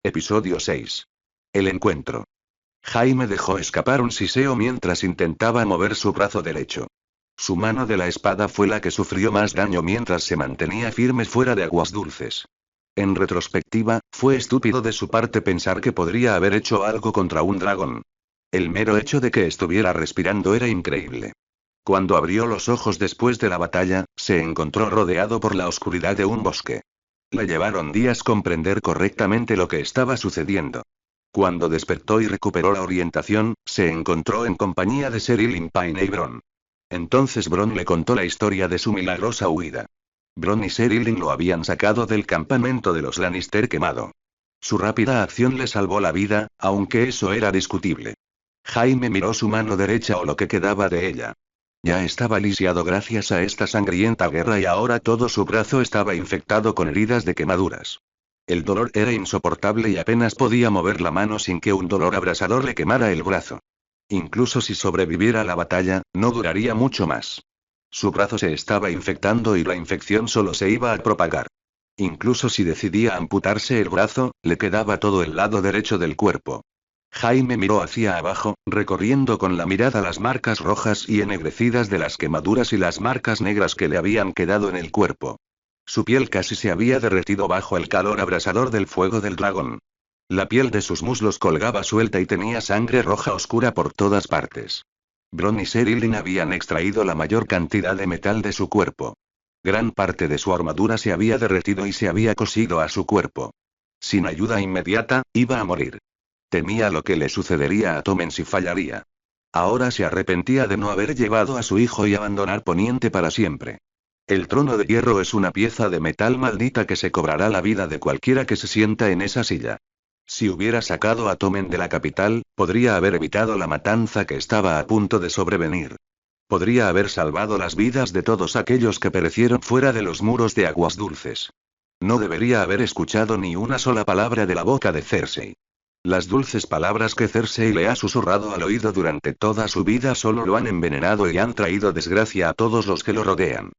Episodio 6. El encuentro. Jaime dejó escapar un siseo mientras intentaba mover su brazo derecho. Su mano de la espada fue la que sufrió más daño mientras se mantenía firme fuera de Aguas Dulces. En retrospectiva, fue estúpido de su parte pensar que podría haber hecho algo contra un dragón. El mero hecho de que estuviera respirando era increíble. Cuando abrió los ojos después de la batalla, se encontró rodeado por la oscuridad de un bosque. Le llevaron días comprender correctamente lo que estaba sucediendo. Cuando despertó y recuperó la orientación, se encontró en compañía de Sir Ilyn Payne y Bronn. Entonces Bronn le contó la historia de su milagrosa huida. Bronn y Sir Ilyn lo habían sacado del campamento de los Lannister quemado. Su rápida acción le salvó la vida, aunque eso era discutible. Jaime miró su mano derecha o lo que quedaba de ella. Ya estaba lisiado gracias a esta sangrienta guerra y ahora todo su brazo estaba infectado con heridas de quemaduras. El dolor era insoportable y apenas podía mover la mano sin que un dolor abrasador le quemara el brazo. Incluso si sobreviviera a la batalla, no duraría mucho más. Su brazo se estaba infectando y la infección solo se iba a propagar. Incluso si decidía amputarse el brazo, le quedaba todo el lado derecho del cuerpo. Jaime miró hacia abajo, recorriendo con la mirada las marcas rojas y ennegrecidas de las quemaduras y las marcas negras que le habían quedado en el cuerpo. Su piel casi se había derretido bajo el calor abrasador del fuego del dragón. La piel de sus muslos colgaba suelta y tenía sangre roja oscura por todas partes. Bronn y Sir Ilyn habían extraído la mayor cantidad de metal de su cuerpo. Gran parte de su armadura se había derretido y se había cosido a su cuerpo. Sin ayuda inmediata, iba a morir. Temía lo que le sucedería a Tommen si fallaría. Ahora se arrepentía de no haber llevado a su hijo y abandonar Poniente para siempre. El trono de hierro es una pieza de metal maldita que se cobrará la vida de cualquiera que se sienta en esa silla. Si hubiera sacado a Tommen de la capital, podría haber evitado la matanza que estaba a punto de sobrevenir. Podría haber salvado las vidas de todos aquellos que perecieron fuera de los muros de Aguas Dulces. No debería haber escuchado ni una sola palabra de la boca de Cersei. Las dulces palabras que Cersei le ha susurrado al oído durante toda su vida solo lo han envenenado y han traído desgracia a todos los que lo rodean.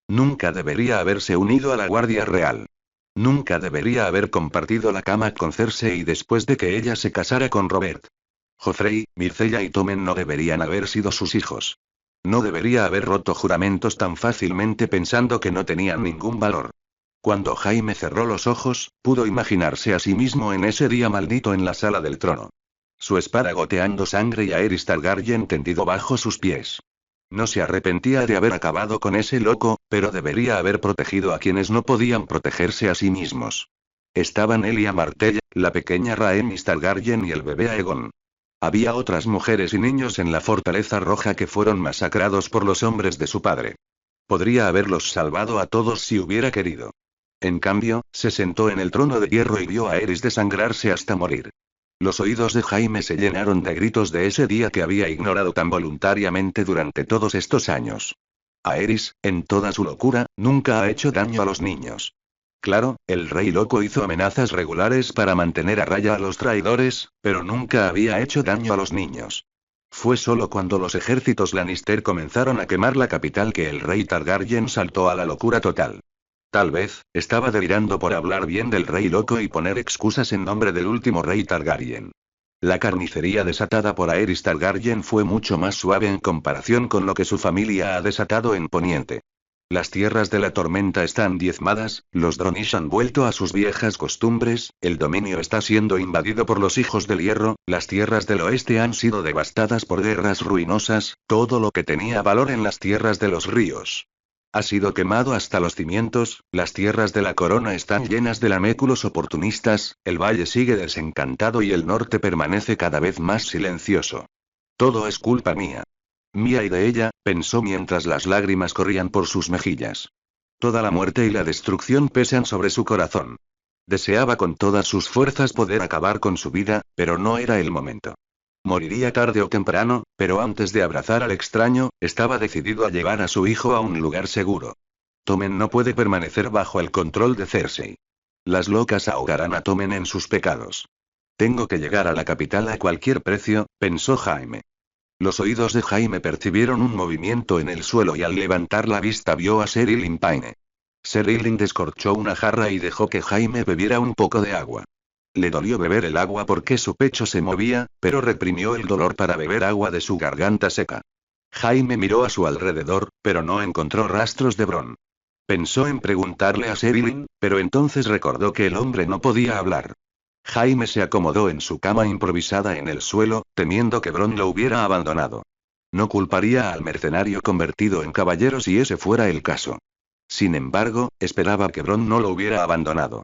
Nunca debería haberse unido a la Guardia Real. Nunca debería haber compartido la cama con Cersei después de que ella se casara con Robert. Joffrey, Myrcella y Tommen no deberían haber sido sus hijos. No debería haber roto juramentos tan fácilmente pensando que no tenían ningún valor. Cuando Jaime cerró los ojos, pudo imaginarse a sí mismo en ese día maldito en la sala del trono. Su espada goteando sangre y Aerys Targaryen tendido bajo sus pies. No se arrepentía de haber acabado con ese loco, pero debería haber protegido a quienes no podían protegerse a sí mismos. Estaban Elia Martell, la pequeña Rhaenys Targaryen y el bebé Aegon. Había otras mujeres y niños en la Fortaleza Roja que fueron masacrados por los hombres de su padre. Podría haberlos salvado a todos si hubiera querido. En cambio, se sentó en el trono de hierro y vio a Aerys desangrarse hasta morir. Los oídos de Jaime se llenaron de gritos de ese día que había ignorado tan voluntariamente durante todos estos años. Aerys, en toda su locura, nunca ha hecho daño a los niños. Claro, el rey loco hizo amenazas regulares para mantener a raya a los traidores, pero nunca había hecho daño a los niños. Fue solo cuando los ejércitos Lannister comenzaron a quemar la capital que el rey Targaryen saltó a la locura total. Tal vez, estaba delirando por hablar bien del rey loco y poner excusas en nombre del último rey Targaryen. La carnicería desatada por Aerys Targaryen fue mucho más suave en comparación con lo que su familia ha desatado en Poniente. Las tierras de la tormenta están diezmadas, los Dornish han vuelto a sus viejas costumbres, el dominio está siendo invadido por los hijos del hierro, las tierras del oeste han sido devastadas por guerras ruinosas, todo lo que tenía valor en las tierras de los ríos ha sido quemado hasta los cimientos, las tierras de la corona están llenas de laméculos oportunistas, el valle sigue desencantado y el norte permanece cada vez más silencioso. Todo es culpa mía. Mía y de ella, pensó mientras las lágrimas corrían por sus mejillas. Toda la muerte y la destrucción pesan sobre su corazón. Deseaba con todas sus fuerzas poder acabar con su vida, pero no era el momento. Moriría tarde o temprano, pero antes de abrazar al extraño, estaba decidido a llevar a su hijo a un lugar seguro. Tommen no puede permanecer bajo el control de Cersei. Las locas ahogarán a Tommen en sus pecados. Tengo que llegar a la capital a cualquier precio, pensó Jaime. Los oídos de Jaime percibieron un movimiento en el suelo y al levantar la vista vio a Sir Ilyn Payne. Sir Ilyn descorchó una jarra y dejó que Jaime bebiera un poco de agua. Le dolió beber el agua porque su pecho se movía, pero reprimió el dolor para beber agua de su garganta seca. Jaime miró a su alrededor, pero no encontró rastros de Bron. Pensó en preguntarle a Sherilyn, pero entonces recordó que el hombre no podía hablar. Jaime se acomodó en su cama improvisada en el suelo, temiendo que Bron lo hubiera abandonado. No culparía al mercenario convertido en caballero si ese fuera el caso. Sin embargo, esperaba que Bron no lo hubiera abandonado.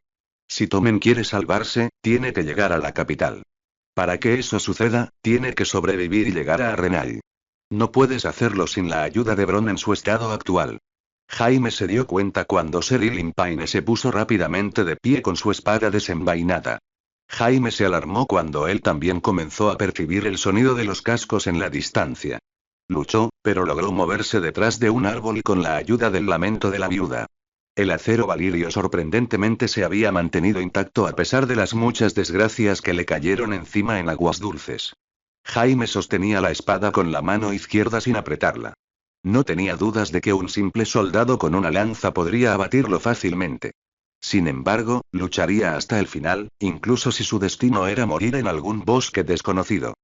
Si Tommen quiere salvarse, tiene que llegar a la capital. Para que eso suceda, tiene que sobrevivir y llegar a Arenal. No puedes hacerlo sin la ayuda de Bron en su estado actual. Jaime se dio cuenta cuando Sherilyn Payne se puso rápidamente de pie con su espada desenvainada. Jaime se alarmó cuando él también comenzó a percibir el sonido de los cascos en la distancia. Luchó, pero logró moverse detrás de un árbol y con la ayuda del lamento de la viuda. El acero valirio sorprendentemente se había mantenido intacto a pesar de las muchas desgracias que le cayeron encima en Aguas Dulces. Jaime sostenía la espada con la mano izquierda sin apretarla. No tenía dudas de que un simple soldado con una lanza podría abatirlo fácilmente. Sin embargo, lucharía hasta el final, incluso si su destino era morir en algún bosque desconocido.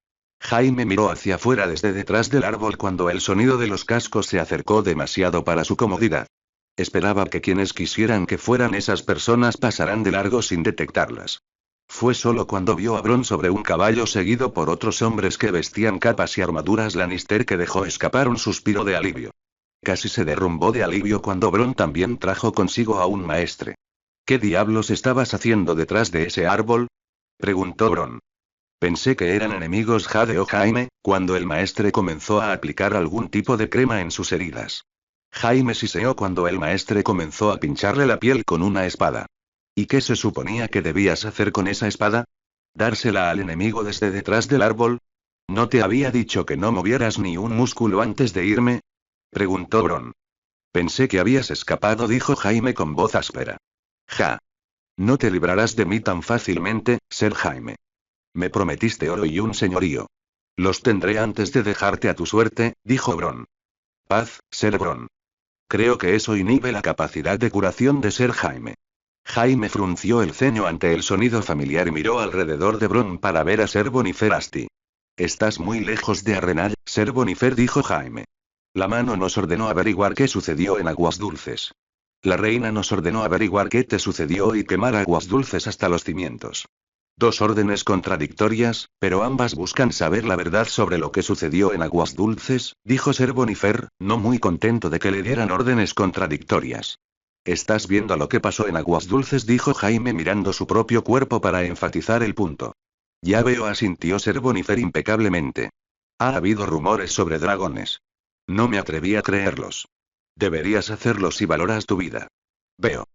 Jaime miró hacia afuera desde detrás del árbol cuando el sonido de los cascos se acercó demasiado para su comodidad. Esperaba que quienes quisieran que fueran esas personas pasaran de largo sin detectarlas. Fue solo cuando vio a Bron sobre un caballo seguido por otros hombres que vestían capas y armaduras Lannister que dejó escapar un suspiro de alivio. Casi se derrumbó de alivio cuando Bron también trajo consigo a un maestre. ¿Qué diablos estabas haciendo detrás de ese árbol?, preguntó Bron. Pensé que eran enemigos, jadeó Jaime, cuando el maestre comenzó a aplicar algún tipo de crema en sus heridas. Jaime siseó cuando el maestre comenzó a pincharle la piel con una espada. ¿Y qué se suponía que debías hacer con esa espada? ¿Dársela al enemigo desde detrás del árbol? ¿No te había dicho que no movieras ni un músculo antes de irme?, preguntó Bron. Pensé que habías escapado, dijo Jaime con voz áspera. Ja. No te librarás de mí tan fácilmente, Ser Jaime. Me prometiste oro y un señorío. Los tendré antes de dejarte a tu suerte, dijo Bron. Paz, Ser Bron. Creo que eso inhibe la capacidad de curación de Ser Jaime. Jaime frunció el ceño ante el sonido familiar y miró alrededor de Bron para ver a Ser Bonifer Asti. Estás muy lejos de Arenal, Ser Bonifer, dijo Jaime. La mano nos ordenó averiguar qué sucedió en Aguas Dulces. La reina nos ordenó averiguar qué te sucedió y quemar Aguas Dulces hasta los cimientos. Dos órdenes contradictorias, pero ambas buscan saber la verdad sobre lo que sucedió en Aguas Dulces, dijo Ser Bonifer, no muy contento de que le dieran órdenes contradictorias. Estás viendo lo que pasó en Aguas Dulces, dijo Jaime mirando su propio cuerpo para enfatizar el punto. Ya veo, asintió Ser Bonifer impecablemente. Ha habido rumores sobre dragones. No me atreví a creerlos. Deberías hacerlo si valoras tu vida. Veo.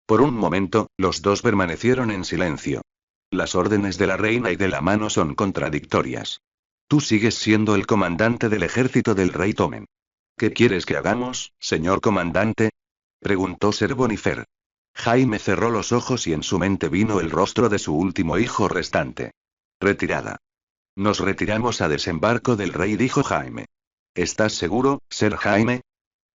Por un momento, los dos permanecieron en silencio. Las órdenes de la reina y de la mano son contradictorias. Tú sigues siendo el comandante del ejército del rey Tommen. ¿Qué quieres que hagamos, señor comandante?, preguntó Ser Bonifer. Jaime cerró los ojos y en su mente vino el rostro de su último hijo restante. Retirada. Nos retiramos a desembarco del rey, dijo Jaime. ¿Estás seguro, Ser Jaime?,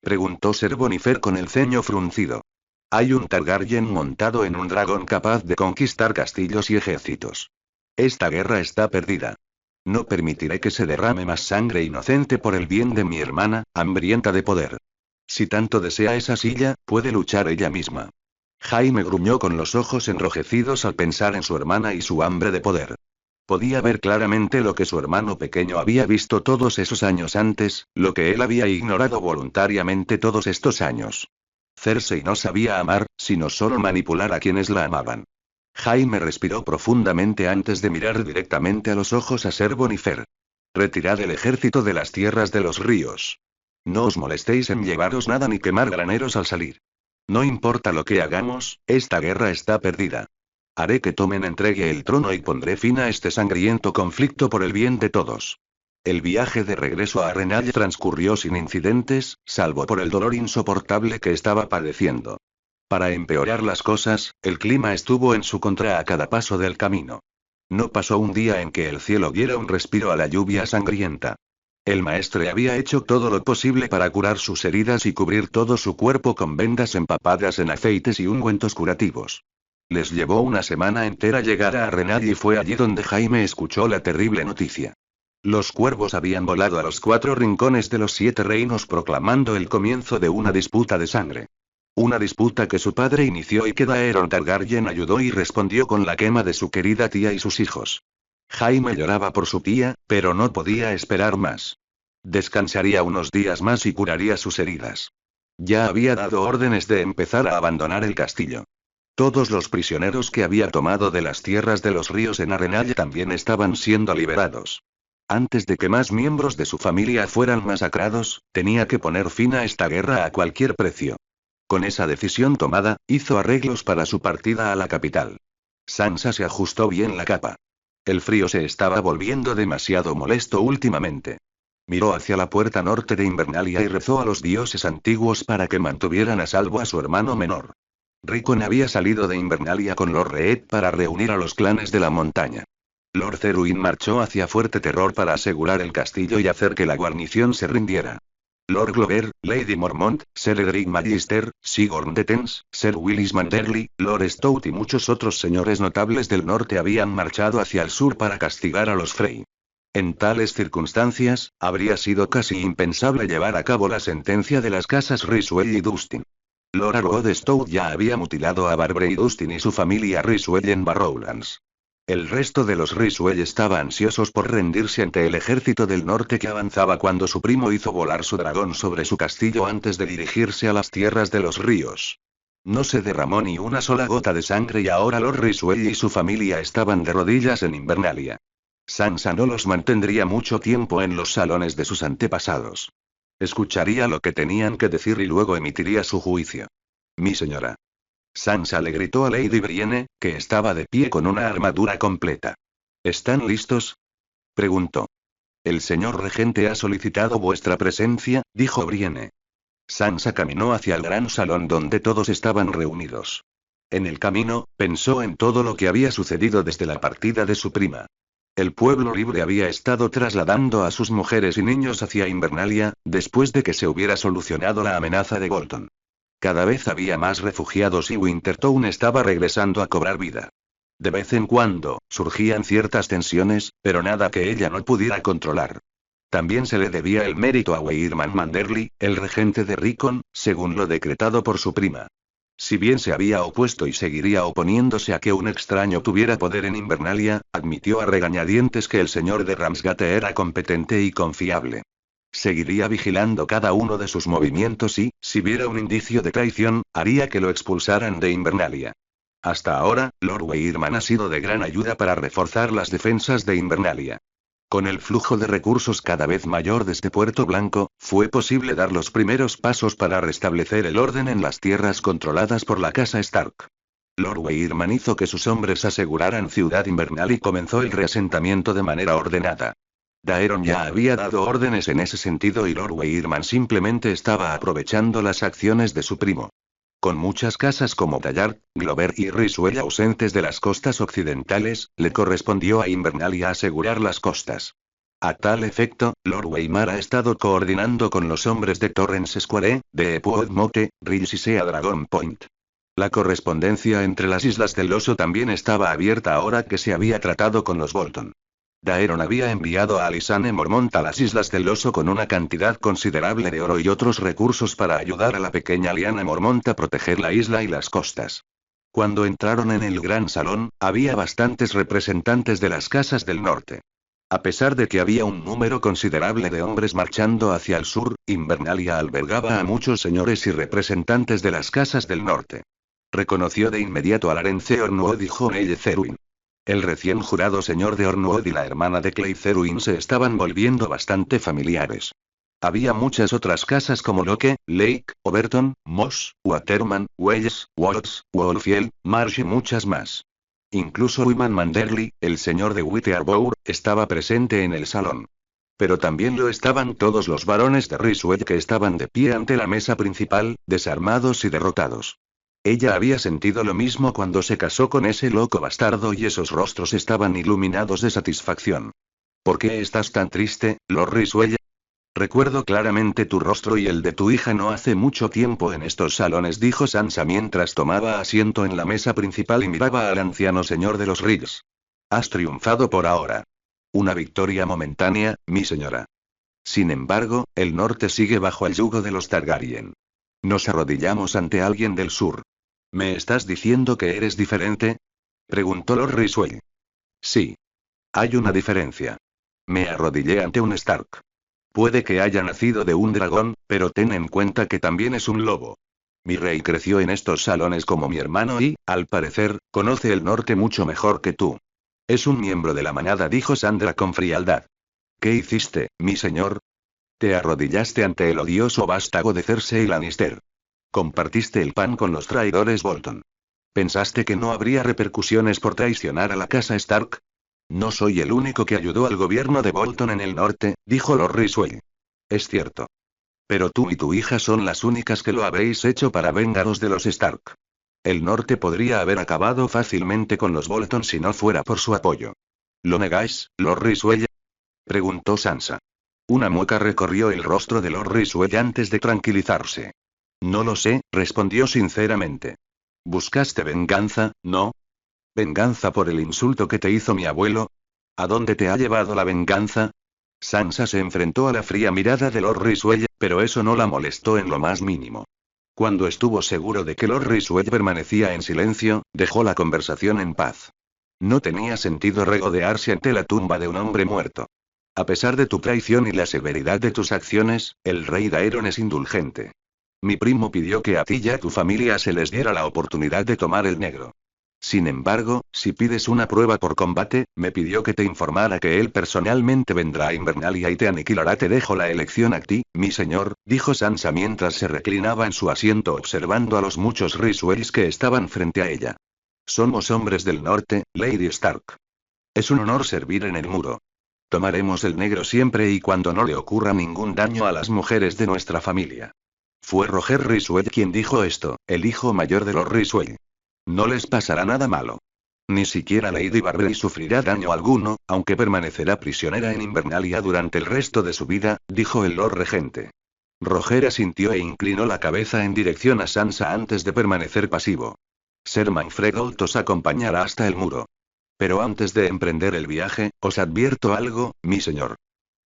preguntó Ser Bonifer con el ceño fruncido. Hay un Targaryen montado en un dragón capaz de conquistar castillos y ejércitos. Esta guerra está perdida. No permitiré que se derrame más sangre inocente por el bien de mi hermana, hambrienta de poder. Si tanto desea esa silla, puede luchar ella misma. Jaime gruñó con los ojos enrojecidos al pensar en su hermana y su hambre de poder. Podía ver claramente lo que su hermano pequeño había visto todos esos años antes, lo que él había ignorado voluntariamente todos estos años. Cersei no sabía amar, sino solo manipular a quienes la amaban. Jaime respiró profundamente antes de mirar directamente a los ojos a Ser Bonifer. Retirad el ejército de las tierras de los ríos. No os molestéis en llevaros nada ni quemar graneros al salir. No importa lo que hagamos, esta guerra está perdida. Haré que Tommen entregue el trono y pondré fin a este sangriento conflicto por el bien de todos. El viaje de regreso a Arenal transcurrió sin incidentes, salvo por el dolor insoportable que estaba padeciendo. Para empeorar las cosas, el clima estuvo en su contra a cada paso del camino. No pasó un día en que el cielo diera un respiro a la lluvia sangrienta. El maestre había hecho todo lo posible para curar sus heridas y cubrir todo su cuerpo con vendas empapadas en aceites y ungüentos curativos. Les llevó una semana entera llegar a Arenal y fue allí donde Jaime escuchó la terrible noticia. Los cuervos habían volado a los 4 rincones de los 7 reinos proclamando el comienzo de una disputa de sangre. Una disputa que su padre inició y que Daeron Targaryen ayudó y respondió con la quema de su querida tía y sus hijos. Jaime lloraba por su tía, pero no podía esperar más. Descansaría unos días más y curaría sus heridas. Ya había dado órdenes de empezar a abandonar el castillo. Todos los prisioneros que había tomado de las tierras de los ríos en Arenal también estaban siendo liberados. Antes de que más miembros de su familia fueran masacrados, tenía que poner fin a esta guerra a cualquier precio. Con esa decisión tomada, hizo arreglos para su partida a la capital. Sansa se ajustó bien la capa. El frío se estaba volviendo demasiado molesto últimamente. Miró hacia la puerta norte de Invernalia y rezó a los dioses antiguos para que mantuvieran a salvo a su hermano menor. Rickon había salido de Invernalia con Lord Reed para reunir a los clanes de la montaña. Lord Cerwyn marchó hacia Fuerte Terror para asegurar el castillo y hacer que la guarnición se rindiera. Lord Glover, Lady Mormont, Ser Edric Magister, Sigurd Detens, Ser Willis Manderly, Lord Stout y muchos otros señores notables del norte habían marchado hacia el sur para castigar a los Frey. En tales circunstancias, habría sido casi impensable llevar a cabo la sentencia de las casas Ryswell y Dustin. Lord Arwood Stout ya había mutilado a Barbary Dustin y su familia Ryswell en Barrowlands. El resto de los Ryswell estaba ansiosos por rendirse ante el ejército del norte que avanzaba cuando su primo hizo volar su dragón sobre su castillo antes de dirigirse a las tierras de los ríos. No se derramó ni una sola gota de sangre y ahora Lord Ryswell y su familia estaban de rodillas en Invernalia. Sansa no los mantendría mucho tiempo en los salones de sus antepasados. Escucharía lo que tenían que decir y luego emitiría su juicio. Mi señora. Sansa le gritó a Lady Brienne, que estaba de pie con una armadura completa. ¿Están listos?, preguntó. El señor regente ha solicitado vuestra presencia, dijo Brienne. Sansa caminó hacia el gran salón donde todos estaban reunidos. En el camino, pensó en todo lo que había sucedido desde la partida de su prima. El pueblo libre había estado trasladando a sus mujeres y niños hacia Invernalia, después de que se hubiera solucionado la amenaza de Bolton. Cada vez había más refugiados y Wintertown estaba regresando a cobrar vida. De vez en cuando, surgían ciertas tensiones, pero nada que ella no pudiera controlar. También se le debía el mérito a Weirman Manderly, el regente de Rickon, según lo decretado por su prima. Si bien se había opuesto y seguiría oponiéndose a que un extraño tuviera poder en Invernalia, admitió a regañadientes que el señor de Ramsgate era competente y confiable. Seguiría vigilando cada uno de sus movimientos y, si viera un indicio de traición, haría que lo expulsaran de Invernalia. Hasta ahora, Lord Weirman ha sido de gran ayuda para reforzar las defensas de Invernalia. Con el flujo de recursos cada vez mayor desde Puerto Blanco, fue posible dar los primeros pasos para restablecer el orden en las tierras controladas por la casa Stark. Lord Weirman hizo que sus hombres aseguraran Ciudad Invernal y comenzó el reasentamiento de manera ordenada. Daeron ya había dado órdenes en ese sentido y Lord Weirman simplemente estaba aprovechando las acciones de su primo. Con muchas casas como Tallard, Glover y Ryswell ausentes de las costas occidentales, le correspondió a Invernalia asegurar las costas. A tal efecto, Lord Weimar ha estado coordinando con los hombres de Torrens Square, de Epwood Motte, Ridge y Sea Dragon Point. La correspondencia entre las Islas del Oso también estaba abierta ahora que se había tratado con los Bolton. Daeron había enviado a Alysanne Mormont a las Islas del Oso con una cantidad considerable de oro y otros recursos para ayudar a la pequeña Lyanna Mormont a proteger la isla y las costas. Cuando entraron en el gran salón, había bastantes representantes de las casas del norte. A pesar de que había un número considerable de hombres marchando hacia el sur, Invernalia albergaba a muchos señores y representantes de las casas del norte. Reconoció de inmediato a Larence Ornwood y Jonelle Cerwyn. El recién jurado señor de Ornwood y la hermana de Clay Cerwyn se estaban volviendo bastante familiares. Había muchas otras casas como Locke, Lake, Overton, Moss, Waterman, Welles, Watts, Wolfield, Marsh y muchas más. Incluso Wyman Manderly, el señor de Whittiarbour, estaba presente en el salón. Pero también lo estaban todos los varones de Ryswell que estaban de pie ante la mesa principal, desarmados y derrotados. Ella había sentido lo mismo cuando se casó con ese loco bastardo y esos rostros estaban iluminados de satisfacción. ¿Por qué estás tan triste, Lord Ryswell? Recuerdo claramente tu rostro y el de tu hija no hace mucho tiempo en estos salones, dijo Sansa mientras tomaba asiento en la mesa principal y miraba al anciano señor de los Riggs. Has triunfado por ahora. Una victoria momentánea, mi señora. Sin embargo, el norte sigue bajo el yugo de los Targaryen. Nos arrodillamos ante alguien del sur. ¿Me estás diciendo que eres diferente? Preguntó Lord Ryswell. Sí. Hay una diferencia. Me arrodillé ante un Stark. Puede que haya nacido de un dragón, pero ten en cuenta que también es un lobo. Mi rey creció en estos salones como mi hermano y, al parecer, conoce el norte mucho mejor que tú. Es un miembro de la manada, dijo Sandra con frialdad. ¿Qué hiciste, mi señor? Te arrodillaste ante el odioso vástago de Cersei Lannister. Compartiste el pan con los traidores Bolton. ¿Pensaste que no habría repercusiones por traicionar a la casa Stark? No soy el único que ayudó al gobierno de Bolton en el norte, dijo Lord Ryswell. Es cierto. Pero tú y tu hija son las únicas que lo habréis hecho para vengaros de los Stark. El norte podría haber acabado fácilmente con los Bolton si no fuera por su apoyo. ¿Lo negáis, Lord Ryswell? Preguntó Sansa. Una mueca recorrió el rostro de Lord Ryswell antes de tranquilizarse. No lo sé, respondió sinceramente. ¿Buscaste venganza, no? ¿Venganza por el insulto que te hizo mi abuelo? ¿A dónde te ha llevado la venganza? Sansa se enfrentó a la fría mirada de Lord Ryswell, pero eso no la molestó en lo más mínimo. Cuando estuvo seguro de que Lord Ryswell permanecía en silencio, dejó la conversación en paz. No tenía sentido regodearse ante la tumba de un hombre muerto. A pesar de tu traición y la severidad de tus acciones, el rey Daeron es indulgente. Mi primo pidió que a ti y a tu familia se les diera la oportunidad de tomar el negro. Sin embargo, si pides una prueba por combate, me pidió que te informara que él personalmente vendrá a Invernalia y te aniquilará. Te dejo la elección a ti, mi señor, dijo Sansa mientras se reclinaba en su asiento observando a los muchos Ryswells que estaban frente a ella. Somos hombres del norte, Lady Stark. Es un honor servir en el muro. Tomaremos el negro siempre y cuando no le ocurra ningún daño a las mujeres de nuestra familia. Fue Roger Ryswell quien dijo esto, el hijo mayor de los Ryswell. No les pasará nada malo. Ni siquiera Lady Barry sufrirá daño alguno, aunque permanecerá prisionera en Invernalia durante el resto de su vida, dijo el Lord Regente. Roger asintió e inclinó la cabeza en dirección a Sansa antes de permanecer pasivo. Ser Manfred Holt os acompañará hasta el muro. Pero antes de emprender el viaje, os advierto algo, mi señor.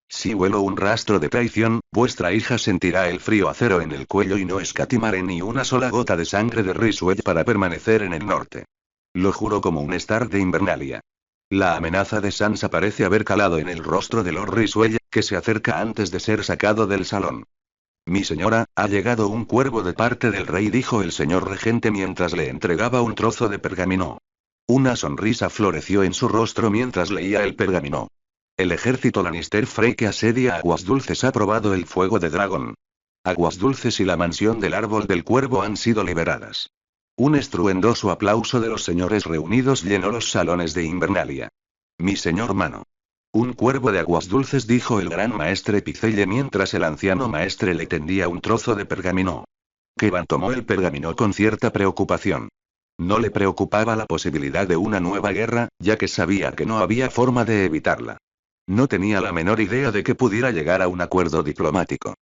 Si huelo un rastro de traición, vuestra hija sentirá el frío acero en el cuello y no escatimaré ni una sola gota de sangre de Ryswell para permanecer en el norte. Lo juro como un Stark de Invernalia. La amenaza de Sansa parece haber calado en el rostro de Lord Ryswell, que se acerca antes de ser sacado del salón. Mi señora, ha llegado un cuervo de parte del rey, dijo el señor regente mientras le entregaba un trozo de pergamino. Una sonrisa floreció en su rostro mientras leía el pergamino. El ejército Lannister Frey que asedia Aguas Dulces ha probado el fuego de dragón. Aguas Dulces y la mansión del árbol del cuervo han sido liberadas. Un estruendoso aplauso de los señores reunidos llenó los salones de Invernalia. Mi señor mano. Un cuervo de Aguas Dulces, dijo el gran maestre Picelle mientras el anciano maestre le tendía un trozo de pergamino. Kevan tomó el pergamino con cierta preocupación. No le preocupaba la posibilidad de una nueva guerra, ya que sabía que no había forma de evitarla. No tenía la menor idea de que pudiera llegar a un acuerdo diplomático.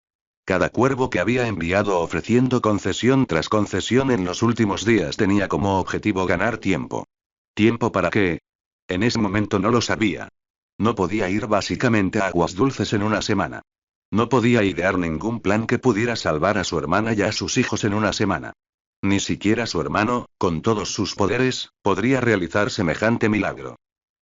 Cada cuervo que había enviado ofreciendo concesión tras concesión en los últimos días tenía como objetivo ganar tiempo. ¿Tiempo para qué? En ese momento no lo sabía. No podía ir básicamente a Aguas Dulces en una semana. No podía idear ningún plan que pudiera salvar a su hermana y a sus hijos en una semana. Ni siquiera su hermano, con todos sus poderes, podría realizar semejante milagro.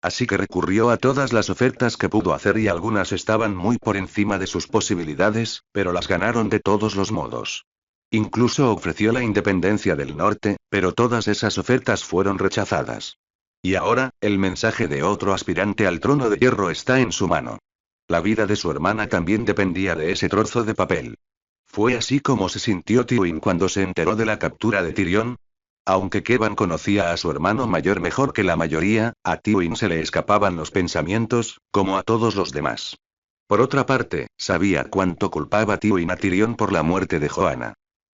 Así que recurrió a todas las ofertas que pudo hacer y algunas estaban muy por encima de sus posibilidades, pero las ganaron de todos los modos. Incluso ofreció la independencia del norte, pero todas esas ofertas fueron rechazadas. Y ahora, el mensaje de otro aspirante al trono de hierro está en su mano. La vida de su hermana también dependía de ese trozo de papel. ¿Fue así como se sintió Tywin cuando se enteró de la captura de Tyrion? Aunque Kevan conocía a su hermano mayor mejor que la mayoría, a Tywin se le escapaban los pensamientos, como a todos los demás. Por otra parte, sabía cuánto culpaba Tywin a Tyrion por la muerte de Joanna.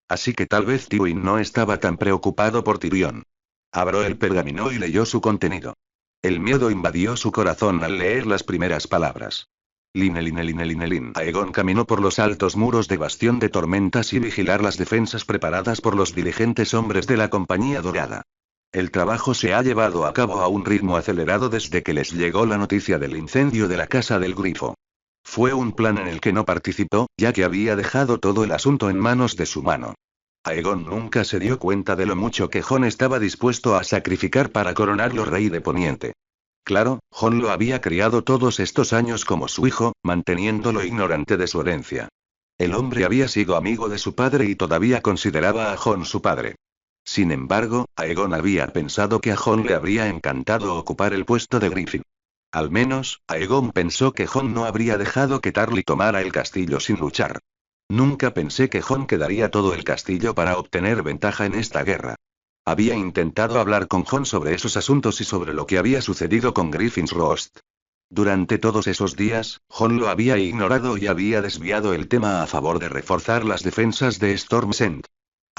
Así que tal vez Tywin no estaba tan preocupado por Tyrion. Abrió el pergamino y leyó su contenido. El miedo invadió su corazón al leer las primeras palabras. Line. Aegon caminó por los altos muros de Bastión de Tormentas y vigilar las defensas preparadas por los diligentes hombres de la Compañía Dorada. El trabajo se ha llevado a cabo a un ritmo acelerado desde que les llegó la noticia del incendio de la Casa del Grifo. Fue un plan en el que no participó, ya que había dejado todo el asunto en manos de su mano. Aegon nunca se dio cuenta de lo mucho que Jon estaba dispuesto a sacrificar para coronarlo rey de Poniente. Claro, Jon lo había criado todos estos años como su hijo, manteniéndolo ignorante de su herencia. El hombre había sido amigo de su padre y todavía consideraba a Jon su padre. Sin embargo, Aegon había pensado que a Jon le habría encantado ocupar el puesto de Griffin. Al menos, Aegon pensó que Jon no habría dejado que Tarly tomara el castillo sin luchar. Nunca pensé que Jon quedaría todo el castillo para obtener ventaja en esta guerra. Había intentado hablar con Jon sobre esos asuntos y sobre lo que había sucedido con Griffin's Roast. Durante todos esos días, Jon lo había ignorado y había desviado el tema a favor de reforzar las defensas de Storm's End.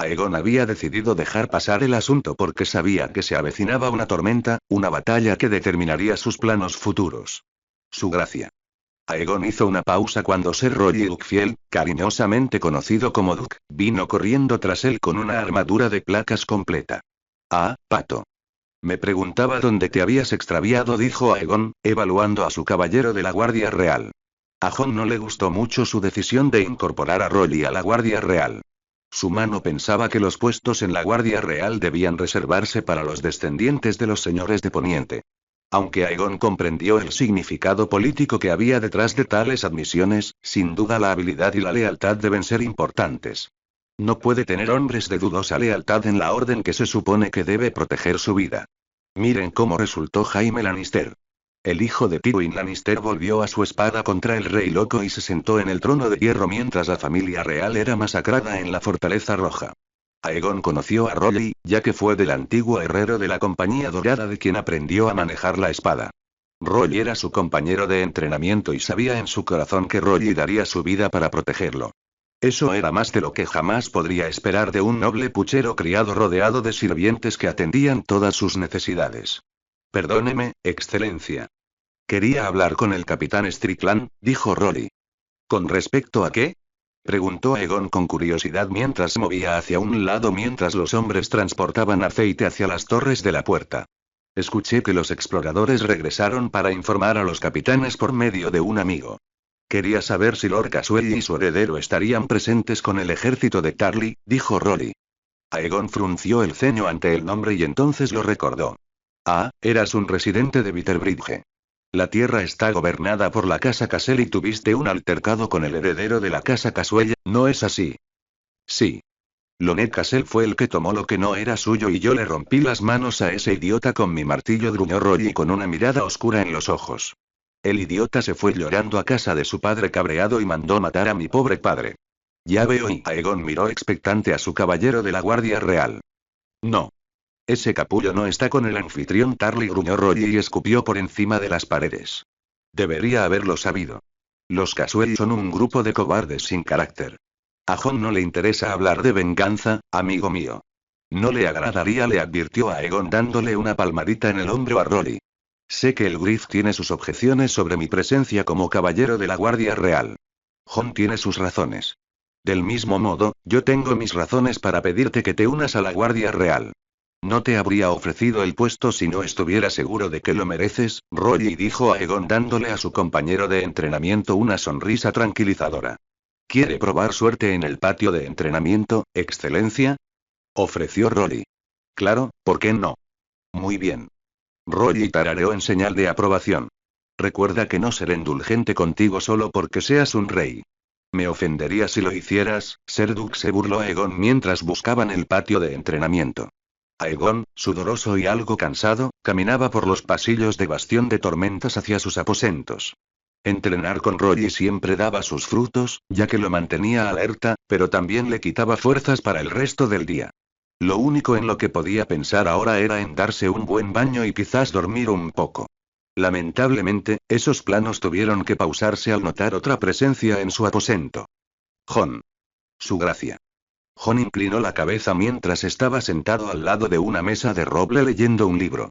Aegon había decidido dejar pasar el asunto porque sabía que se avecinaba una tormenta, una batalla que determinaría sus planos futuros. Su gracia. Aegon hizo una pausa cuando Ser Roy Uckfield, cariñosamente conocido como Duke, vino corriendo tras él con una armadura de placas completa. Ah, pato. Me preguntaba dónde te habías extraviado, dijo Aegon, evaluando a su caballero de la Guardia Real. A Jon no le gustó mucho su decisión de incorporar a Rolly a la Guardia Real. Su mano pensaba que los puestos en la Guardia Real debían reservarse para los descendientes de los señores de Poniente. Aunque Aegon comprendió el significado político que había detrás de tales admisiones, sin duda la habilidad y la lealtad deben ser importantes. No puede tener hombres de dudosa lealtad en la orden que se supone que debe proteger su vida. Miren cómo resultó Jaime Lannister. El hijo de Tywin Lannister volvió a su espada contra el Rey Loco y se sentó en el trono de hierro mientras la familia real era masacrada en la Fortaleza Roja. Aegon conoció a Rolly, ya que fue del antiguo herrero de la Compañía Dorada de quien aprendió a manejar la espada. Rolly era su compañero de entrenamiento y sabía en su corazón que Rolly daría su vida para protegerlo. Eso era más de lo que jamás podría esperar de un noble puchero criado rodeado de sirvientes que atendían todas sus necesidades. Perdóneme, excelencia. Quería hablar con el capitán Strickland, dijo Rolly. ¿Con respecto a qué? Preguntó Aegon con curiosidad mientras se movía hacia un lado mientras los hombres transportaban aceite hacia las torres de la puerta. Escuché que los exploradores regresaron para informar a los capitanes por medio de un amigo. Quería saber si Lord Caswell y su heredero estarían presentes con el ejército de Tarly, dijo Rolly. Aegon frunció el ceño ante el nombre y entonces lo recordó. Ah, eras un residente de Bitterbridge. La tierra está gobernada por la casa Cassell y tuviste un altercado con el heredero de la casa Caswell, ¿no es así? Sí. Lonet Cassell fue el que tomó lo que no era suyo y yo le rompí las manos a ese idiota con mi martillo, gruñó Rolly con una mirada oscura en los ojos. El idiota se fue llorando a casa de su padre cabreado y mandó matar a mi pobre padre. Ya veo, y Aegon miró expectante a su caballero de la Guardia Real. No. Ese capullo no está con el anfitrión Tarly, gruñó Rolly y escupió por encima de las paredes. Debería haberlo sabido. Los Caswell son un grupo de cobardes sin carácter. A Jon no le interesa hablar de venganza, amigo mío. No le agradaría, le advirtió Aegon dándole una palmadita en el hombro a Rolly. Sé que el Griff tiene sus objeciones sobre mi presencia como caballero de la Guardia Real. Jon tiene sus razones. Del mismo modo, yo tengo mis razones para pedirte que te unas a la Guardia Real. No te habría ofrecido el puesto si no estuviera seguro de que lo mereces, Rolly, dijo Aegon dándole a su compañero de entrenamiento una sonrisa tranquilizadora. ¿Quiere probar suerte en el patio de entrenamiento, excelencia? Ofreció Rolly. Claro, ¿por qué no? Muy bien. Rolly tarareó en señal de aprobación. Recuerda que no seré indulgente contigo solo porque seas un rey. Me ofendería si lo hicieras, Ser Duke, se burló Aegon mientras buscaban el patio de entrenamiento. Aegon, sudoroso y algo cansado, caminaba por los pasillos de Bastión de Tormentas hacia sus aposentos. Entrenar con Rolly siempre daba sus frutos, ya que lo mantenía alerta, pero también le quitaba fuerzas para el resto del día. Lo único en lo que podía pensar ahora era en darse un buen baño y quizás dormir un poco. Lamentablemente, esos planos tuvieron que pausarse al notar otra presencia en su aposento. Jon. Su gracia. Jon inclinó la cabeza mientras estaba sentado al lado de una mesa de roble leyendo un libro.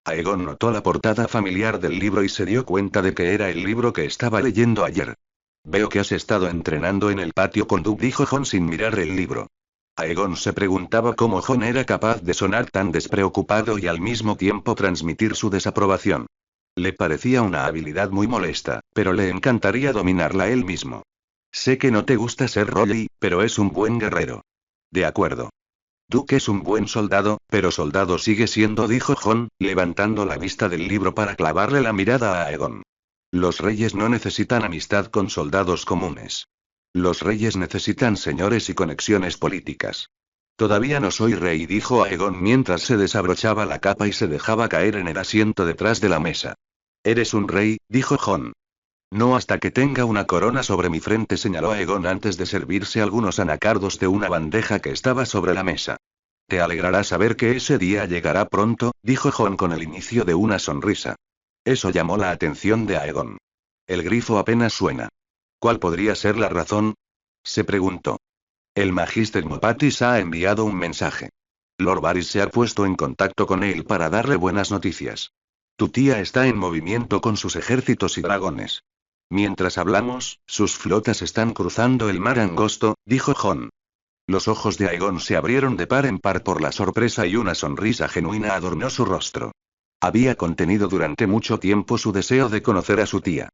Aegon notó la portada familiar del libro y se dio cuenta de que era el libro que estaba leyendo ayer. Veo que has estado entrenando en el patio con Dub, dijo Jon sin mirar el libro. Aegon se preguntaba cómo Jon era capaz de sonar tan despreocupado y al mismo tiempo transmitir su desaprobación. Le parecía una habilidad muy molesta, pero le encantaría dominarla él mismo. Sé que no te gusta ser Rolly, pero es un buen guerrero. De acuerdo. Duke es un buen soldado, pero soldado sigue siendo, dijo Jon, levantando la vista del libro para clavarle la mirada a Aegon. Los reyes no necesitan amistad con soldados comunes. Los reyes necesitan señores y conexiones políticas. Todavía no soy rey, dijo Aegon mientras se desabrochaba la capa y se dejaba caer en el asiento detrás de la mesa. Eres un rey, dijo Jon. No hasta que tenga una corona sobre mi frente, señaló Aegon antes de servirse algunos anacardos de una bandeja que estaba sobre la mesa. Te alegrará saber que ese día llegará pronto, dijo Jon con el inicio de una sonrisa. Eso llamó la atención de Aegon. El grifo apenas suena. ¿Cuál podría ser la razón? Se preguntó. El Magister Mopatis ha enviado un mensaje. Lord Varys se ha puesto en contacto con él para darle buenas noticias. Tu tía está en movimiento con sus ejércitos y dragones. Mientras hablamos, sus flotas están cruzando el mar angosto, dijo Jon. Los ojos de Aegon se abrieron de par en par por la sorpresa y una sonrisa genuina adornó su rostro. Había contenido durante mucho tiempo su deseo de conocer a su tía.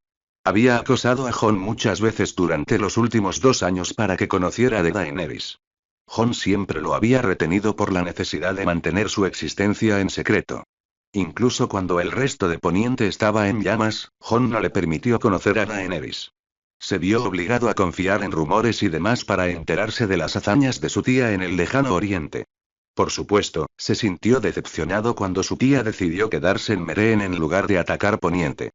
Había acosado a Jon muchas veces durante los últimos 2 años para que conociera a Daenerys. Jon siempre lo había retenido por la necesidad de mantener su existencia en secreto. Incluso cuando el resto de Poniente estaba en llamas, Jon no le permitió conocer a Daenerys. Se vio obligado a confiar en rumores y demás para enterarse de las hazañas de su tía en el lejano oriente. Por supuesto, se sintió decepcionado cuando su tía decidió quedarse en Meereen en lugar de atacar Poniente.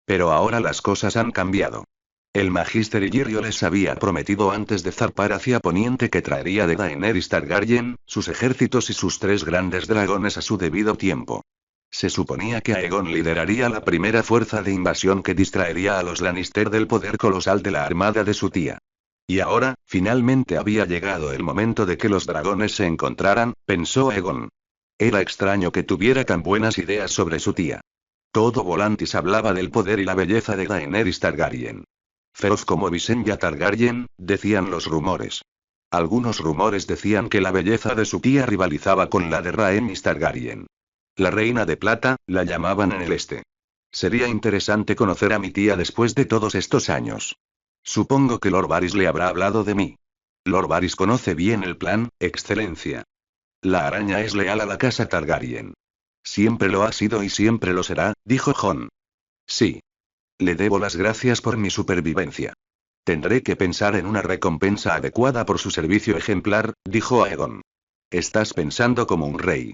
Pero ahora las cosas han cambiado. El Magister Illyrio les había prometido antes de zarpar hacia Poniente que traería de Daenerys Targaryen, sus ejércitos y sus 3 grandes dragones a su debido tiempo. Se suponía que Aegon lideraría la primera fuerza de invasión que distraería a los Lannister del poder colosal de la armada de su tía. Y ahora, finalmente había llegado el momento de que los dragones se encontraran, pensó Aegon. Era extraño que tuviera tan buenas ideas sobre su tía. Todo Volantis hablaba del poder y la belleza de Daenerys Targaryen. Feroz como Visenya Targaryen, decían los rumores. Algunos rumores decían que la belleza de su tía rivalizaba con la de Rhaenys Targaryen. La reina de plata, la llamaban en el este. Sería interesante conocer a mi tía después de todos estos años. Supongo que Lord Varys le habrá hablado de mí. Lord Varys conoce bien el plan, excelencia. La araña es leal a la casa Targaryen. Siempre lo ha sido y siempre lo será, dijo Jon. Sí. Le debo las gracias por mi supervivencia. Tendré que pensar en una recompensa adecuada por su servicio ejemplar, dijo Aegon. Estás pensando como un rey.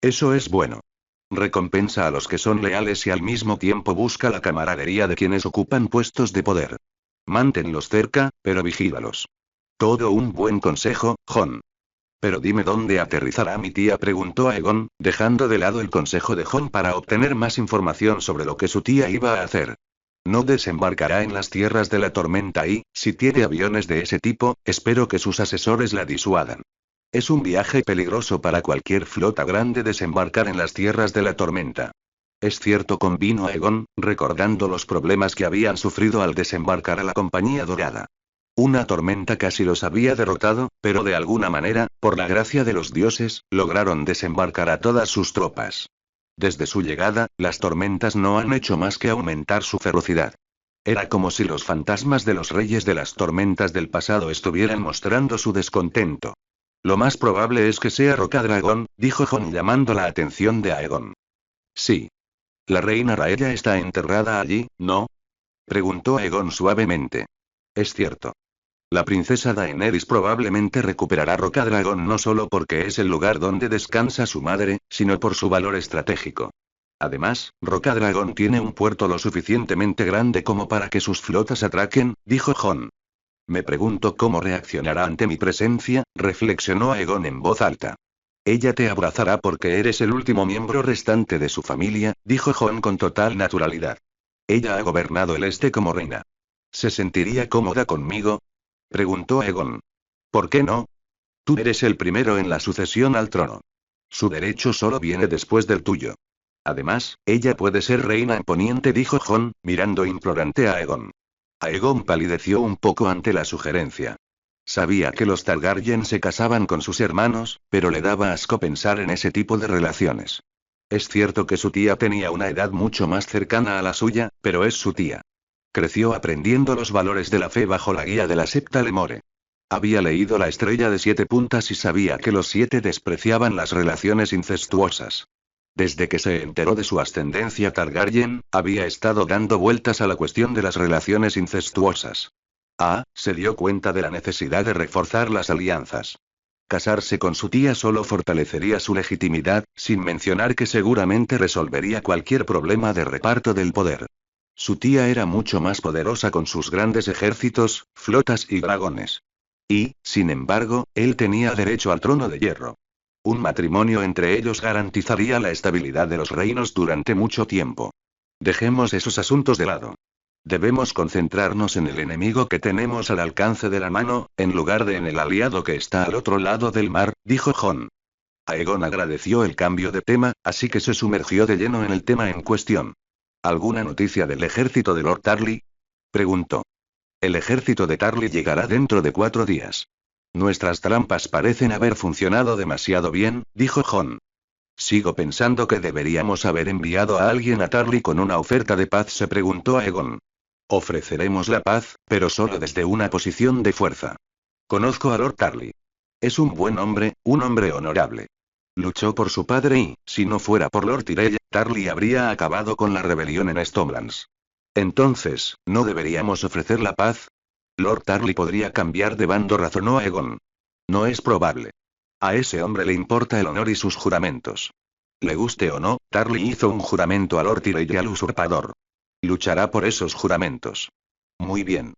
Eso es bueno. Recompensa a los que son leales y al mismo tiempo busca la camaradería de quienes ocupan puestos de poder. Manténlos cerca, pero vigílalos. Todo un buen consejo, Jon. Pero dime dónde aterrizará mi tía, preguntó Aegon, dejando de lado el consejo de Jon para obtener más información sobre lo que su tía iba a hacer. No desembarcará en las tierras de la tormenta y, si tiene aviones de ese tipo, espero que sus asesores la disuadan. Es un viaje peligroso para cualquier flota grande desembarcar en las tierras de la tormenta. Es cierto, convino Aegon, recordando los problemas que habían sufrido al desembarcar a la Compañía Dorada. Una tormenta casi los había derrotado, pero de alguna manera, por la gracia de los dioses, lograron desembarcar a todas sus tropas. Desde su llegada, las tormentas no han hecho más que aumentar su ferocidad. Era como si los fantasmas de los reyes de las tormentas del pasado estuvieran mostrando su descontento. Lo más probable es que sea Rocadragón, dijo Jon llamando la atención de Aegon. Sí. La reina Rhaenyra está enterrada allí, ¿no? Preguntó Aegon suavemente. Es cierto. La princesa Daenerys probablemente recuperará Rocadragón no solo porque es el lugar donde descansa su madre, sino por su valor estratégico. Además, Rocadragón tiene un puerto lo suficientemente grande como para que sus flotas atraquen, dijo Jon. Me pregunto cómo reaccionará ante mi presencia, reflexionó Aegon en voz alta. Ella te abrazará porque eres el último miembro restante de su familia, dijo Jon con total naturalidad. Ella ha gobernado el este como reina. ¿Se sentiría cómoda conmigo? Preguntó Aegon. ¿Por qué no? Tú eres el primero en la sucesión al trono. Su derecho solo viene después del tuyo. Además, ella puede ser reina en Poniente, dijo Jon, mirando implorante a Aegon. Aegon palideció un poco ante la sugerencia. Sabía que los Targaryen se casaban con sus hermanos, pero le daba asco pensar en ese tipo de relaciones. Es cierto que su tía tenía una edad mucho más cercana a la suya, pero es su tía. Creció aprendiendo los valores de la fe bajo la guía de la septa Lemore. Había leído La Estrella de 7 puntas y sabía que los 7 despreciaban las relaciones incestuosas. Desde que se enteró de su ascendencia Targaryen, había estado dando vueltas a la cuestión de las relaciones incestuosas. Se dio cuenta de la necesidad de reforzar las alianzas. Casarse con su tía solo fortalecería su legitimidad, sin mencionar que seguramente resolvería cualquier problema de reparto del poder. Su tía era mucho más poderosa con sus grandes ejércitos, flotas y dragones. Y, sin embargo, él tenía derecho al trono de hierro. Un matrimonio entre ellos garantizaría la estabilidad de los reinos durante mucho tiempo. Dejemos esos asuntos de lado. Debemos concentrarnos en el enemigo que tenemos al alcance de la mano, en lugar de en el aliado que está al otro lado del mar, dijo Jon. Aegon agradeció el cambio de tema, así que se sumergió de lleno en el tema en cuestión. ¿Alguna noticia del ejército de Lord Tarly?, preguntó. El ejército de Tarly llegará dentro de 4 días. Nuestras trampas parecen haber funcionado demasiado bien, dijo Jon. Sigo pensando que deberíamos haber enviado a alguien a Tarly con una oferta de paz, se preguntó Aegon. Ofreceremos la paz, pero solo desde una posición de fuerza. Conozco a Lord Tarly. Es un buen hombre, un hombre honorable. Luchó por su padre y, si no fuera por Lord Tyrell, Tarly habría acabado con la rebelión en Stormlands. Entonces, ¿no deberíamos ofrecer la paz? Lord Tarly podría cambiar de bando, razonó Aegon. No es probable. A ese hombre le importa el honor y sus juramentos. Le guste o no, Tarly hizo un juramento a Lord Tyrell y al usurpador. Luchará por esos juramentos. Muy bien.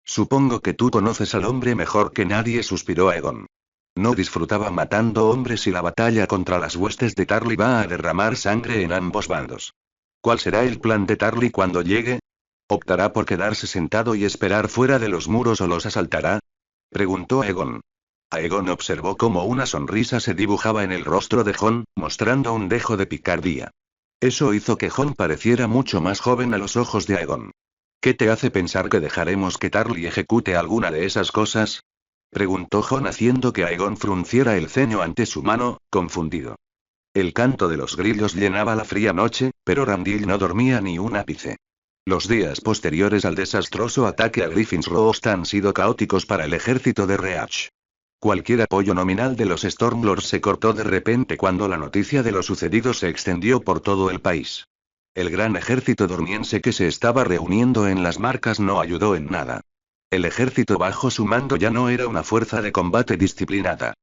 Supongo que tú conoces al hombre mejor que nadie, suspiró Aegon. No disfrutaba matando hombres y la batalla contra las huestes de Tarly va a derramar sangre en ambos bandos. ¿Cuál será el plan de Tarly cuando llegue? ¿Optará por quedarse sentado y esperar fuera de los muros o los asaltará?, preguntó Aegon. Aegon observó cómo una sonrisa se dibujaba en el rostro de Jon, mostrando un dejo de picardía. Eso hizo que Jon pareciera mucho más joven a los ojos de Aegon. ¿Qué te hace pensar que dejaremos que Tarly ejecute alguna de esas cosas?, preguntó Jon, haciendo que Aegon frunciera el ceño ante su mano, confundido. El canto de los grillos llenaba la fría noche, pero Randyll no dormía ni un ápice. Los días posteriores al desastroso ataque a Griffin's Roost han sido caóticos para el ejército de Reach. Cualquier apoyo nominal de los Stormlords se cortó de repente cuando la noticia de lo sucedido se extendió por todo el país. El gran ejército dormiense que se estaba reuniendo en las marcas no ayudó en nada. El ejército bajo su mando ya no era una fuerza de combate disciplinada.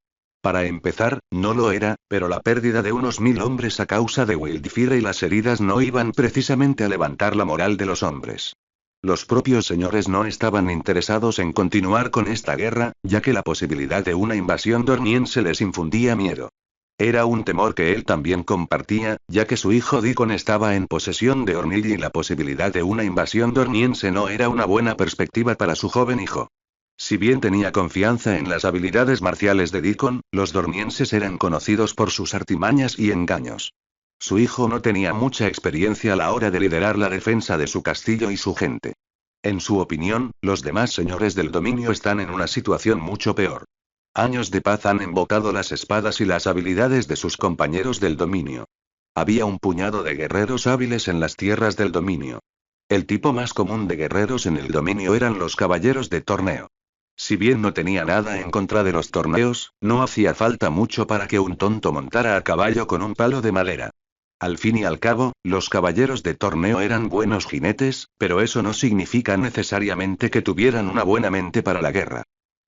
Para empezar, no lo era, pero la pérdida de unos 1000 hombres a causa de Wildfire y las heridas no iban precisamente a levantar la moral de los hombres. Los propios señores no estaban interesados en continuar con esta guerra, ya que la posibilidad de una invasión dorniense les infundía miedo. Era un temor que él también compartía, ya que su hijo Deacon estaba en posesión de Ornill y la posibilidad de una invasión dorniense no era una buena perspectiva para su joven hijo. Si bien tenía confianza en las habilidades marciales de Deacon, los dornienses eran conocidos por sus artimañas y engaños. Su hijo no tenía mucha experiencia a la hora de liderar la defensa de su castillo y su gente. En su opinión, los demás señores del dominio están en una situación mucho peor. Años de paz han embotado las espadas y las habilidades de sus compañeros del dominio. Había un puñado de guerreros hábiles en las tierras del dominio. El tipo más común de guerreros en el dominio eran los caballeros de torneo. Si bien no tenía nada en contra de los torneos, no hacía falta mucho para que un tonto montara a caballo con un palo de madera. Al fin y al cabo, los caballeros de torneo eran buenos jinetes, pero eso no significa necesariamente que tuvieran una buena mente para la guerra.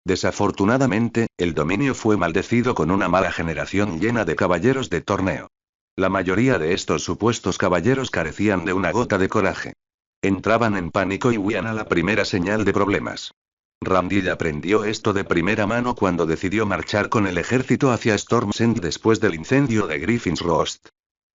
Desafortunadamente, el dominio fue maldecido con una mala generación llena de caballeros de torneo. La mayoría de estos supuestos caballeros carecían de una gota de coraje. Entraban en pánico y huían a la primera señal de problemas. Randyll aprendió esto de primera mano cuando decidió marchar con el ejército hacia Storm's End después del incendio de Griffin's Roost.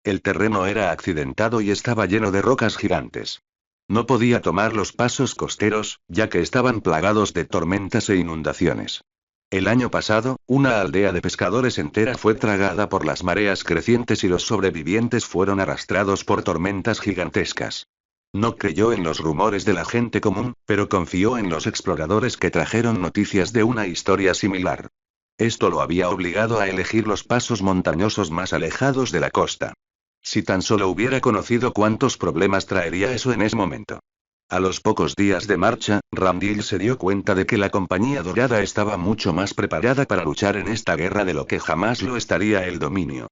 El terreno era accidentado y estaba lleno de rocas gigantes. No podía tomar los pasos costeros, ya que estaban plagados de tormentas e inundaciones. El año pasado, una aldea de pescadores entera fue tragada por las mareas crecientes y los sobrevivientes fueron arrastrados por tormentas gigantescas. No creyó en los rumores de la gente común, pero confió en los exploradores que trajeron noticias de una historia similar. Esto lo había obligado a elegir los pasos montañosos más alejados de la costa. Si tan solo hubiera conocido cuántos problemas traería eso en ese momento. A los pocos días de marcha, Ramdill se dio cuenta de que la Compañía Dorada estaba mucho más preparada para luchar en esta guerra de lo que jamás lo estaría el dominio.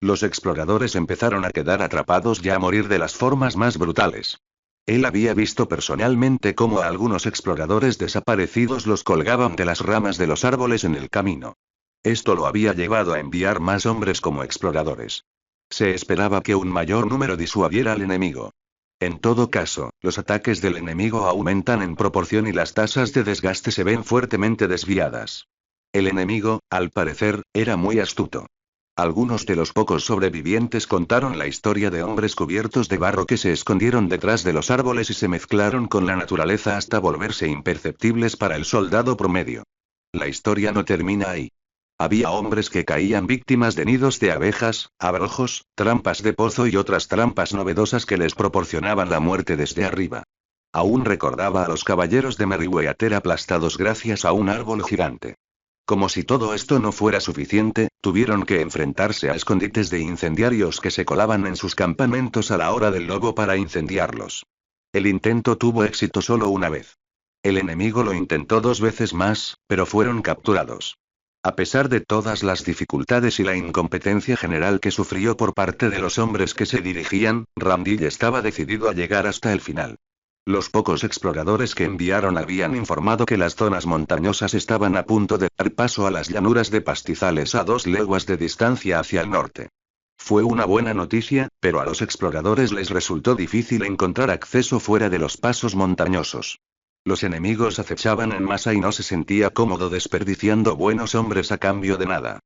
Los exploradores empezaron a quedar atrapados y a morir de las formas más brutales. Él había visto personalmente cómo a algunos exploradores desaparecidos los colgaban de las ramas de los árboles en el camino. Esto lo había llevado a enviar más hombres como exploradores. Se esperaba que un mayor número disuadiera al enemigo. En todo caso, los ataques del enemigo aumentan en proporción y las tasas de desgaste se ven fuertemente desviadas. El enemigo, al parecer, era muy astuto. Algunos de los pocos sobrevivientes contaron la historia de hombres cubiertos de barro que se escondieron detrás de los árboles y se mezclaron con la naturaleza hasta volverse imperceptibles para el soldado promedio. La historia no termina ahí. Había hombres que caían víctimas de nidos de abejas, abrojos, trampas de pozo y otras trampas novedosas que les proporcionaban la muerte desde arriba. Aún recordaba a los caballeros de Meriwether aplastados gracias a un árbol gigante. Como si todo esto no fuera suficiente, tuvieron que enfrentarse a escondites de incendiarios que se colaban en sus campamentos a la hora del lobo para incendiarlos. El intento tuvo éxito solo una vez. El enemigo lo intentó 2 veces más, pero fueron capturados. A pesar de todas las dificultades y la incompetencia general que sufrió por parte de los hombres que se dirigían, Ramdill estaba decidido a llegar hasta el final. Los pocos exploradores que enviaron habían informado que las zonas montañosas estaban a punto de dar paso a las llanuras de pastizales a 2 leguas de distancia hacia el norte. Fue una buena noticia, pero a los exploradores les resultó difícil encontrar acceso fuera de los pasos montañosos. Los enemigos acechaban en masa y no se sentía cómodo desperdiciando buenos hombres a cambio de nada.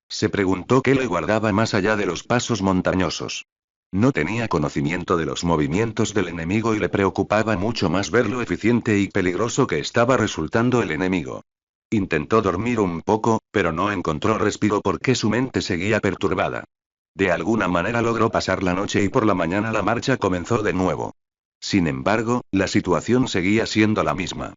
Se preguntó qué le guardaba más allá de los pasos montañosos. No tenía conocimiento de los movimientos del enemigo y le preocupaba mucho más ver lo eficiente y peligroso que estaba resultando el enemigo. Intentó dormir un poco, pero no encontró respiro porque su mente seguía perturbada. De alguna manera logró pasar la noche y por la mañana la marcha comenzó de nuevo. Sin embargo, la situación seguía siendo la misma.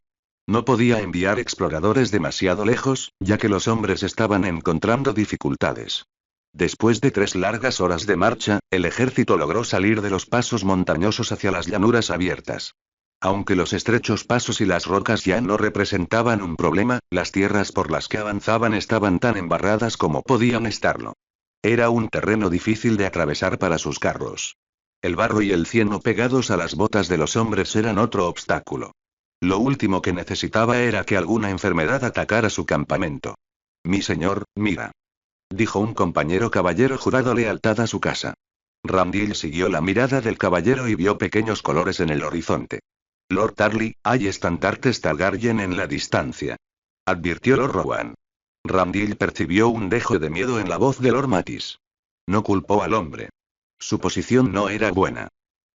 No podía enviar exploradores demasiado lejos, ya que los hombres estaban encontrando dificultades. Después de 3 largas horas de marcha, el ejército logró salir de los pasos montañosos hacia las llanuras abiertas. Aunque los estrechos pasos y las rocas ya no representaban un problema, las tierras por las que avanzaban estaban tan embarradas como podían estarlo. Era un terreno difícil de atravesar para sus carros. El barro y el cieno pegados a las botas de los hombres eran otro obstáculo. Lo último que necesitaba era que alguna enfermedad atacara su campamento. Mi señor, mira. Dijo un compañero caballero jurado lealtad a su casa. Ramdill siguió la mirada del caballero y vio pequeños colores en el horizonte. Lord Tarly, hay estandartes Targaryen en la distancia. Advirtió Lord Rowan. Ramdill percibió un dejo de miedo en la voz de Lord Matis. No culpó al hombre. Su posición no era buena.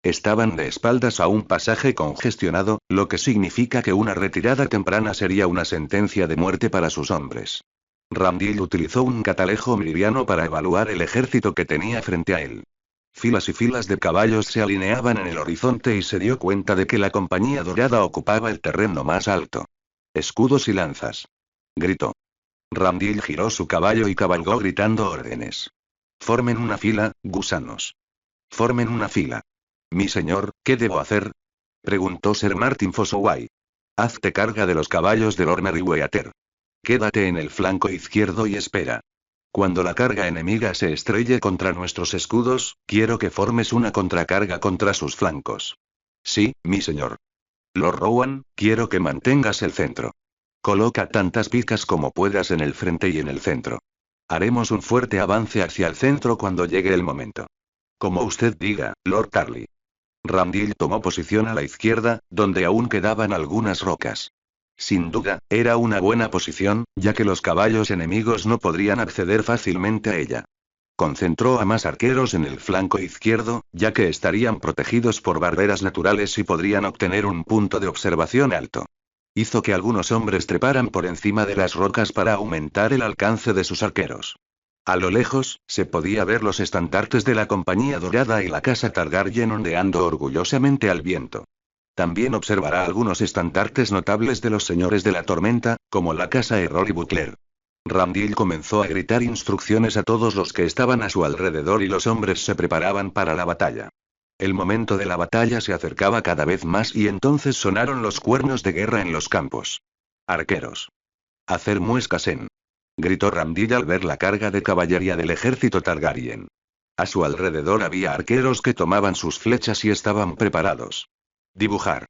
Estaban de espaldas a un pasaje congestionado, lo que significa que una retirada temprana sería una sentencia de muerte para sus hombres. Ramdill utilizó un catalejo meridiano para evaluar el ejército que tenía frente a él. Filas y filas de caballos se alineaban en el horizonte y se dio cuenta de que la Compañía Dorada ocupaba el terreno más alto. Escudos y lanzas. Gritó. Ramdill giró su caballo y cabalgó gritando órdenes. Formen una fila, gusanos. Formen una fila. Mi señor, ¿qué debo hacer? Preguntó Sir Martin Fossoway. Hazte carga de los caballos de Lord Meriwether. Quédate en el flanco izquierdo y espera. Cuando la carga enemiga se estrelle contra nuestros escudos, quiero que formes una contracarga contra sus flancos. Sí, mi señor. Lord Rowan, quiero que mantengas el centro. Coloca tantas picas como puedas en el frente y en el centro. Haremos un fuerte avance hacia el centro cuando llegue el momento. Como usted diga, Lord Tarly. Ramdill tomó posición a la izquierda, donde aún quedaban algunas rocas. Sin duda, era una buena posición, ya que los caballos enemigos no podrían acceder fácilmente a ella. Concentró a más arqueros en el flanco izquierdo, ya que estarían protegidos por barreras naturales y podrían obtener un punto de observación alto. Hizo que algunos hombres treparan por encima de las rocas para aumentar el alcance de sus arqueros. A lo lejos, se podía ver los estandartes de la Compañía Dorada y la casa Targaryen ondeando orgullosamente al viento. También observará algunos estandartes notables de los señores de la tormenta, como la casa Errol y Butler. Ramdil comenzó a gritar instrucciones a todos los que estaban a su alrededor y los hombres se preparaban para la batalla. El momento de la batalla se acercaba cada vez más y entonces sonaron los cuernos de guerra en los campos. Arqueros. Hacer muescasen. Gritó Ramdil al ver la carga de caballería del ejército Targaryen. A su alrededor había arqueros que tomaban sus flechas y estaban preparados. Dibujar.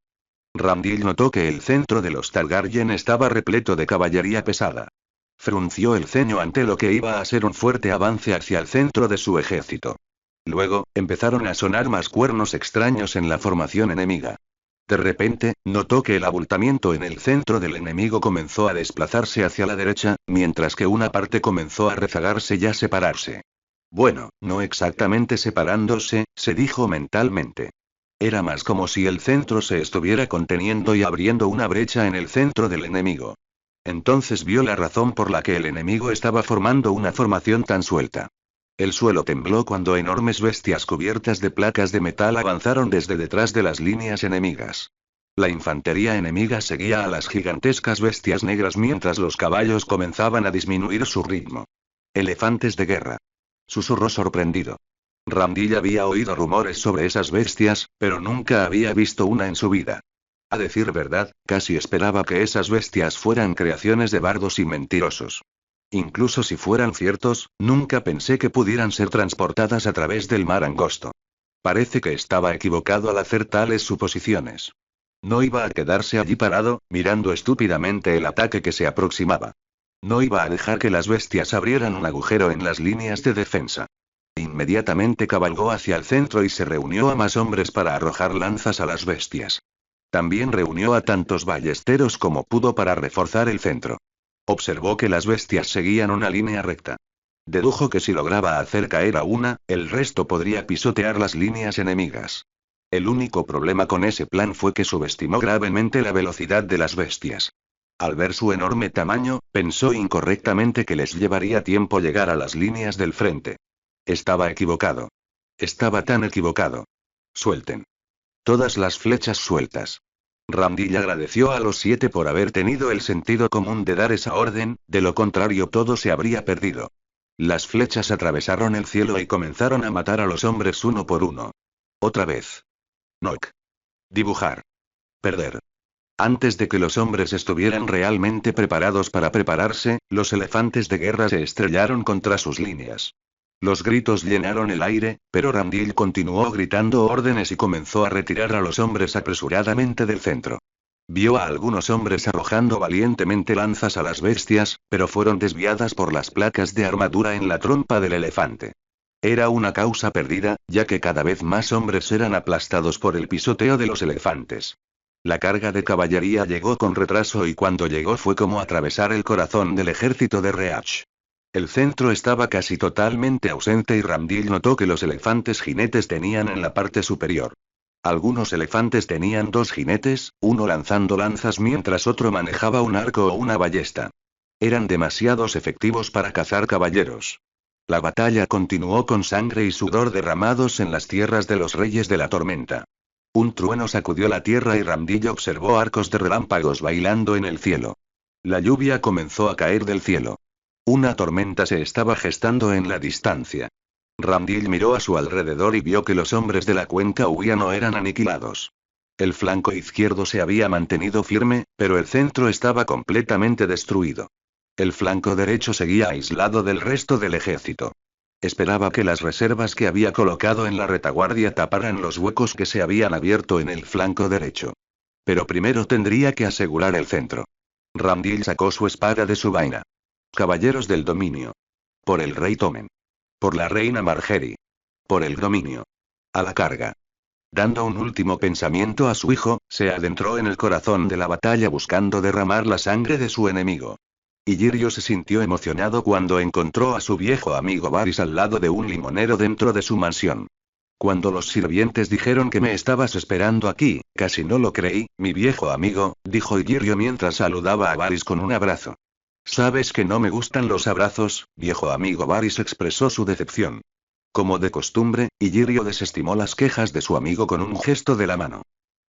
Ramdil notó que el centro de los Targaryen estaba repleto de caballería pesada. Frunció el ceño ante lo que iba a ser un fuerte avance hacia el centro de su ejército. Luego, empezaron a sonar más cuernos extraños en la formación enemiga. De repente, notó que el abultamiento en el centro del enemigo comenzó a desplazarse hacia la derecha, mientras que una parte comenzó a rezagarse y a separarse. Bueno, no exactamente separándose, se dijo mentalmente. Era más como si el centro se estuviera conteniendo y abriendo una brecha en el centro del enemigo. Entonces vio la razón por la que el enemigo estaba formando una formación tan suelta. El suelo tembló cuando enormes bestias cubiertas de placas de metal avanzaron desde detrás de las líneas enemigas. La infantería enemiga seguía a las gigantescas bestias negras mientras los caballos comenzaban a disminuir su ritmo. Elefantes de guerra. Susurró sorprendido. Ramdil había oído rumores sobre esas bestias, pero nunca había visto una en su vida. A decir verdad, casi esperaba que esas bestias fueran creaciones de bardos y mentirosos. Incluso si fueran ciertos, nunca pensé que pudieran ser transportadas a través del mar angosto. Parece que estaba equivocado al hacer tales suposiciones. No iba a quedarse allí parado, mirando estúpidamente el ataque que se aproximaba. No iba a dejar que las bestias abrieran un agujero en las líneas de defensa. Inmediatamente cabalgó hacia el centro y se reunió a más hombres para arrojar lanzas a las bestias. También reunió a tantos ballesteros como pudo para reforzar el centro. Observó que las bestias seguían una línea recta. Dedujo que si lograba hacer caer a una, el resto podría pisotear las líneas enemigas. El único problema con ese plan fue que subestimó gravemente la velocidad de las bestias. Al ver su enorme tamaño, pensó incorrectamente que les llevaría tiempo llegar a las líneas del frente. Estaba equivocado. Estaba tan equivocado. Suelten. Todas las flechas sueltas. Ramdil agradeció a los 7 por haber tenido el sentido común de dar esa orden, de lo contrario todo se habría perdido. Las flechas atravesaron el cielo y comenzaron a matar a los hombres uno por uno. Otra vez. Nock. Dibujar. Perder. Antes de que los hombres estuvieran realmente preparados para prepararse, los elefantes de guerra se estrellaron contra sus líneas. Los gritos llenaron el aire, pero Ramdil continuó gritando órdenes y comenzó a retirar a los hombres apresuradamente del centro. Vio a algunos hombres arrojando valientemente lanzas a las bestias, pero fueron desviadas por las placas de armadura en la trompa del elefante. Era una causa perdida, ya que cada vez más hombres eran aplastados por el pisoteo de los elefantes. La carga de caballería llegó con retraso y cuando llegó fue como atravesar el corazón del ejército de Reach. El centro estaba casi totalmente ausente y Ramdil notó que los elefantes jinetes tenían en la parte superior. Algunos elefantes tenían 2 jinetes, uno lanzando lanzas mientras otro manejaba un arco o una ballesta. Eran demasiados efectivos para cazar caballeros. La batalla continuó con sangre y sudor derramados en las tierras de los reyes de la tormenta. Un trueno sacudió la tierra y Ramdil observó arcos de relámpagos bailando en el cielo. La lluvia comenzó a caer del cielo. Una tormenta se estaba gestando en la distancia. Ramdil miró a su alrededor y vio que los hombres de la cuenca huían o eran aniquilados. El flanco izquierdo se había mantenido firme, pero el centro estaba completamente destruido. El flanco derecho seguía aislado del resto del ejército. Esperaba que las reservas que había colocado en la retaguardia taparan los huecos que se habían abierto en el flanco derecho. Pero primero tendría que asegurar el centro. Ramdil sacó su espada de su vaina. Caballeros del dominio. Por el rey Tommen. Por la reina Margaery. Por el dominio. A la carga. Dando un último pensamiento a su hijo, se adentró en el corazón de la batalla buscando derramar la sangre de su enemigo. Illyrio se sintió emocionado cuando encontró a su viejo amigo Varys al lado de un limonero dentro de su mansión. Cuando los sirvientes dijeron que me estabas esperando aquí, casi no lo creí, mi viejo amigo, dijo Illyrio mientras saludaba a Varys con un abrazo. Sabes que no me gustan los abrazos, viejo amigo. Varys expresó su decepción. Como de costumbre, Illyrio desestimó las quejas de su amigo con un gesto de la mano.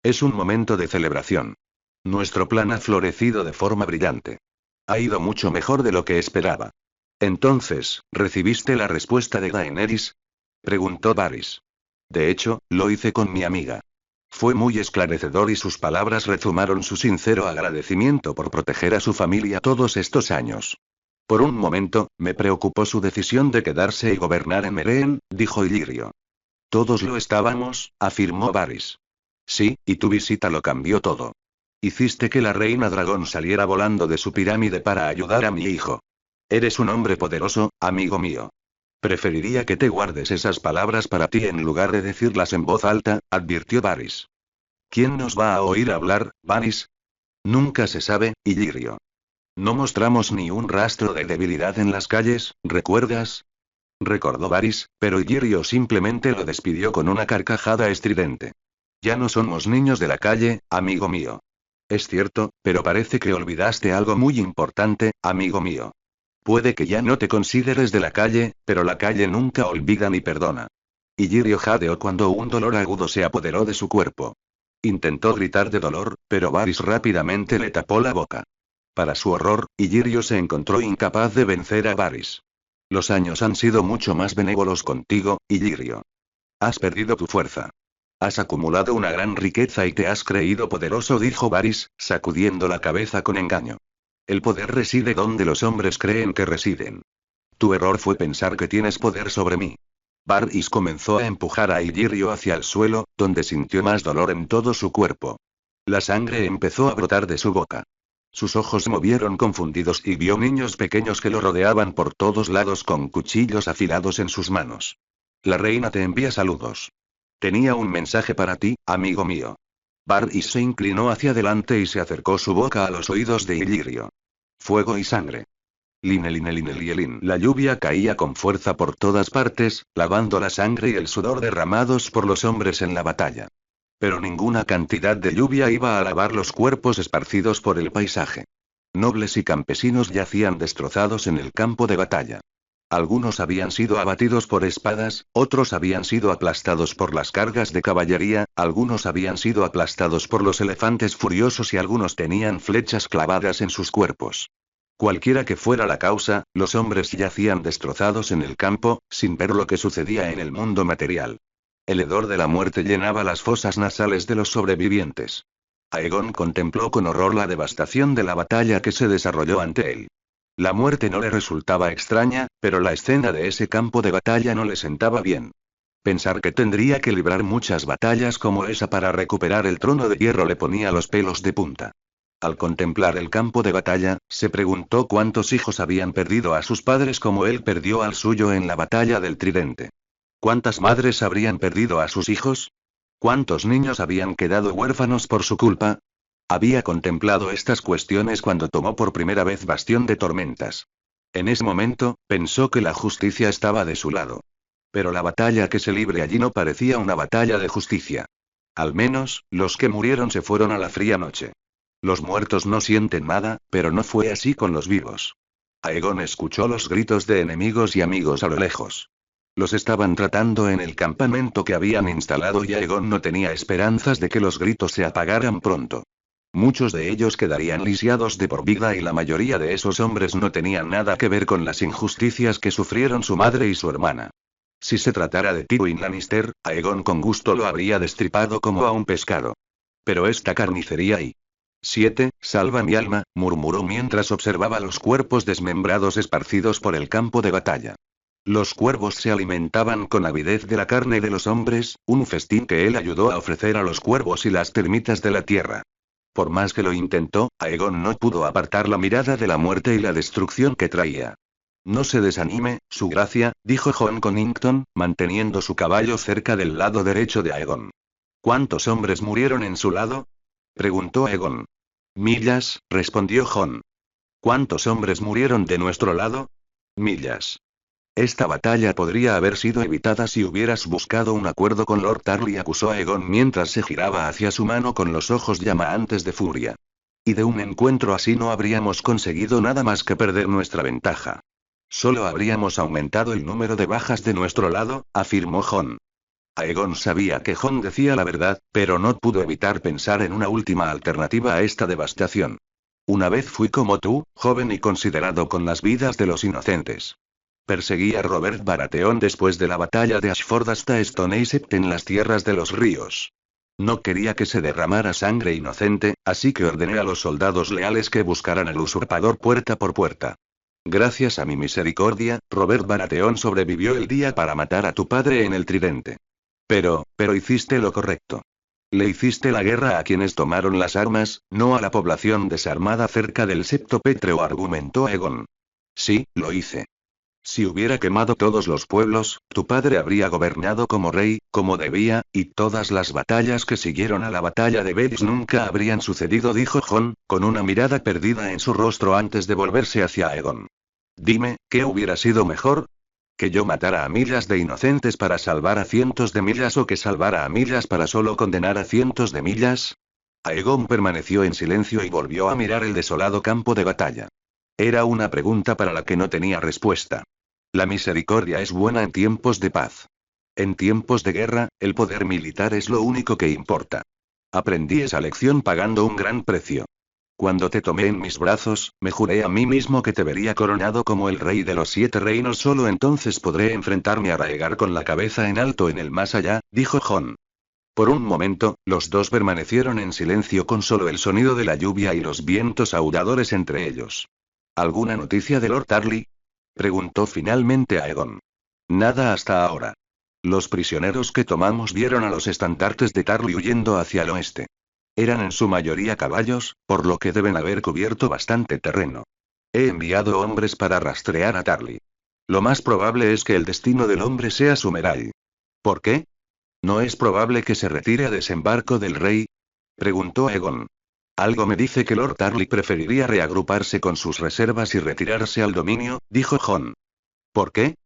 Es un momento de celebración. Nuestro plan ha florecido de forma brillante. Ha ido mucho mejor de lo que esperaba. Entonces, ¿recibiste la respuesta de Daenerys? Preguntó Varys. De hecho, lo hice con mi amiga. Fue muy esclarecedor y sus palabras rezumaron su sincero agradecimiento por proteger a su familia todos estos años. Por un momento, me preocupó su decisión de quedarse y gobernar en Meereen, dijo Illyrio. Todos lo estábamos, afirmó Varys. Sí, y tu visita lo cambió todo. Hiciste que la reina dragón saliera volando de su pirámide para ayudar a mi hijo. Eres un hombre poderoso, amigo mío. Preferiría que te guardes esas palabras para ti en lugar de decirlas en voz alta, advirtió Varys. ¿Quién nos va a oír hablar, Varys? Nunca se sabe, Illyrio. No mostramos ni un rastro de debilidad en las calles, ¿recuerdas? Recordó Varys, pero Illyrio simplemente lo despidió con una carcajada estridente. Ya no somos niños de la calle, amigo mío. Es cierto, pero parece que olvidaste algo muy importante, amigo mío. Puede que ya no te consideres de la calle, pero la calle nunca olvida ni perdona. Illyrio jadeó cuando un dolor agudo se apoderó de su cuerpo. Intentó gritar de dolor, pero Varys rápidamente le tapó la boca. Para su horror, Illyrio se encontró incapaz de vencer a Varys. Los años han sido mucho más benévolos contigo, Illyrio. Has perdido tu fuerza. Has acumulado una gran riqueza y te has creído poderoso, dijo Varys, sacudiendo la cabeza con engaño. El poder reside donde los hombres creen que residen. Tu error fue pensar que tienes poder sobre mí. Varys comenzó a empujar a Illyrio hacia el suelo, donde sintió más dolor en todo su cuerpo. La sangre empezó a brotar de su boca. Sus ojos se movieron confundidos y vio niños pequeños que lo rodeaban por todos lados con cuchillos afilados en sus manos. La reina te envía saludos. Tenía un mensaje para ti, amigo mío. Varys se inclinó hacia adelante y se acercó su boca a los oídos de Illyrio. Fuego y sangre. Lin. La lluvia caía con fuerza por todas partes, lavando la sangre y el sudor derramados por los hombres en la batalla. Pero ninguna cantidad de lluvia iba a lavar los cuerpos esparcidos por el paisaje. Nobles y campesinos yacían destrozados en el campo de batalla. Algunos habían sido abatidos por espadas, otros habían sido aplastados por las cargas de caballería, algunos habían sido aplastados por los elefantes furiosos y algunos tenían flechas clavadas en sus cuerpos. Cualquiera que fuera la causa, los hombres yacían destrozados en el campo, sin ver lo que sucedía en el mundo material. El hedor de la muerte llenaba las fosas nasales de los sobrevivientes. Aegon contempló con horror la devastación de la batalla que se desarrolló ante él. La muerte no le resultaba extraña, pero la escena de ese campo de batalla no le sentaba bien. Pensar que tendría que librar muchas batallas como esa para recuperar el trono de hierro le ponía los pelos de punta. Al contemplar el campo de batalla, se preguntó cuántos hijos habían perdido a sus padres como él perdió al suyo en la batalla del Tridente. ¿Cuántas madres habrían perdido a sus hijos? ¿Cuántos niños habían quedado huérfanos por su culpa? Había contemplado estas cuestiones cuando tomó por primera vez Bastión de Tormentas. En ese momento, pensó que la justicia estaba de su lado. Pero la batalla que se libre allí no parecía una batalla de justicia. Al menos, los que murieron se fueron a la fría noche. Los muertos no sienten nada, pero no fue así con los vivos. Aegon escuchó los gritos de enemigos y amigos a lo lejos. Los estaban tratando en el campamento que habían instalado y Aegon no tenía esperanzas de que los gritos se apagaran pronto. Muchos de ellos quedarían lisiados de por vida y la mayoría de esos hombres no tenían nada que ver con las injusticias que sufrieron su madre y su hermana. Si se tratara de Tywin Lannister, Aegon con gusto lo habría destripado como a un pescado. Pero esta carnicería y... Salva mi alma, murmuró mientras observaba los cuerpos desmembrados esparcidos por el campo de batalla. Los cuervos se alimentaban con avidez de la carne de los hombres, un festín que él ayudó a ofrecer a los cuervos y las termitas de la tierra. Por más que lo intentó, Aegon no pudo apartar la mirada de la muerte y la destrucción que traía. No se desanime, su gracia, dijo Jon Connington, manteniendo su caballo cerca del lado derecho de Aegon. ¿Cuántos hombres murieron en su lado? Preguntó Aegon. Millas, respondió Jon. ¿Cuántos hombres murieron de nuestro lado? Millas. Esta batalla podría haber sido evitada si hubieras buscado un acuerdo con Lord Tarly, acusó Aegon mientras se giraba hacia su mano con los ojos llameantes de furia. Y de un encuentro así no habríamos conseguido nada más que perder nuestra ventaja. Solo habríamos aumentado el número de bajas de nuestro lado, afirmó Jon. Aegon sabía que Jon decía la verdad, pero no pudo evitar pensar en una última alternativa a esta devastación. Una vez fui como tú, joven y considerado con las vidas de los inocentes. Perseguí a Robert Baratheon después de la batalla de Ashford hasta Stone Sept en las tierras de los ríos. No quería que se derramara sangre inocente, así que ordené a los soldados leales que buscaran al usurpador puerta por puerta. Gracias a mi misericordia, Robert Baratheon sobrevivió el día para matar a tu padre en el Tridente. Pero hiciste lo correcto. Le hiciste la guerra a quienes tomaron las armas, no a la población desarmada cerca del Septo Pétreo, argumentó Aegon. Sí, lo hice. Si hubiera quemado todos los pueblos, tu padre habría gobernado como rey, como debía, y todas las batallas que siguieron a la batalla de Varys nunca habrían sucedido, dijo Jon, con una mirada perdida en su rostro antes de volverse hacia Aegon. Dime, ¿qué hubiera sido mejor? ¿Que yo matara a miles de inocentes para salvar a cientos de miles o que salvara a miles para solo condenar a cientos de miles? Aegon permaneció en silencio y volvió a mirar el desolado campo de batalla. Era una pregunta para la que no tenía respuesta. La misericordia es buena en tiempos de paz. En tiempos de guerra, el poder militar es lo único que importa. Aprendí esa lección pagando un gran precio. Cuando te tomé en mis brazos, me juré a mí mismo que te vería coronado como el rey de los 7 reinos. Solo entonces podré enfrentarme a Raegar con la cabeza en alto en el más allá, dijo Jon. Por un momento, los dos permanecieron en silencio con solo el sonido de la lluvia y los vientos aulladores entre ellos. ¿Alguna noticia de Lord Tarly?, preguntó finalmente Aegon. Nada hasta ahora. Los prisioneros que tomamos vieron a los estandartes de Tarly huyendo hacia el oeste. Eran en su mayoría caballos, por lo que deben haber cubierto bastante terreno. He enviado hombres para rastrear a Tarly. Lo más probable es que el destino del hombre sea Sumerial. ¿Por qué? ¿No es probable que se retire a desembarco del rey?, preguntó Aegon. Algo me dice que Lord Tarly preferiría reagruparse con sus reservas y retirarse al dominio, dijo Jon. ¿Por qué?,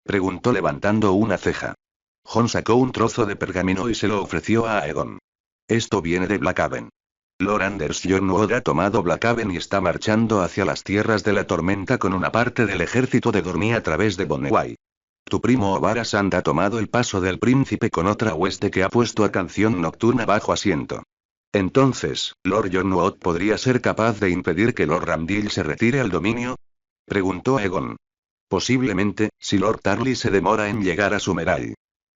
preguntó levantando una ceja. Jon sacó un trozo de pergamino y se lo ofreció a Aegon. Esto viene de Blackhaven. Lord Anders Jornwood ha tomado Blackhaven y está marchando hacia las tierras de la tormenta con una parte del ejército de Dorne a través de Bonneway. Tu primo Oberyn Sand ha tomado el paso del príncipe con otra hueste que ha puesto a Canción Nocturna bajo asiento. Entonces, ¿Lord Jornwood podría ser capaz de impedir que Lord Ramdil se retire al dominio?, preguntó Aegon. Posiblemente, si Lord Tarly se demora en llegar a Sumerial.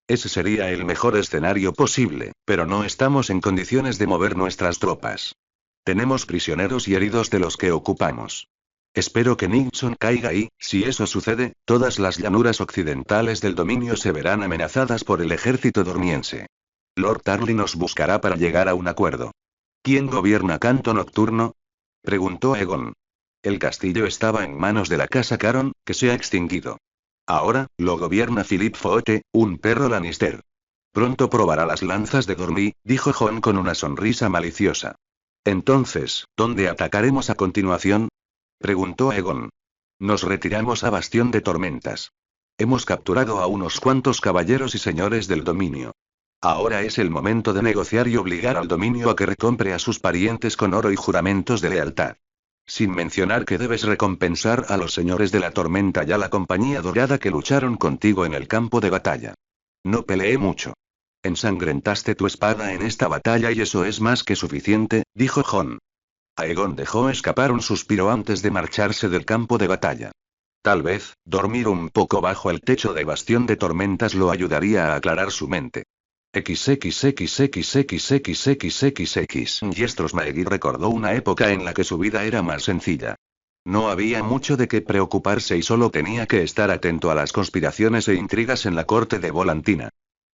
Ese sería el mejor escenario posible, pero no estamos en condiciones de mover nuestras tropas. Tenemos prisioneros y heridos de los que ocupamos. Espero que Nixon caiga y, si eso sucede, todas las llanuras occidentales del dominio se verán amenazadas por el ejército dormiense. Lord Tarly nos buscará para llegar a un acuerdo. ¿Quién gobierna Canto Nocturno?, preguntó Aegon. El castillo estaba en manos de la casa Caron, que se ha extinguido. Ahora, lo gobierna Philip Foote, un perro Lannister. Pronto probará las lanzas de Dorne, dijo Jon con una sonrisa maliciosa. Entonces, ¿dónde atacaremos a continuación?, preguntó Aegon. Nos retiramos a Bastión de Tormentas. Hemos capturado a unos cuantos caballeros y señores del dominio. Ahora es el momento de negociar y obligar al dominio a que recompre a sus parientes con oro y juramentos de lealtad. Sin mencionar que debes recompensar a los señores de la tormenta y a la compañía dorada que lucharon contigo en el campo de batalla. No peleé mucho. Ensangrentaste tu espada en esta batalla y eso es más que suficiente, dijo Jon. Aegon dejó escapar un suspiro antes de marcharse del campo de batalla. Tal vez, dormir un poco bajo el techo de Bastión de Tormentas lo ayudaría a aclarar su mente. XXXXXXXXX. Yestros Maegir recordó una época en la que su vida era más sencilla. No había mucho de qué preocuparse y solo tenía que estar atento a las conspiraciones e intrigas en la corte de Volantina.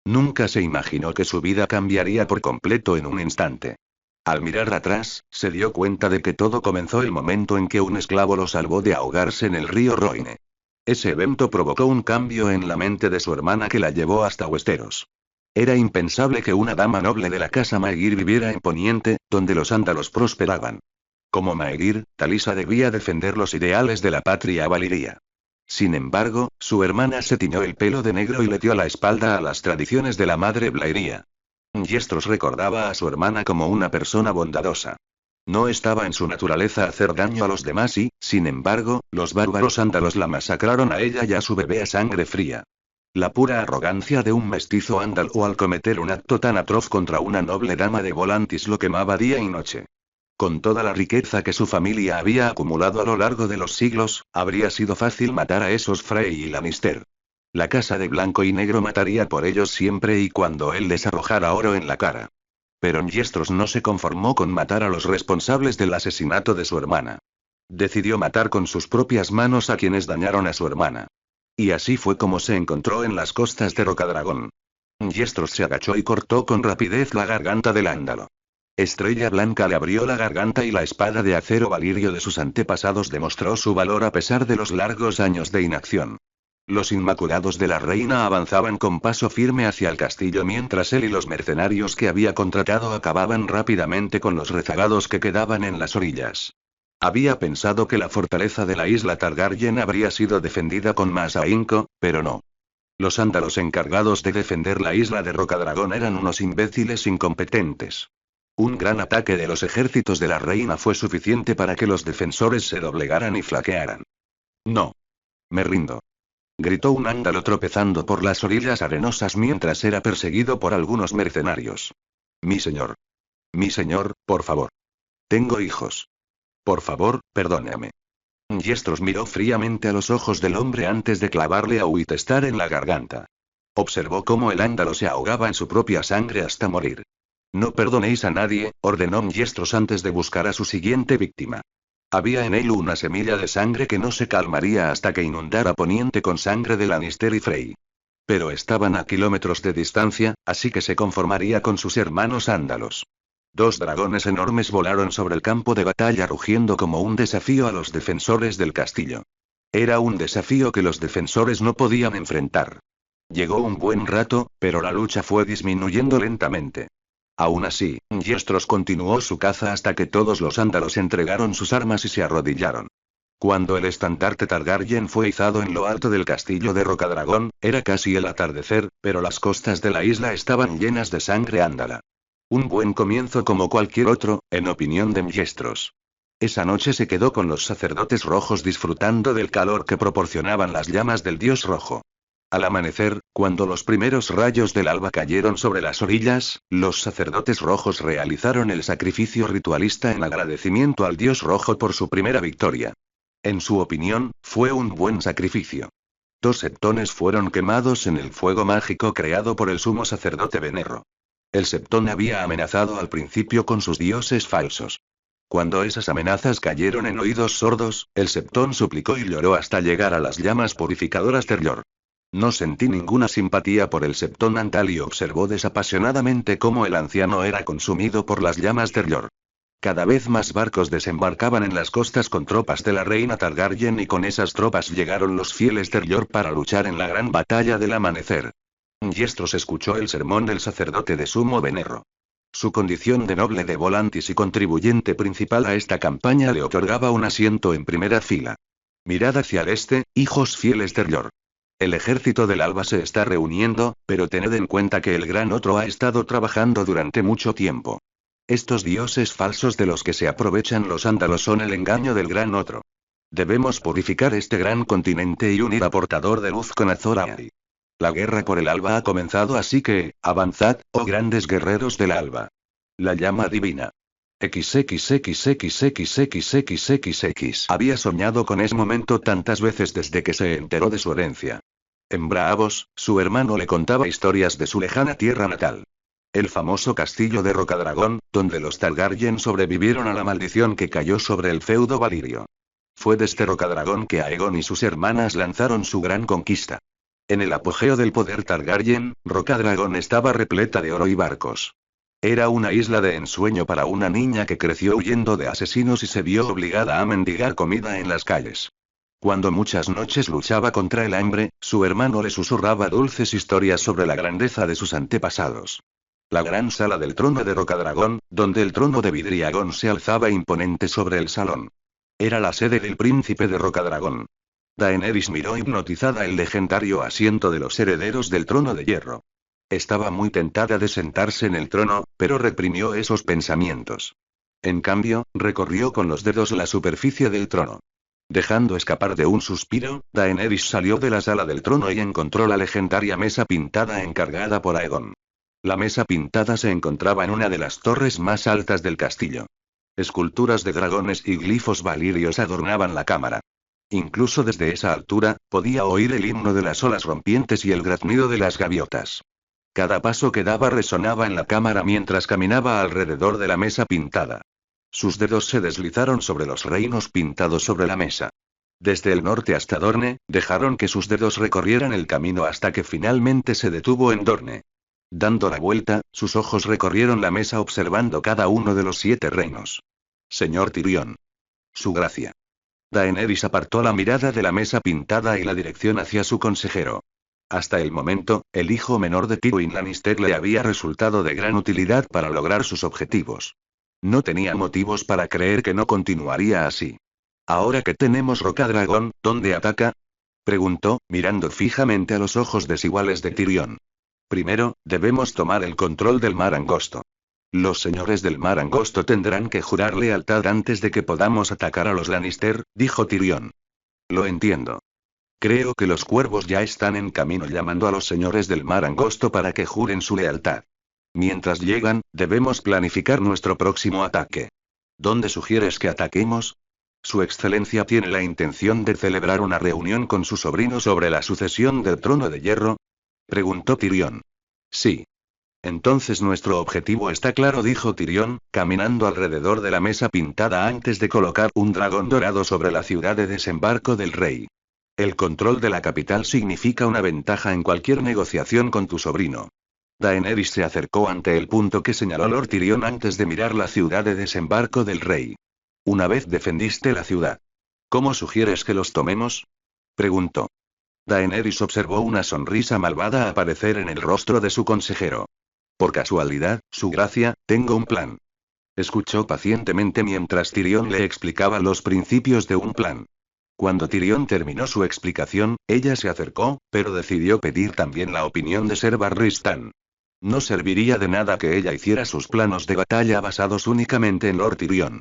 Nunca se imaginó que su vida cambiaría por completo en un instante. Al mirar atrás, se dio cuenta de que todo comenzó el momento en que un esclavo lo salvó de ahogarse en el río Roine. Ese evento provocó un cambio en la mente de su hermana que la llevó hasta Westeros. Era impensable que una dama noble de la casa Maegir viviera en Poniente, donde los ándalos prosperaban. Como Maegir, Talisa debía defender los ideales de la patria valiria. Sin embargo, su hermana se tiñó el pelo de negro y le dio la espalda a las tradiciones de la madre Blairía. Yestros recordaba a su hermana como una persona bondadosa. No estaba en su naturaleza hacer daño a los demás y, sin embargo, los bárbaros ándalos la masacraron a ella y a su bebé a sangre fría. La pura arrogancia de un mestizo ándalo al cometer un acto tan atroz contra una noble dama de Volantis lo quemaba día y noche. Con toda la riqueza que su familia había acumulado a lo largo de los siglos, habría sido fácil matar a esos Frey y Lannister. La casa de blanco y negro mataría por ellos siempre y cuando él les arrojara oro en la cara. Pero Yestros no se conformó con matar a los responsables del asesinato de su hermana. Decidió matar con sus propias manos a quienes dañaron a su hermana. Y así fue como se encontró en las costas de Rocadragón. Yestros se agachó y cortó con rapidez la garganta del ándalo. Estrella Blanca le abrió la garganta y la espada de acero valirio de sus antepasados demostró su valor a pesar de los largos años de inacción. Los Inmaculados de la Reina avanzaban con paso firme hacia el castillo mientras él y los mercenarios que había contratado acababan rápidamente con los rezagados que quedaban en las orillas. Había pensado que la fortaleza de la isla Targaryen habría sido defendida con más ahínco, pero no. Los ándalos encargados de defender la isla de Rocadragón eran unos imbéciles incompetentes. Un gran ataque de los ejércitos de la reina fue suficiente para que los defensores se doblegaran y flaquearan. No. Me rindo. Gritó un ándalo tropezando por las orillas arenosas mientras era perseguido por algunos mercenarios. Mi señor. Mi señor, por favor. Tengo hijos. Por favor, perdóname. Yestros miró fríamente a los ojos del hombre antes de clavarle a Uitestar en la garganta. Observó cómo el ándalo se ahogaba en su propia sangre hasta morir. No perdonéis a nadie, ordenó Yestros antes de buscar a su siguiente víctima. Había en él una semilla de sangre que no se calmaría hasta que inundara Poniente con sangre de Lannister y Frey. Pero estaban a kilómetros de distancia, así que se conformaría con sus hermanos ándalos. Dos dragones enormes volaron sobre el campo de batalla rugiendo como un desafío a los defensores del castillo. Era un desafío que los defensores no podían enfrentar. Llegó un buen rato, pero la lucha fue disminuyendo lentamente. Aún así, Yestros continuó su caza hasta que todos los ándalos entregaron sus armas y se arrodillaron. Cuando el estandarte Targaryen fue izado en lo alto del castillo de Rocadragón, era casi el atardecer, pero las costas de la isla estaban llenas de sangre ándala. Un buen comienzo como cualquier otro, en opinión de Yestros. Esa noche se quedó con los sacerdotes rojos disfrutando del calor que proporcionaban las llamas del dios rojo. Al amanecer, cuando los primeros rayos del alba cayeron sobre las orillas, los sacerdotes rojos realizaron el sacrificio ritualista en agradecimiento al dios rojo por su primera victoria. En su opinión, fue un buen sacrificio. 2 septones fueron quemados en el fuego mágico creado por el sumo sacerdote Venerro. El septón había amenazado al principio con sus dioses falsos. Cuando esas amenazas cayeron en oídos sordos, el septón suplicó y lloró hasta llegar a las llamas purificadoras de R'hllor. No sentí ninguna simpatía por el septón Andal y observó desapasionadamente cómo el anciano era consumido por las llamas de R'hllor. Cada vez más barcos desembarcaban en las costas con tropas de la reina Targaryen y con esas tropas llegaron los fieles de R'hllor para luchar en la gran batalla del amanecer. Yestros escuchó el sermón del sacerdote de sumo Venerro. Su condición de noble de Volantis y contribuyente principal a esta campaña le otorgaba un asiento en primera fila. Mirad hacia el este, hijos fieles de R'hllor. El ejército del alba se está reuniendo, pero tened en cuenta que el Gran Otro ha estado trabajando durante mucho tiempo. Estos dioses falsos de los que se aprovechan los ándalos son el engaño del Gran Otro. Debemos purificar este gran continente y unir a Portador de Luz con Azor Ahai. La guerra por el alba ha comenzado, así que, avanzad, oh grandes guerreros del alba. La llama divina. XXXXXXXXX. Había soñado con ese momento tantas veces desde que se enteró de su herencia. En Braavos, su hermano le contaba historias de su lejana tierra natal. El famoso castillo de Rocadragón, donde los Targaryen sobrevivieron a la maldición que cayó sobre el feudo valirio. Fue desde Rocadragón que Aegon y sus hermanas lanzaron su gran conquista. En el apogeo del poder Targaryen, Rocadragón estaba repleta de oro y barcos. Era una isla de ensueño para una niña que creció huyendo de asesinos y se vio obligada a mendigar comida en las calles. Cuando muchas noches luchaba contra el hambre, su hermano le susurraba dulces historias sobre la grandeza de sus antepasados. La gran sala del trono de Rocadragón, donde el trono de Vidriagón se alzaba imponente sobre el salón. Era la sede del príncipe de Rocadragón. Daenerys miró hipnotizada el legendario asiento de los herederos del trono de hierro. Estaba muy tentada de sentarse en el trono, pero reprimió esos pensamientos. En cambio, recorrió con los dedos la superficie del trono. Dejando escapar de un suspiro, Daenerys salió de la sala del trono y encontró la legendaria mesa pintada encargada por Aegon. La mesa pintada se encontraba en una de las torres más altas del castillo. Esculturas de dragones y glifos valirios adornaban la cámara. Incluso desde esa altura, podía oír el himno de las olas rompientes y el graznido de las gaviotas. Cada paso que daba resonaba en la cámara mientras caminaba alrededor de la mesa pintada. Sus dedos se deslizaron sobre los reinos pintados sobre la mesa. Desde el norte hasta Dorne, dejaron que sus dedos recorrieran el camino hasta que finalmente se detuvo en Dorne. Dando la vuelta, sus ojos recorrieron la mesa observando cada uno de los 7 reinos. Señor Tyrion. Su gracia. Daenerys apartó la mirada de la mesa pintada y la dirección hacia su consejero. Hasta el momento, el hijo menor de Tywin Lannister le había resultado de gran utilidad para lograr sus objetivos. No tenía motivos para creer que no continuaría así. Ahora que tenemos Rocadragón, ¿dónde ataca? Preguntó, mirando fijamente a los ojos desiguales de Tyrion. Primero, debemos tomar el control del Mar Angosto. Los señores del Mar Angosto tendrán que jurar lealtad antes de que podamos atacar a los Lannister, dijo Tyrion. Lo entiendo. Creo que los cuervos ya están en camino llamando a los señores del Mar Angosto para que juren su lealtad. Mientras llegan, debemos planificar nuestro próximo ataque. ¿Dónde sugieres que ataquemos? ¿Su excelencia tiene la intención de celebrar una reunión con su sobrino sobre la sucesión del trono de hierro? Preguntó Tyrion. Sí. Entonces nuestro objetivo está claro, dijo Tyrion, caminando alrededor de la mesa pintada antes de colocar un dragón dorado sobre la ciudad de desembarco del rey. El control de la capital significa una ventaja en cualquier negociación con tu sobrino. Daenerys se acercó ante el punto que señaló Lord Tyrion antes de mirar la ciudad de desembarco del rey. Una vez defendiste la ciudad. ¿Cómo sugieres que los tomemos? Preguntó. Daenerys observó una sonrisa malvada aparecer en el rostro de su consejero. Por casualidad, su gracia, tengo un plan. Escuchó pacientemente mientras Tyrion le explicaba los principios de un plan. Cuando Tyrion terminó su explicación, ella se acercó, pero decidió pedir también la opinión de Ser Barristan. No serviría de nada que ella hiciera sus planos de batalla basados únicamente en Lord Tyrion.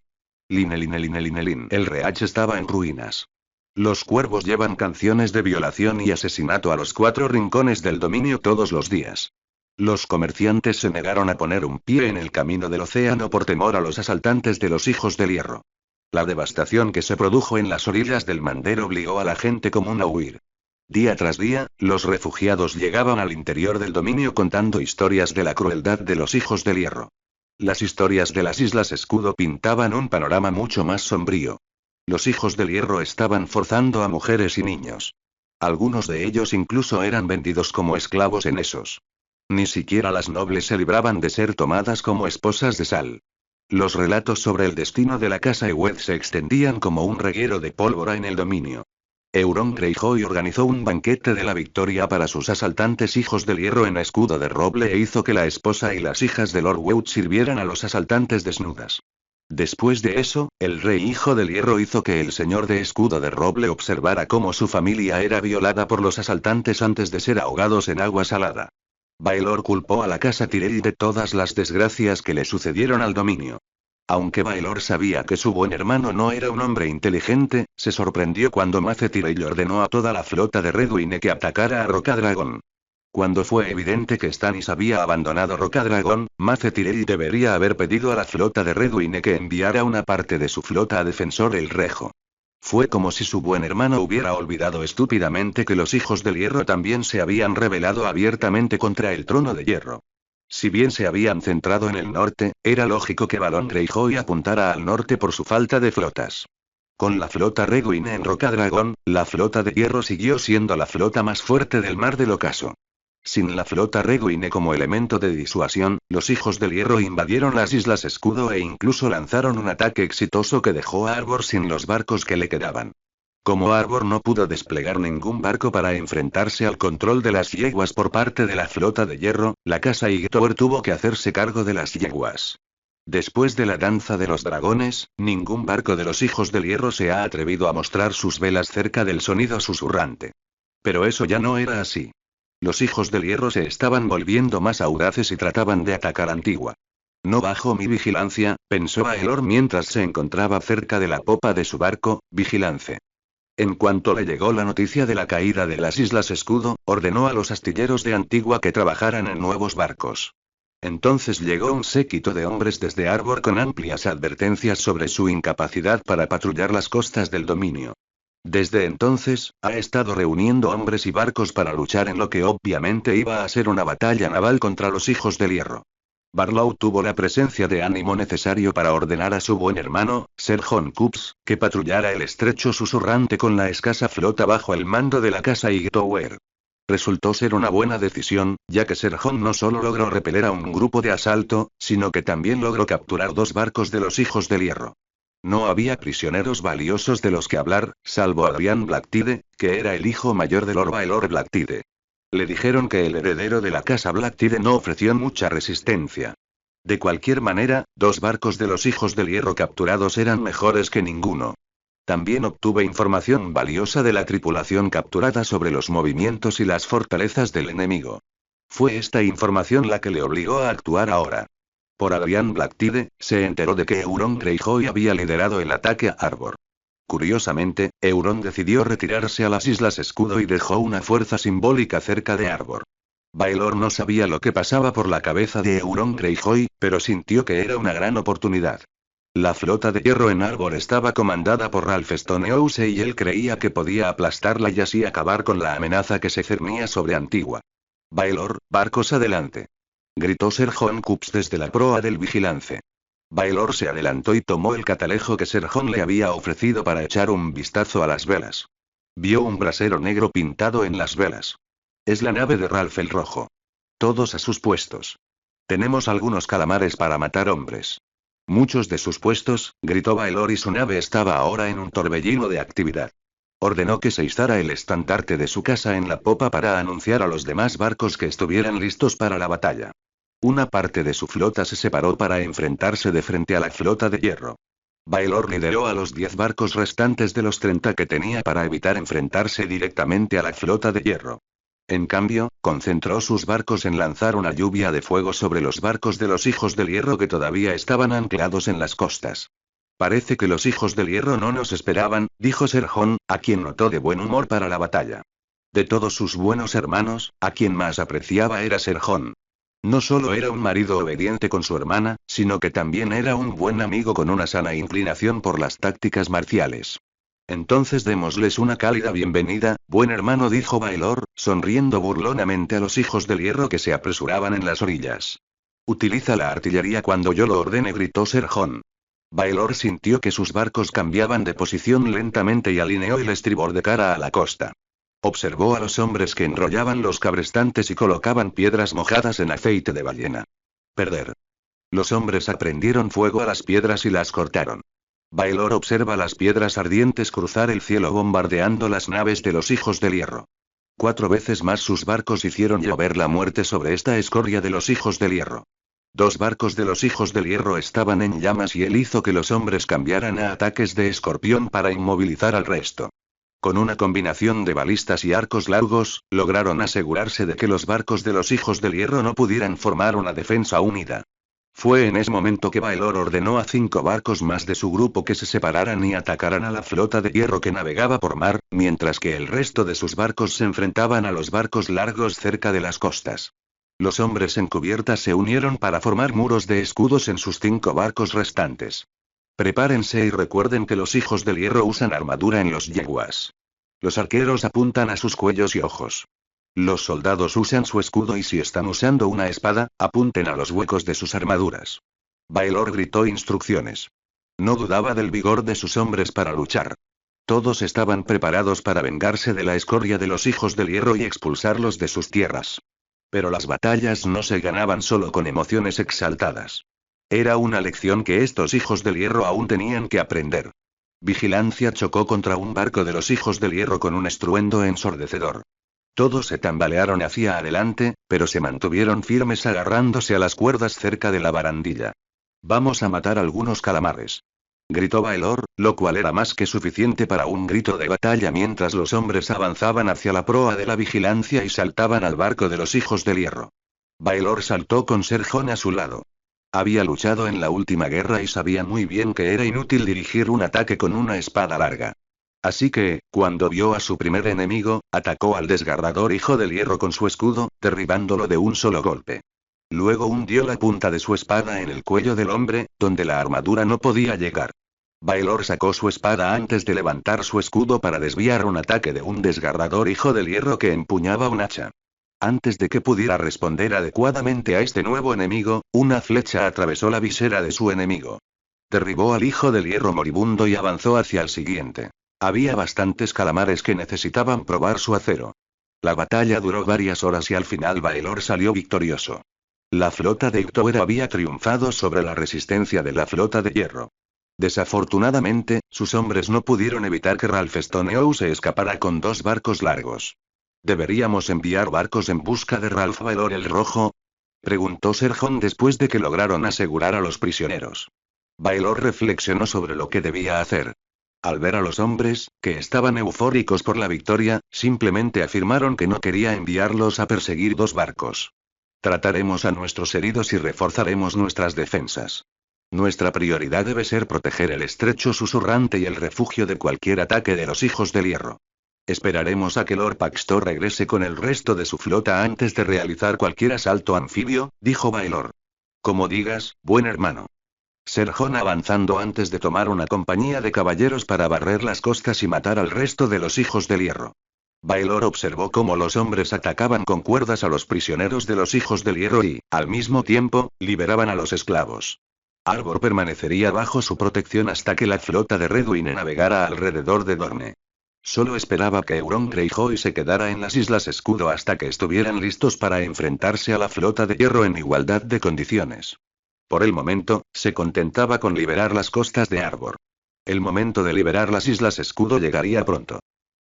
Line. El Reach estaba en ruinas. Los cuervos llevan canciones de violación y asesinato a los 4 rincones del dominio todos los días. Los comerciantes se negaron a poner un pie en el camino del océano por temor a los asaltantes de los hijos del hierro. La devastación que se produjo en las orillas del Mander obligó a la gente común a huir. Día tras día, los refugiados llegaban al interior del dominio contando historias de la crueldad de los hijos del hierro. Las historias de las Islas Escudo pintaban un panorama mucho más sombrío. Los hijos del hierro estaban forzando a mujeres y niños. Algunos de ellos incluso eran vendidos como esclavos en esos. Ni siquiera las nobles se libraban de ser tomadas como esposas de Sal. Los relatos sobre el destino de la casa Ewed se extendían como un reguero de pólvora en el dominio. Euron Greyjoy organizó un banquete de la victoria para sus asaltantes hijos del hierro en escudo de roble e hizo que la esposa y las hijas de Lord Wood sirvieran a los asaltantes desnudas. Después de eso, el rey hijo del hierro hizo que el señor de escudo de roble observara cómo su familia era violada por los asaltantes antes de ser ahogados en agua salada. Baelor culpó a la casa Tyrell de todas las desgracias que le sucedieron al dominio. Aunque Baelor sabía que su buen hermano no era un hombre inteligente, se sorprendió cuando Mace Tyrell ordenó a toda la flota de Redwyne que atacara a Rocadragón. Cuando fue evidente que Stannis había abandonado Rocadragón, Mace Tyrell debería haber pedido a la flota de Redwyne que enviara una parte de su flota a Defensor el Rejo. Fue como si su buen hermano hubiera olvidado estúpidamente que los hijos del hierro también se habían rebelado abiertamente contra el trono de hierro. Si bien se habían centrado en el norte, era lógico que Balon Greyjoy apuntara al norte por su falta de flotas. Con la flota Redwyne en Rocadragón, la flota de hierro siguió siendo la flota más fuerte del Mar del Ocaso. Sin la flota Redwyne como elemento de disuasión, los hijos del hierro invadieron las Islas Escudo e incluso lanzaron un ataque exitoso que dejó a Arbor sin los barcos que le quedaban. Como Arbor no pudo desplegar ningún barco para enfrentarse al control de las yeguas por parte de la flota de hierro, la casa Hightower tuvo que hacerse cargo de las yeguas. Después de la danza de los dragones, ningún barco de los hijos del hierro se ha atrevido a mostrar sus velas cerca del sonido susurrante. Pero eso ya no era así. Los hijos del hierro se estaban volviendo más audaces y trataban de atacar a Antigua. No bajo mi vigilancia, pensó Baelor mientras se encontraba cerca de la popa de su barco, Vigilance. En cuanto le llegó la noticia de la caída de las Islas Escudo, ordenó a los astilleros de Antigua que trabajaran en nuevos barcos. Entonces llegó un séquito de hombres desde Arbor con amplias advertencias sobre su incapacidad para patrullar las costas del dominio. Desde entonces, ha estado reuniendo hombres y barcos para luchar en lo que obviamente iba a ser una batalla naval contra los hijos del hierro. Barlow tuvo la presencia de ánimo necesario para ordenar a su buen hermano, Ser John Coops, que patrullara el estrecho susurrante con la escasa flota bajo el mando de la casa Hightower. Resultó ser una buena decisión, ya que Ser John no solo logró repeler a un grupo de asalto, sino que también logró capturar 2 barcos de los hijos del hierro. No había prisioneros valiosos de los que hablar, salvo Adrian Blacktide, que era el hijo mayor de Lord Baelor Blacktide. Le dijeron que el heredero de la casa Blacktide no ofreció mucha resistencia. De cualquier manera, 2 barcos de los hijos del hierro capturados eran mejores que ninguno. También obtuve información valiosa de la tripulación capturada sobre los movimientos y las fortalezas del enemigo. Fue esta información la que le obligó a actuar ahora. Por Adrian Blacktide, se enteró de que Euron Greyjoy había liderado el ataque a Arbor. Curiosamente, Euron decidió retirarse a las Islas Escudo y dejó una fuerza simbólica cerca de Arbor. Baelor no sabía lo que pasaba por la cabeza de Euron Greyjoy, pero sintió que era una gran oportunidad. La flota de hierro en Arbor estaba comandada por Ralph Stonehouse y él creía que podía aplastarla y así acabar con la amenaza que se cernía sobre Antigua. Baelor, barcos adelante. Gritó Ser John Coops desde la proa del Vigilance. Baelor se adelantó y tomó el catalejo que Ser John le había ofrecido para echar un vistazo a las velas. Vio un brasero negro pintado en las velas. Es la nave de Ralph el Rojo. Todos a sus puestos. Tenemos algunos calamares para matar hombres. Muchos de sus puestos, gritó Baelor y su nave estaba ahora en un torbellino de actividad. Ordenó que se izara el estandarte de su casa en la popa para anunciar a los demás barcos que estuvieran listos para la batalla. Una parte de su flota se separó para enfrentarse de frente a la flota de hierro. Baelor lideró a los 10 barcos restantes de los 30 que tenía para evitar enfrentarse directamente a la flota de hierro. En cambio, concentró sus barcos en lanzar una lluvia de fuego sobre los barcos de los hijos del hierro que todavía estaban anclados en las costas. Parece que los hijos del hierro no nos esperaban, dijo Ser John, a quien notó de buen humor para la batalla. De todos sus buenos hermanos, a quien más apreciaba era Ser John. No solo era un marido obediente con su hermana, sino que también era un buen amigo con una sana inclinación por las tácticas marciales. Entonces démosles una cálida bienvenida, buen hermano, dijo Baelor, sonriendo burlonamente a los hijos del hierro que se apresuraban en las orillas. Utiliza la artillería cuando yo lo ordene, gritó Ser John. Baelor sintió que sus barcos cambiaban de posición lentamente y alineó el estribor de cara a la costa. Observó a los hombres que enrollaban los cabrestantes y colocaban piedras mojadas en aceite de ballena. Perder. Los hombres aprendieron fuego a las piedras y las cortaron. Baelor observa las piedras ardientes cruzar el cielo bombardeando las naves de los hijos del hierro. 4 veces más sus barcos hicieron llover la muerte sobre esta escoria de los hijos del hierro. 2 barcos de los hijos del hierro estaban en llamas y él hizo que los hombres cambiaran a ataques de escorpión para inmovilizar al resto. Con una combinación de balistas y arcos largos, lograron asegurarse de que los barcos de los hijos del hierro no pudieran formar una defensa unida. Fue en ese momento que Baelor ordenó a 5 barcos más de su grupo que se separaran y atacaran a la flota de hierro que navegaba por mar, mientras que el resto de sus barcos se enfrentaban a los barcos largos cerca de las costas. Los hombres en cubierta se unieron para formar muros de escudos en sus 5 barcos restantes. Prepárense y recuerden que los hijos del hierro usan armadura en los yeguas. Los arqueros apuntan a sus cuellos y ojos. Los soldados usan su escudo y si están usando una espada, apunten a los huecos de sus armaduras. Baelor gritó instrucciones. No dudaba del vigor de sus hombres para luchar. Todos estaban preparados para vengarse de la escoria de los hijos del hierro y expulsarlos de sus tierras. Pero las batallas no se ganaban solo con emociones exaltadas. Era una lección que estos hijos del hierro aún tenían que aprender. Vigilancia chocó contra un barco de los hijos del hierro con un estruendo ensordecedor. Todos se tambalearon hacia adelante, pero se mantuvieron firmes agarrándose a las cuerdas cerca de la barandilla. Vamos a matar algunos calamares. Gritó Baelor, lo cual era más que suficiente para un grito de batalla mientras los hombres avanzaban hacia la proa de la vigilancia y saltaban al barco de los hijos del hierro. Baelor saltó con Serjón a su lado. Había luchado en la última guerra y sabía muy bien que era inútil dirigir un ataque con una espada larga. Así que, cuando vio a su primer enemigo, atacó al desgarrador hijo del hierro con su escudo, derribándolo de un solo golpe. Luego hundió la punta de su espada en el cuello del hombre, donde la armadura no podía llegar. Baelor sacó su espada antes de levantar su escudo para desviar un ataque de un desgarrador hijo del hierro que empuñaba un hacha. Antes de que pudiera responder adecuadamente a este nuevo enemigo, una flecha atravesó la visera de su enemigo. Derribó al hijo del hierro moribundo y avanzó hacia el siguiente. Había bastantes calamares que necesitaban probar su acero. La batalla duró varias horas y al final Baelor salió victorioso. La flota de Ictoer había triunfado sobre la resistencia de la flota de hierro. Desafortunadamente, sus hombres no pudieron evitar que Ralph Stonehouse se escapara con 2 barcos largos. ¿Deberíamos enviar barcos en busca de Ralph Baelor el Rojo? Preguntó Serjón después de que lograron asegurar a los prisioneros. Baelor reflexionó sobre lo que debía hacer. Al ver a los hombres, que estaban eufóricos por la victoria, simplemente afirmaron que no quería enviarlos a perseguir 2 barcos. Trataremos a nuestros heridos y reforzaremos nuestras defensas. Nuestra prioridad debe ser proteger el estrecho susurrante y el refugio de cualquier ataque de los hijos del hierro. Esperaremos a que Lord Paxton regrese con el resto de su flota antes de realizar cualquier asalto anfibio, dijo Baelor. Como digas, buen hermano. Serjón avanzando antes de tomar una compañía de caballeros para barrer las costas y matar al resto de los hijos del hierro. Baelor observó cómo los hombres atacaban con cuerdas a los prisioneros de los hijos del hierro y, al mismo tiempo, liberaban a los esclavos. Arbor permanecería bajo su protección hasta que la flota de Redwine navegara alrededor de Dorne. Solo esperaba que Euron Greyjoy se quedara en las Islas Escudo hasta que estuvieran listos para enfrentarse a la flota de hierro en igualdad de condiciones. Por el momento, se contentaba con liberar las costas de Arbor. El momento de liberar las Islas Escudo llegaría pronto.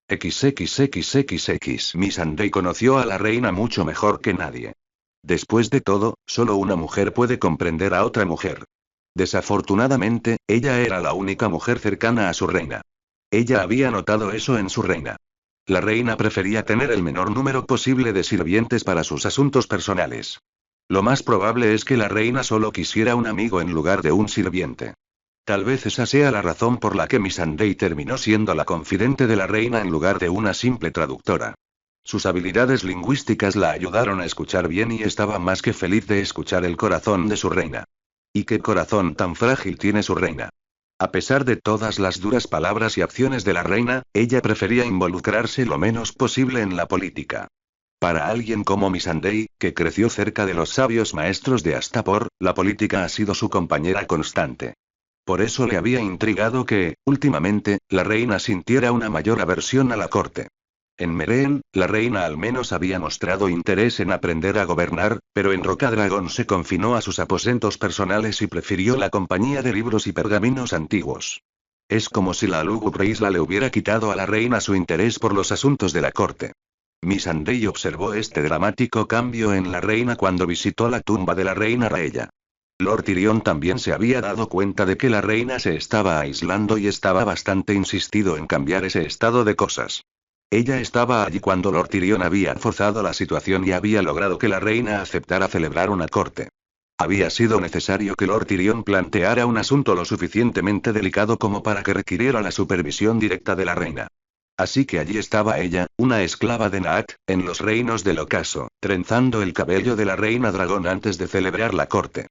XXXXX Missandei conoció a la reina mucho mejor que nadie. Después de todo, solo una mujer puede comprender a otra mujer. Desafortunadamente, ella era la única mujer cercana a su reina. Ella había notado eso en su reina. La reina prefería tener el menor número posible de sirvientes para sus asuntos personales. Lo más probable es que la reina solo quisiera un amigo en lugar de un sirviente. Tal vez esa sea la razón por la que Missandei terminó siendo la confidente de la reina en lugar de una simple traductora. Sus habilidades lingüísticas la ayudaron a escuchar bien y estaba más que feliz de escuchar el corazón de su reina. ¿Y qué corazón tan frágil tiene su reina? A pesar de todas las duras palabras y acciones de la reina, ella prefería involucrarse lo menos posible en la política. Para alguien como Missandei, que creció cerca de los sabios maestros de Astapor, la política ha sido su compañera constante. Por eso le había intrigado que, últimamente, la reina sintiera una mayor aversión a la corte. En Meereen, la reina al menos había mostrado interés en aprender a gobernar, pero en Rocadragón se confinó a sus aposentos personales y prefirió la compañía de libros y pergaminos antiguos. Es como si la lúgubre isla le hubiera quitado a la reina su interés por los asuntos de la corte. Missandei observó este dramático cambio en la reina cuando visitó la tumba de la reina Raella. Lord Tyrion también se había dado cuenta de que la reina se estaba aislando y estaba bastante insistido en cambiar ese estado de cosas. Ella estaba allí cuando Lord Tyrion había forzado la situación y había logrado que la reina aceptara celebrar una corte. Había sido necesario que Lord Tyrion planteara un asunto lo suficientemente delicado como para que requiriera la supervisión directa de la reina. Así que allí estaba ella, una esclava de Naat, en los reinos del ocaso, trenzando el cabello de la reina dragón antes de celebrar la corte.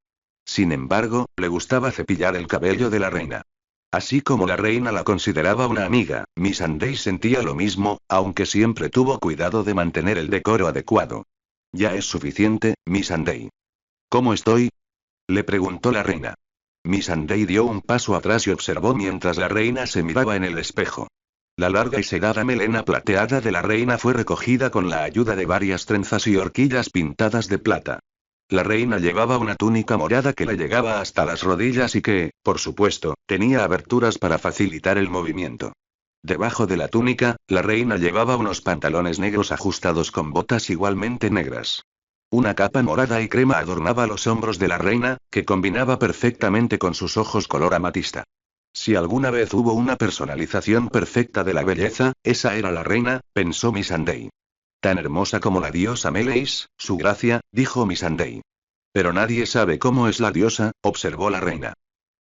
Sin embargo, le gustaba cepillar el cabello de la reina. Así como la reina la consideraba una amiga, Missandei sentía lo mismo, aunque siempre tuvo cuidado de mantener el decoro adecuado. Ya es suficiente, Missandei. ¿Cómo estoy? Le preguntó la reina. Missandei dio un paso atrás y observó mientras la reina se miraba en el espejo. La larga y sedada melena plateada de la reina fue recogida con la ayuda de varias trenzas y horquillas pintadas de plata. La reina llevaba una túnica morada que le llegaba hasta las rodillas y que, por supuesto, tenía aberturas para facilitar el movimiento. Debajo de la túnica, la reina llevaba unos pantalones negros ajustados con botas igualmente negras. Una capa morada y crema adornaba los hombros de la reina, que combinaba perfectamente con sus ojos color amatista. Si alguna vez hubo una personalización perfecta de la belleza, esa era la reina, pensó Missandei. Tan hermosa como la diosa Meleis, su gracia, dijo Missandei. Pero nadie sabe cómo es la diosa, observó la reina.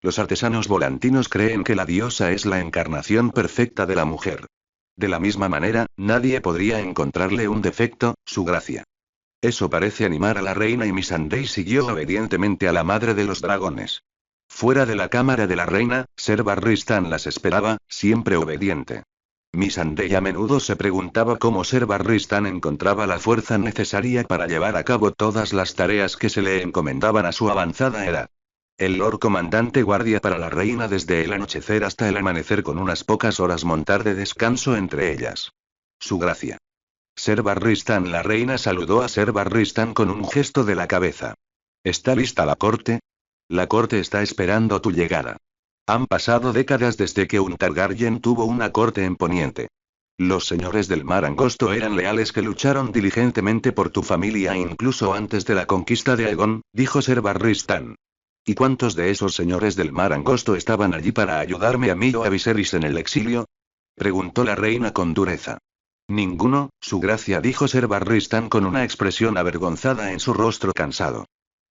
Los artesanos volantinos creen que la diosa es la encarnación perfecta de la mujer. De la misma manera, nadie podría encontrarle un defecto, su gracia. Eso parece animar a la reina y Missandei siguió obedientemente a la madre de los dragones. Fuera de la cámara de la reina, Ser Barristan las esperaba, siempre obediente. Missandei a menudo se preguntaba cómo Ser Barristan encontraba la fuerza necesaria para llevar a cabo todas las tareas que se le encomendaban a su avanzada edad. El Lord Comandante guardia para la reina desde el anochecer hasta el amanecer con unas pocas horas montar de descanso entre ellas. Su gracia. Ser Barristan. La reina saludó a Ser Barristan con un gesto de la cabeza. ¿Está lista la corte? La corte está esperando tu llegada. Han pasado décadas desde que un Targaryen tuvo una corte en Poniente. Los señores del Mar Angosto eran leales que lucharon diligentemente por tu familia incluso antes de la conquista de Aegon, dijo Ser Barristan. ¿Y cuántos de esos señores del Mar Angosto estaban allí para ayudarme a mí o a Viserys en el exilio? Preguntó la reina con dureza. Ninguno, su gracia, dijo Ser Barristan con una expresión avergonzada en su rostro cansado.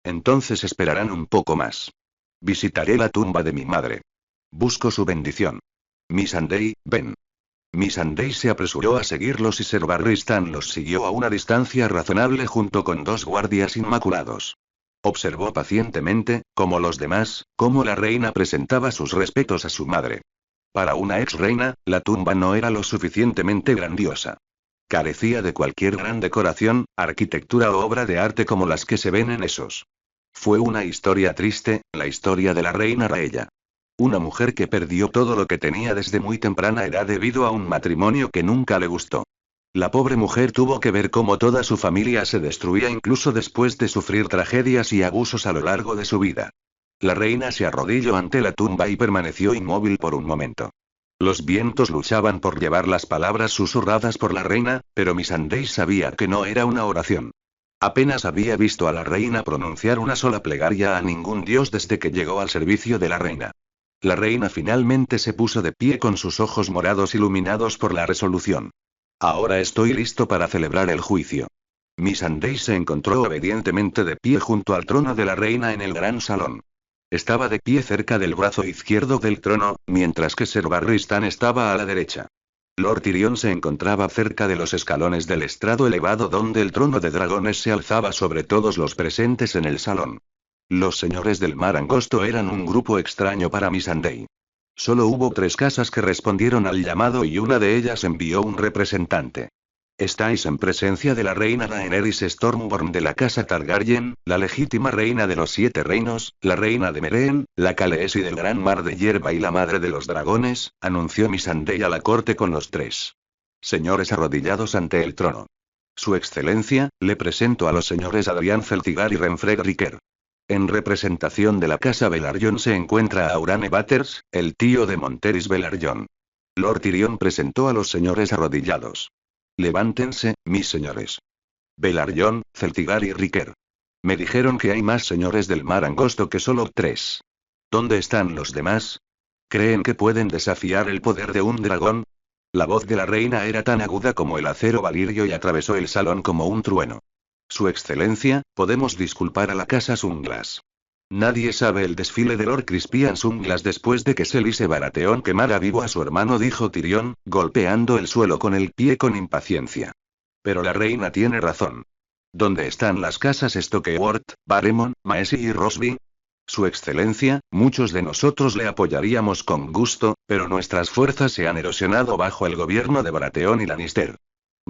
Entonces esperarán un poco más. Visitaré la tumba de mi madre. Busco su bendición. Missandei, ven. Missandei se apresuró a seguirlos y Ser Barristan los siguió a una distancia razonable junto con dos guardias inmaculados. Observó pacientemente, como los demás, cómo la reina presentaba sus respetos a su madre. Para una ex reina, la tumba no era lo suficientemente grandiosa. Carecía de cualquier gran decoración, arquitectura o obra de arte como las que se ven en esos. Fue una historia triste, la historia de la reina Raella. Una mujer que perdió todo lo que tenía desde muy temprana edad debido a un matrimonio que nunca le gustó. La pobre mujer tuvo que ver cómo toda su familia se destruía incluso después de sufrir tragedias y abusos a lo largo de su vida. La reina se arrodilló ante la tumba y permaneció inmóvil por un momento. Los vientos luchaban por llevar las palabras susurradas por la reina, pero Missandei sabía que no era una oración. Apenas había visto a la reina pronunciar una sola plegaria a ningún dios desde que llegó al servicio de la reina. La reina finalmente se puso de pie con sus ojos morados iluminados por la resolución. Ahora estoy listo para celebrar el juicio. Missandei se encontró obedientemente de pie junto al trono de la reina en el gran salón. Estaba de pie cerca del brazo izquierdo del trono, mientras que Ser Barristan estaba a la derecha. Lord Tyrion se encontraba cerca de los escalones del estrado elevado donde el trono de dragones se alzaba sobre todos los presentes en el salón. Los señores del Mar Angosto eran un grupo extraño para Missandei. Solo hubo 3 casas que respondieron al llamado y una de ellas envió un representante. Estáis en presencia de la reina Daenerys Stormborn de la casa Targaryen, la legítima reina de los 7 reinos, la reina de Meereen, la Khaleesi del gran mar de hierba y la madre de los dragones, anunció Missandei a la corte con los 3 señores arrodillados ante el trono. Su excelencia, le presento a los señores Adrián Celtigar y Renfrey Riker. En representación de la casa Velaryon se encuentra Aurane Batters, el tío de Monteris Velaryon. Lord Tyrion presentó a los señores arrodillados. Levántense, mis señores. Velaryon, Celtigar y Riker. Me dijeron que hay más señores del Mar Angosto que solo 3. ¿Dónde están los demás? ¿Creen que pueden desafiar el poder de un dragón? La voz de la reina era tan aguda como el acero valirio y atravesó el salón como un trueno. Su excelencia, podemos disculpar a la casa Sunglass. Nadie sabe el desfile de Lord Crispian Sunglass después de que Selyse Baratheon quemara vivo a su hermano, dijo Tyrion, golpeando el suelo con el pie con impaciencia. Pero la reina tiene razón. ¿Dónde están las casas Stokeworth, Barrymore, Maessy y Rosby? Su excelencia, muchos de nosotros le apoyaríamos con gusto, pero nuestras fuerzas se han erosionado bajo el gobierno de Baratheon y Lannister.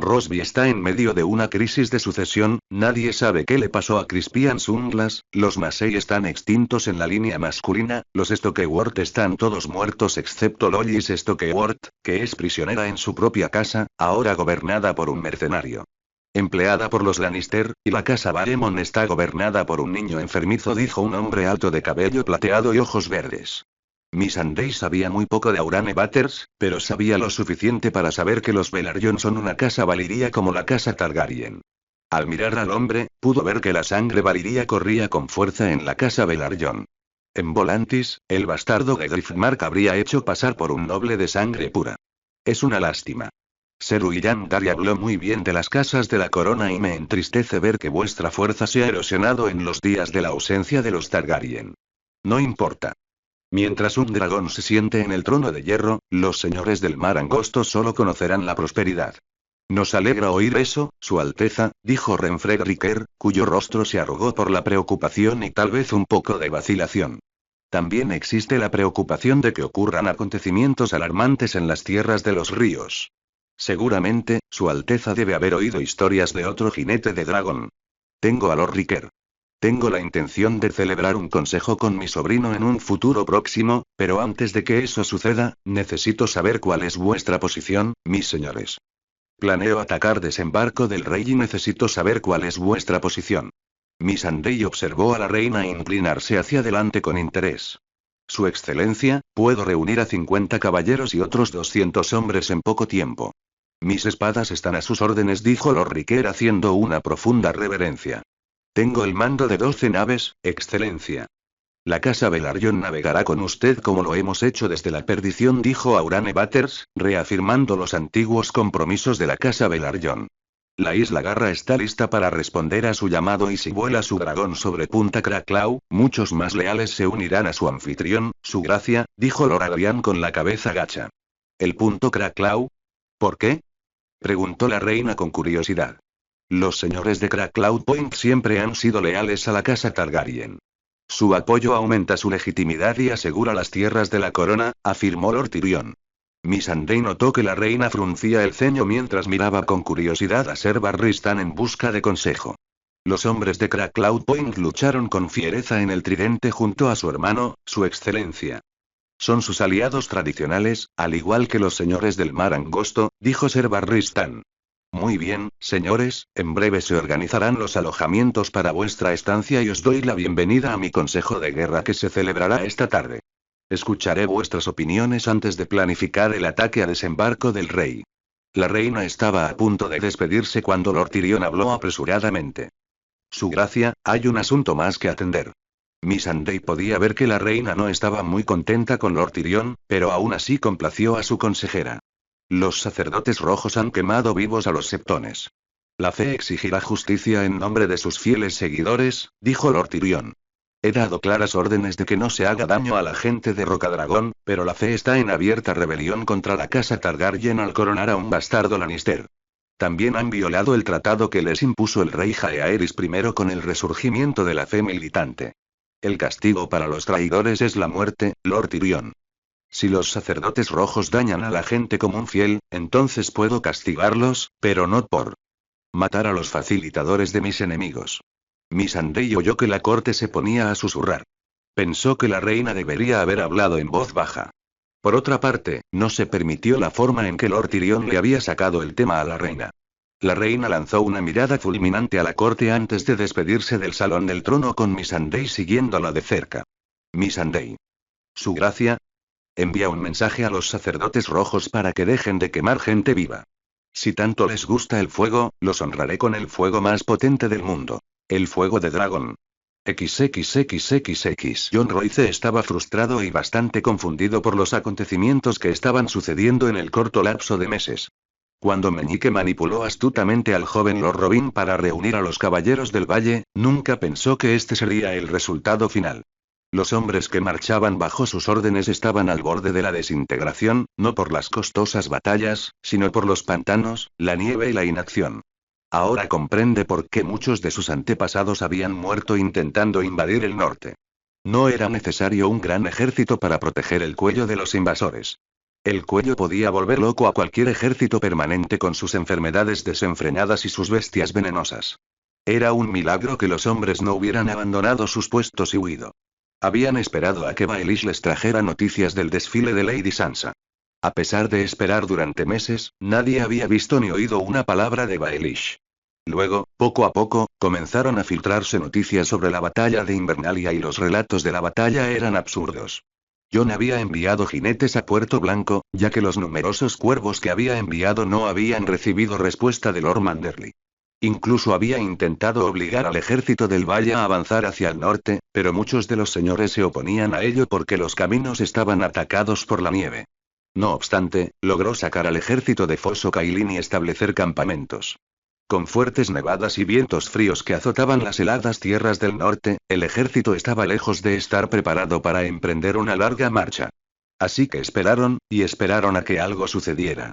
Rosby está en medio de una crisis de sucesión, nadie sabe qué le pasó a Crispian Sunglass, los Massey están extintos en la línea masculina, los Stokeworth están todos muertos excepto Lois Stokeworth, que es prisionera en su propia casa, ahora gobernada por un mercenario. Empleada por los Lannister, y la casa Barrymore está gobernada por un niño enfermizo, dijo un hombre alto de cabello plateado y ojos verdes. Missandei sabía muy poco de Aurane Batters, pero sabía lo suficiente para saber que los Velaryon son una casa valiria como la casa Targaryen. Al mirar al hombre, pudo ver que la sangre valiria corría con fuerza en la casa Velaryon. En Volantis, el bastardo de Driftmark habría hecho pasar por un noble de sangre pura. Es una lástima. Seruian Dari habló muy bien de las casas de la corona y me entristece ver que vuestra fuerza se ha erosionado en los días de la ausencia de los Targaryen. No importa. Mientras un dragón se siente en el trono de hierro, los señores del mar angosto solo conocerán la prosperidad. Nos alegra oír eso, Su Alteza, dijo Renfred Riquer, cuyo rostro se arrugó por la preocupación y tal vez un poco de vacilación. También existe la preocupación de que ocurran acontecimientos alarmantes en las tierras de los ríos. Seguramente, Su Alteza debe haber oído historias de otro jinete de dragón. Tengo a Lord Riquer. Tengo la intención de celebrar un consejo con mi sobrino en un futuro próximo, pero antes de que eso suceda, necesito saber cuál es vuestra posición, mis señores. Planeo atacar desembarco del rey y necesito saber cuál es vuestra posición. Missandei observó a la reina inclinarse hacia adelante con interés. Su excelencia, puedo reunir a 50 caballeros y otros 200 hombres en poco tiempo. Mis espadas están a sus órdenes, dijo Lord Riquer haciendo una profunda reverencia. Tengo el mando de 12 naves, excelencia. La casa Velaryon navegará con usted como lo hemos hecho desde la perdición, dijo Aurane Batters, reafirmando los antiguos compromisos de la casa Velaryon. La isla Garra está lista para responder a su llamado y si vuela su dragón sobre Punta Cracklau, muchos más leales se unirán a su anfitrión, su gracia, dijo Lord Adrian con la cabeza gacha. ¿El punto Cracklau? ¿Por qué? Preguntó la reina con curiosidad. Los señores de Crackloud Point siempre han sido leales a la casa Targaryen. Su apoyo aumenta su legitimidad y asegura las tierras de la corona, afirmó Lord Tyrion. Missandei notó que la reina fruncía el ceño mientras miraba con curiosidad a Ser Barristan en busca de consejo. Los hombres de Crackloud Point lucharon con fiereza en el tridente junto a su hermano, su excelencia. Son sus aliados tradicionales, al igual que los señores del mar angosto, dijo Ser Barristan. Muy bien, señores, en breve se organizarán los alojamientos para vuestra estancia y os doy la bienvenida a mi consejo de guerra que se celebrará esta tarde. Escucharé vuestras opiniones antes de planificar el ataque a desembarco del rey. La reina estaba a punto de despedirse cuando Lord Tyrion habló apresuradamente. Su gracia, hay un asunto más que atender. Missandei podía ver que la reina no estaba muy contenta con Lord Tyrion, pero aún así complació a su consejera. Los sacerdotes rojos han quemado vivos a los septones. La fe exigirá justicia en nombre de sus fieles seguidores, dijo Lord Tyrion. He dado claras órdenes de que no se haga daño a la gente de Rocadragón, pero la fe está en abierta rebelión contra la casa Targaryen al coronar a un bastardo Lannister. También han violado el tratado que les impuso el rey Jaehaerys I con el resurgimiento de la fe militante. El castigo para los traidores es la muerte, Lord Tyrion. Si los sacerdotes rojos dañan a la gente común fiel, entonces puedo castigarlos, pero no por matar a los facilitadores de mis enemigos. Missandei oyó que la corte se ponía a susurrar. Pensó que la reina debería haber hablado en voz baja. Por otra parte, no se permitió la forma en que Lord Tyrion le había sacado el tema a la reina. La reina lanzó una mirada fulminante a la corte antes de despedirse del salón del trono con Missandei siguiéndola de cerca. Missandei. Su gracia. Envía un mensaje a los sacerdotes rojos para que dejen de quemar gente viva. Si tanto les gusta el fuego, los honraré con el fuego más potente del mundo. El fuego de dragón. XXXXX. John Royce estaba frustrado y bastante confundido por los acontecimientos que estaban sucediendo en el corto lapso de meses. Cuando Meñique manipuló astutamente al joven Lord Robin para reunir a los caballeros del valle, nunca pensó que este sería el resultado final. Los hombres que marchaban bajo sus órdenes estaban al borde de la desintegración, no por las costosas batallas, sino por los pantanos, la nieve y la inacción. Ahora comprende por qué muchos de sus antepasados habían muerto intentando invadir el norte. No era necesario un gran ejército para proteger el cuello de los invasores. El cuello podía volver loco a cualquier ejército permanente con sus enfermedades desenfrenadas y sus bestias venenosas. Era un milagro que los hombres no hubieran abandonado sus puestos y huido. Habían esperado a que Baelish les trajera noticias del desfile de Lady Sansa. A pesar de esperar durante meses, nadie había visto ni oído una palabra de Baelish. Luego, poco a poco, comenzaron a filtrarse noticias sobre la batalla de Invernalia y los relatos de la batalla eran absurdos. Jon había enviado jinetes a Puerto Blanco, ya que los numerosos cuervos que había enviado no habían recibido respuesta de Lord Manderly. Incluso había intentado obligar al ejército del valle a avanzar hacia el norte, pero muchos de los señores se oponían a ello porque los caminos estaban atacados por la nieve. No obstante, logró sacar al ejército de Foso Kailin y establecer campamentos. Con fuertes nevadas y vientos fríos que azotaban las heladas tierras del norte, el ejército estaba lejos de estar preparado para emprender una larga marcha. Así que esperaron, y esperaron a que algo sucediera.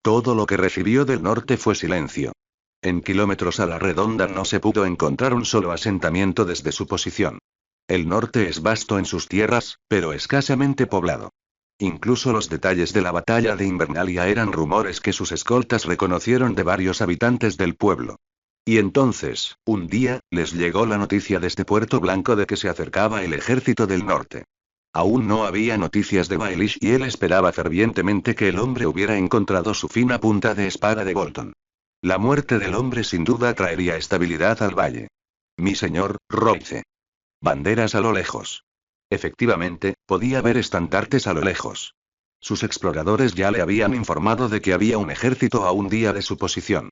Todo lo que recibió del norte fue silencio. En kilómetros a la redonda no se pudo encontrar un solo asentamiento desde su posición. El norte es vasto en sus tierras, pero escasamente poblado. Incluso los detalles de la batalla de Invernalia eran rumores que sus escoltas reconocieron de varios habitantes del pueblo. Y entonces, un día, les llegó la noticia desde Puerto Blanco de que se acercaba el ejército del norte. Aún no había noticias de Baelish y él esperaba fervientemente que el hombre hubiera encontrado su fina punta de espada de Bolton. La muerte del hombre sin duda traería estabilidad al valle. Mi señor, Royce. Banderas a lo lejos. Efectivamente, podía ver estandartes a lo lejos. Sus exploradores ya le habían informado de que había un ejército a un día de su posición.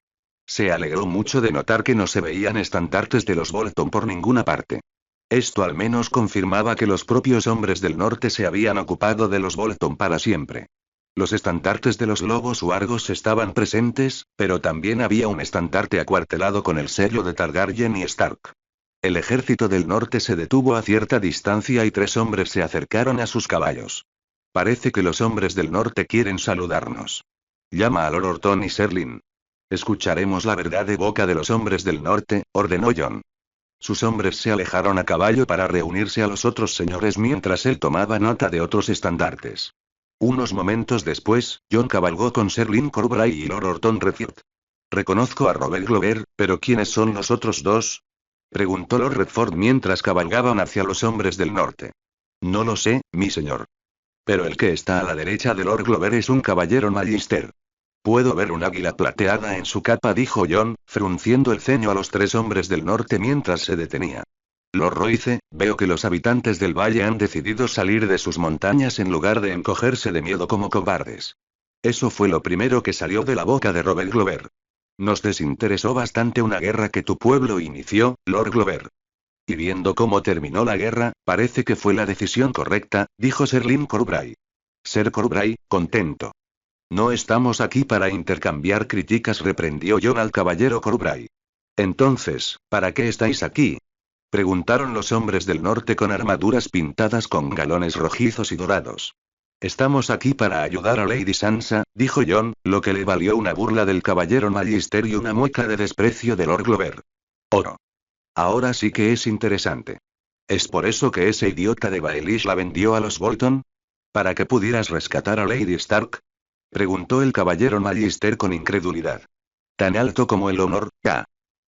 Se alegró mucho de notar que no se veían estandartes de los Bolton por ninguna parte. Esto al menos confirmaba que los propios hombres del norte se habían ocupado de los Bolton para siempre. Los estandartes de los lobos huargos estaban presentes, pero también había un estandarte acuartelado con el sello de Targaryen y Stark. El ejército del norte se detuvo a cierta distancia y 3 hombres se acercaron a sus caballos. Parece que los hombres del norte quieren saludarnos. Llama a Lord Orton y Serlin. Escucharemos la verdad de boca de los hombres del norte, ordenó Jon. Sus hombres se alejaron a caballo para reunirse a los otros señores mientras él tomaba nota de otros estandartes. Unos momentos después, Jon cabalgó con Serlin Corbray y Lord Orton Redford. Reconozco a Robert Glover, pero ¿quiénes son los otros dos? Preguntó Lord Redford mientras cabalgaban hacia los hombres del norte. No lo sé, mi señor. Pero el que está a la derecha de Lord Glover es un caballero Magister. Puedo ver un águila plateada en su capa, dijo Jon, frunciendo el ceño a los 3 hombres del norte mientras se detenía. Lord Royce, veo que los habitantes del valle han decidido salir de sus montañas en lugar de encogerse de miedo como cobardes. Eso fue lo primero que salió de la boca de Robert Glover. Nos desinteresó bastante una guerra que tu pueblo inició, Lord Glover. Y viendo cómo terminó la guerra, parece que fue la decisión correcta, dijo Serlin Corbray. Ser Corbray, contento. No estamos aquí para intercambiar críticas, reprendió Jon al caballero Corbray. Entonces, ¿para qué estáis aquí? Preguntaron los hombres del norte con armaduras pintadas con galones rojizos y dorados. Estamos aquí para ayudar a Lady Sansa, dijo Jon, lo que le valió una burla del caballero Magister y una mueca de desprecio de Lord Glover. Oro. Ahora sí que es interesante. ¿Es por eso que ese idiota de Baelish la vendió a los Bolton? ¿Para que pudieras rescatar a Lady Stark? Preguntó el caballero Magister con incredulidad. Tan alto como el honor, ya.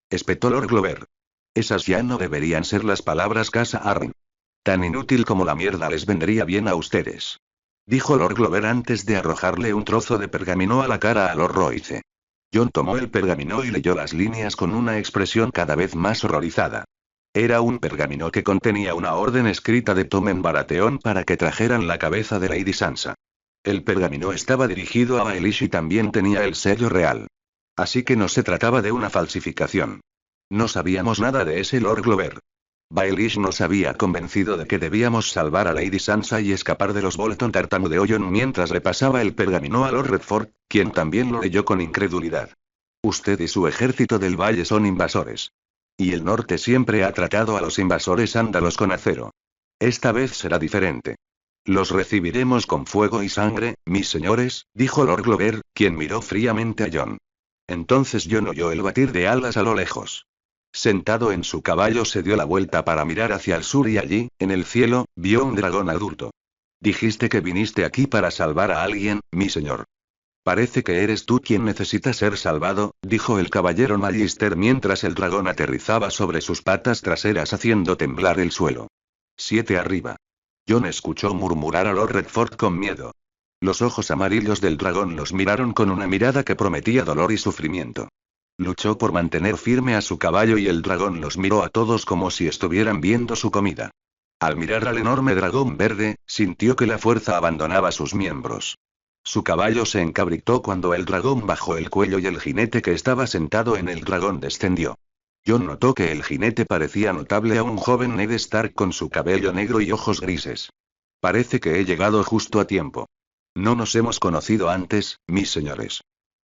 Espetó Lord Glover. Esas ya no deberían ser las palabras Casa Arryn. Tan inútil como la mierda les vendría bien a ustedes. Dijo Lord Glover antes de arrojarle un trozo de pergamino a la cara a Lord Royce. Jon tomó el pergamino y leyó las líneas con una expresión cada vez más horrorizada. Era un pergamino que contenía una orden escrita de Tommen Baratheon para que trajeran la cabeza de Lady Sansa. El pergamino estaba dirigido a Baelish y también tenía el sello real. Así que no se trataba de una falsificación. No sabíamos nada de ese Lord Glover. Baelish nos había convencido de que debíamos salvar a Lady Sansa y escapar de los Bolton, tartamudeó Jon mientras le pasaba el pergamino a Lord Redford, quien también lo leyó con incredulidad. Usted y su ejército del valle son invasores. Y el norte siempre ha tratado a los invasores ándalos con acero. Esta vez será diferente. Los recibiremos con fuego y sangre, mis señores, dijo Lord Glover, quien miró fríamente a Jon. Entonces Jon oyó el batir de alas a lo lejos. Sentado en su caballo se dio la vuelta para mirar hacia el sur y allí, en el cielo, vio un dragón adulto. Dijiste que viniste aquí para salvar a alguien, mi señor. Parece que eres tú quien necesita ser salvado, dijo el caballero Magister mientras el dragón aterrizaba sobre sus patas traseras haciendo temblar el suelo. 7 arriba. Jon escuchó murmurar a Lord Redford con miedo. Los ojos amarillos del dragón los miraron con una mirada que prometía dolor y sufrimiento. Luchó por mantener firme a su caballo y el dragón los miró a todos como si estuvieran viendo su comida. Al mirar al enorme dragón verde, sintió que la fuerza abandonaba sus miembros. Su caballo se encabritó cuando el dragón bajó el cuello y el jinete que estaba sentado en el dragón descendió. Jon notó que el jinete parecía notable a un joven Ned Stark con su cabello negro y ojos grises. Parece que he llegado justo a tiempo. No nos hemos conocido antes, mis señores.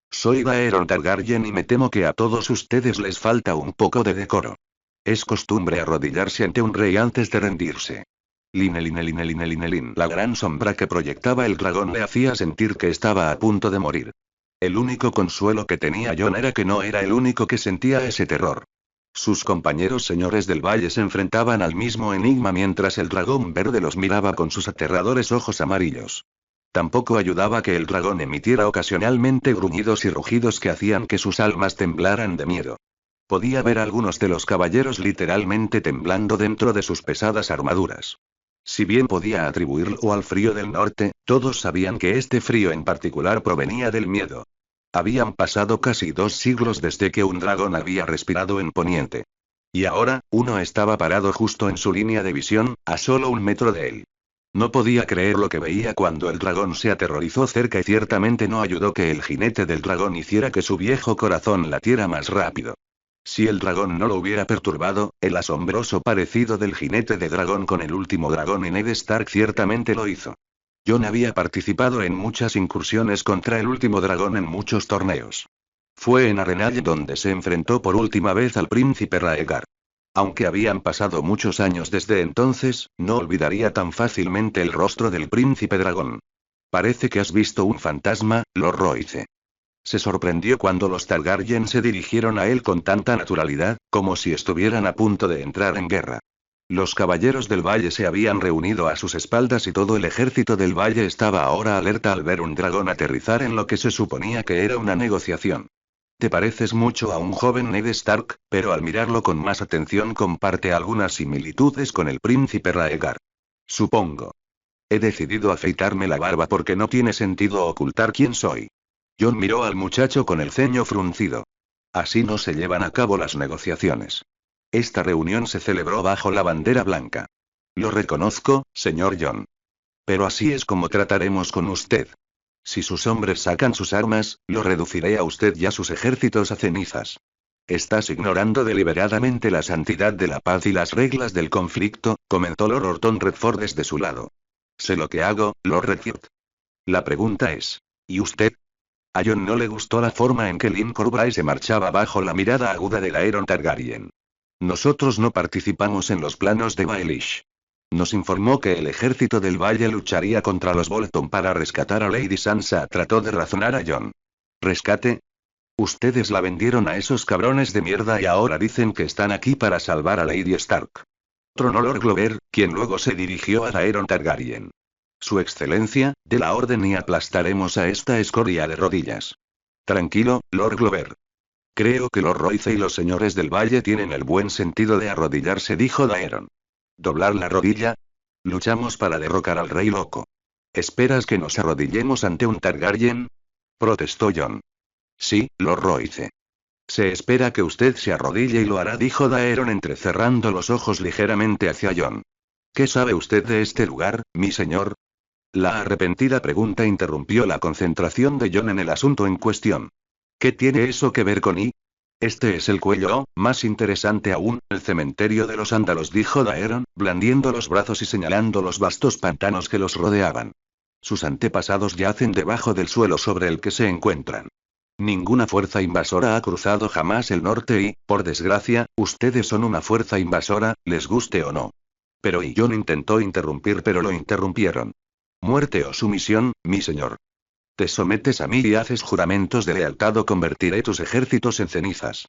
Soy Daeron Targaryen y me temo que a todos ustedes les falta un poco de decoro. Es costumbre arrodillarse ante un rey antes de rendirse. Line. La gran sombra que proyectaba el dragón le hacía sentir que estaba a punto de morir. El único consuelo que tenía Jon era que no era el único que sentía ese terror. Sus compañeros señores del valle se enfrentaban al mismo enigma mientras el dragón verde los miraba con sus aterradores ojos amarillos. Tampoco ayudaba que el dragón emitiera ocasionalmente gruñidos y rugidos que hacían que sus almas temblaran de miedo. Podía ver a algunos de los caballeros literalmente temblando dentro de sus pesadas armaduras. Si bien podía atribuirlo al frío del norte, todos sabían que este frío en particular provenía del miedo. Habían pasado casi 2 siglos desde que un dragón había respirado en Poniente. Y ahora, uno estaba parado justo en su línea de visión, a solo 1 metro de él. No podía creer lo que veía cuando el dragón se aterrorizó cerca y ciertamente no ayudó que el jinete del dragón hiciera que su viejo corazón latiera más rápido. Si el dragón no lo hubiera perturbado, el asombroso parecido del jinete de dragón con el último dragón y Ned Stark ciertamente lo hizo. Jon había participado en muchas incursiones contra el último dragón en muchos torneos. Fue en Arenal donde se enfrentó por última vez al príncipe Raegar. Aunque habían pasado muchos años desde entonces, no olvidaría tan fácilmente el rostro del príncipe dragón. Parece que has visto un fantasma, Lord Royce. Se sorprendió cuando los Targaryen se dirigieron a él con tanta naturalidad, como si estuvieran a punto de entrar en guerra. Los caballeros del valle se habían reunido a sus espaldas y todo el ejército del valle estaba ahora alerta al ver un dragón aterrizar en lo que se suponía que era una negociación. Te pareces mucho a un joven Ned Stark, pero al mirarlo con más atención comparte algunas similitudes con el príncipe Raegar. Supongo. He decidido afeitarme la barba porque no tiene sentido ocultar quién soy. Jon miró al muchacho con el ceño fruncido. Así no se llevan a cabo las negociaciones. Esta reunión se celebró bajo la bandera blanca. Lo reconozco, señor Jon. Pero así es como trataremos con usted. Si sus hombres sacan sus armas, lo reduciré a usted y a sus ejércitos a cenizas. Estás ignorando deliberadamente la santidad de la paz y las reglas del conflicto, comentó Lord Orton Redford desde su lado. Sé lo que hago, Lord Redford. La pregunta es, ¿y usted? A Jon no le gustó la forma en que Lyn Corbray se marchaba bajo la mirada aguda de Daeron Targaryen. Nosotros no participamos en los planos de Baelish. Nos informó que el ejército del valle lucharía contra los Bolton para rescatar a Lady Sansa. Trató de razonar a Jon. ¿Rescate? Ustedes la vendieron a esos cabrones de mierda y ahora dicen que están aquí para salvar a Lady Stark. Tronó Lord Glover, quien luego se dirigió a Daeron Targaryen. Su excelencia, dé la orden y aplastaremos a esta escoria de rodillas. Tranquilo, Lord Glover. Creo que Lord Royce y los señores del valle tienen el buen sentido de arrodillarse, dijo Daeron. ¿Doblar la rodilla? Luchamos para derrocar al rey loco. ¿Esperas que nos arrodillemos ante un Targaryen? Protestó Jon. Sí, Lord Royce. Se espera que usted se arrodille y lo hará, dijo Daeron entrecerrando los ojos ligeramente hacia Jon. ¿Qué sabe usted de este lugar, mi señor? La arrepentida pregunta interrumpió la concentración de Jon en el asunto en cuestión. ¿Qué tiene eso que ver con I? Este es el cuello, o, más interesante aún, el cementerio de los Ándalos, dijo Daeron, blandiendo los brazos y señalando los vastos pantanos que los rodeaban. Sus antepasados yacen debajo del suelo sobre el que se encuentran. Ninguna fuerza invasora ha cruzado jamás el norte y, por desgracia, ustedes son una fuerza invasora, les guste o no. Pero Jon intentó interrumpir, pero lo interrumpieron. Muerte o sumisión, mi señor. Te sometes a mí y haces juramentos de lealtad o convertiré tus ejércitos en cenizas.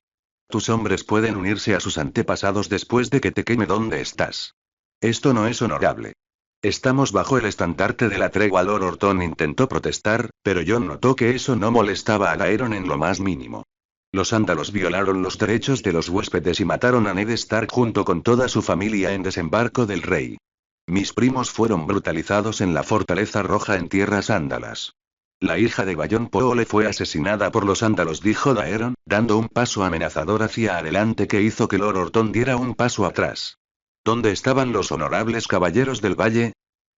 Tus hombres pueden unirse a sus antepasados después de que te queme donde estás. Esto no es honorable. Estamos bajo el estandarte de la tregua. Lord Orton intentó protestar, pero Jon notó que eso no molestaba a Daeron en lo más mínimo. Los Ándalos violaron los derechos de los huéspedes y mataron a Ned Stark junto con toda su familia en Desembarco del Rey. Mis primos fueron brutalizados en la Fortaleza Roja en tierras ándalas. La hija de Bayon Poole fue asesinada por los Ándalos, dijo Daeron, dando un paso amenazador hacia adelante que hizo que Lord Orton diera un paso atrás. ¿Dónde estaban los honorables caballeros del valle?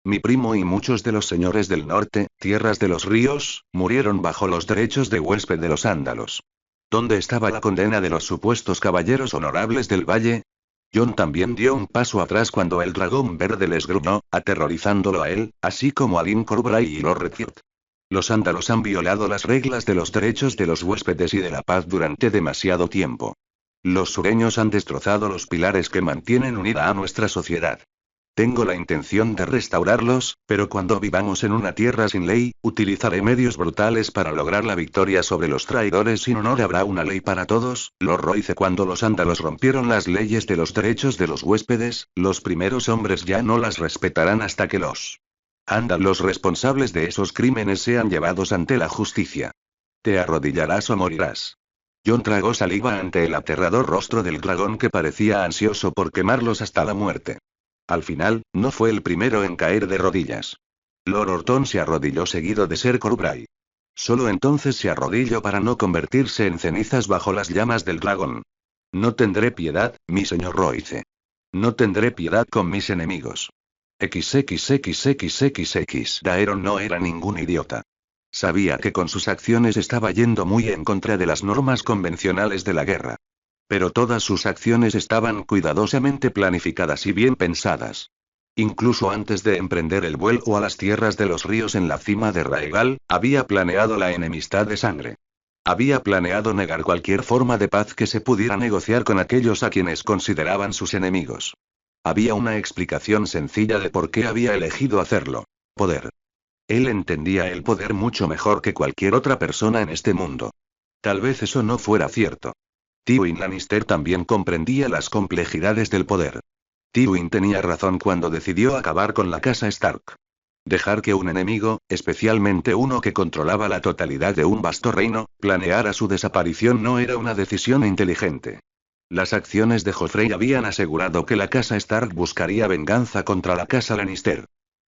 Mi primo y muchos de los señores del norte, tierras de los ríos, murieron bajo los derechos de huésped de los ándalos. ¿Dónde estaba la condena de los supuestos caballeros honorables del valle? Jon también dio un paso atrás cuando el dragón verde les gruñó, aterrorizándolo a él, así como a Lin Corbray y Lord Redfield. Los ándalos han violado las reglas de los derechos de los huéspedes y de la paz durante demasiado tiempo. Los sureños han destrozado los pilares que mantienen unida a nuestra sociedad. Tengo la intención de restaurarlos, pero cuando vivamos en una tierra sin ley, utilizaré medios brutales para lograr la victoria sobre los traidores sin honor. Habrá una ley para todos, Lord Royce. Cuando los ándalos rompieron las leyes de los derechos de los huéspedes, los primeros hombres ya no las respetarán hasta que los ándalos responsables de esos crímenes sean llevados ante la justicia. Te arrodillarás o morirás. Jon tragó saliva ante el aterrador rostro del dragón que parecía ansioso por quemarlos hasta la muerte. Al final, no fue el primero en caer de rodillas. Lord Orton se arrodilló seguido de Ser Corbray. Solo entonces se arrodilló para no convertirse en cenizas bajo las llamas del dragón. No tendré piedad, mi señor Royce. No tendré piedad con mis enemigos. XXXXXX. Daeron no era ningún idiota. Sabía que con sus acciones estaba yendo muy en contra de las normas convencionales de la guerra. Pero todas sus acciones estaban cuidadosamente planificadas y bien pensadas. Incluso antes de emprender el vuelo a las tierras de los ríos en la cima de Raegal, había planeado la enemistad de sangre. Había planeado negar cualquier forma de paz que se pudiera negociar con aquellos a quienes consideraban sus enemigos. Había una explicación sencilla de por qué había elegido hacerlo. Poder. Él entendía el poder mucho mejor que cualquier otra persona en este mundo. Tal vez eso no fuera cierto. Tywin Lannister también comprendía las complejidades del poder. Tywin tenía razón cuando decidió acabar con la casa Stark. Dejar que un enemigo, especialmente uno que controlaba la totalidad de un vasto reino, planeara su desaparición no era una decisión inteligente. Las acciones de Joffrey habían asegurado que la casa Stark buscaría venganza contra la casa Lannister.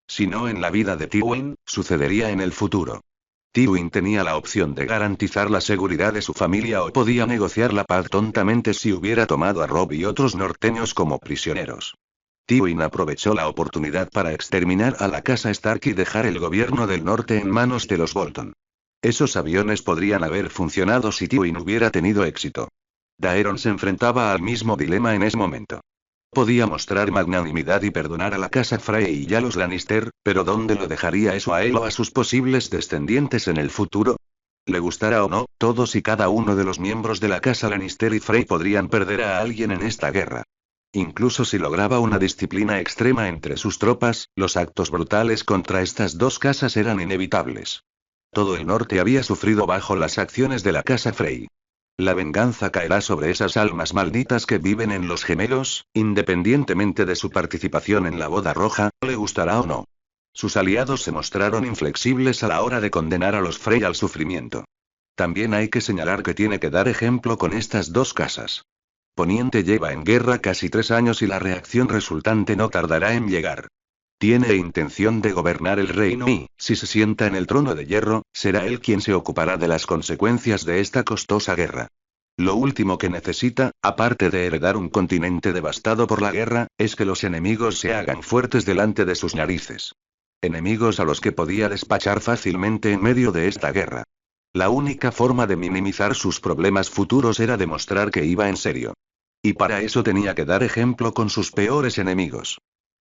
Si no en la vida de Tywin, sucedería en el futuro. Tywin tenía la opción de garantizar la seguridad de su familia o podía negociar la paz tontamente si hubiera tomado a Robb y otros norteños como prisioneros. Tywin aprovechó la oportunidad para exterminar a la casa Stark y dejar el gobierno del norte en manos de los Bolton. Esos aviones podrían haber funcionado si Tywin hubiera tenido éxito. Daeron se enfrentaba al mismo dilema en ese momento. Podía mostrar magnanimidad y perdonar a la casa Frey y a los Lannister, pero ¿dónde lo dejaría eso a él o a sus posibles descendientes en el futuro? Le gustara o no, todos y cada uno de los miembros de la casa Lannister y Frey podrían perder a alguien en esta guerra. Incluso si lograba una disciplina extrema entre sus tropas, los actos brutales contra estas dos casas eran inevitables. Todo el norte había sufrido bajo las acciones de la casa Frey. La venganza caerá sobre esas almas malditas que viven en los gemelos, independientemente de su participación en la boda roja, le gustará o no. Sus aliados se mostraron inflexibles a la hora de condenar a los Frey al sufrimiento. También hay que señalar que tiene que dar ejemplo con estas dos casas. Poniente lleva en guerra casi 3 años y la reacción resultante no tardará en llegar. Tiene intención de gobernar el reino y, si se sienta en el trono de hierro, será él quien se ocupará de las consecuencias de esta costosa guerra. Lo último que necesita, aparte de heredar un continente devastado por la guerra, es que los enemigos se hagan fuertes delante de sus narices. Enemigos a los que podía despachar fácilmente en medio de esta guerra. La única forma de minimizar sus problemas futuros era demostrar que iba en serio. Y para eso tenía que dar ejemplo con sus peores enemigos.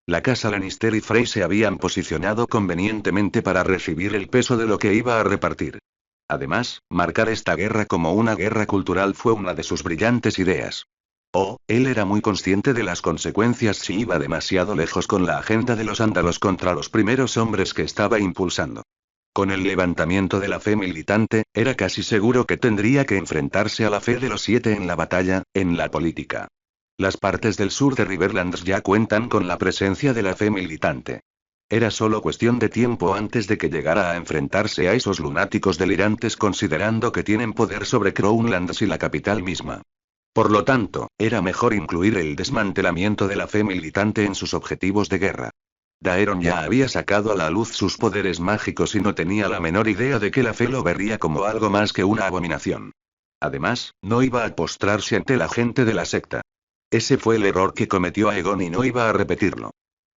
La casa Lannister y Frey se habían posicionado convenientemente para recibir el peso de lo que iba a repartir. Además, marcar esta guerra como una guerra cultural fue una de sus brillantes ideas. Él era muy consciente de las consecuencias si iba demasiado lejos con la agenda de los ándalos contra los primeros hombres que estaba impulsando. Con el levantamiento de la fe militante, era casi seguro que tendría que enfrentarse a la fe de los 7 en la batalla, en la política. Las partes del sur de Riverlands ya cuentan con la presencia de la fe militante. Era solo cuestión de tiempo antes de que llegara a enfrentarse a esos lunáticos delirantes considerando que tienen poder sobre Crownlands y la capital misma. Por lo tanto, era mejor incluir el desmantelamiento de la fe militante en sus objetivos de guerra. Daeron ya había sacado a la luz sus poderes mágicos y no tenía la menor idea de que la fe lo vería como algo más que una abominación. Además, no iba a postrarse ante la gente de la secta. Ese fue el error que cometió Aegon y no iba a repetirlo.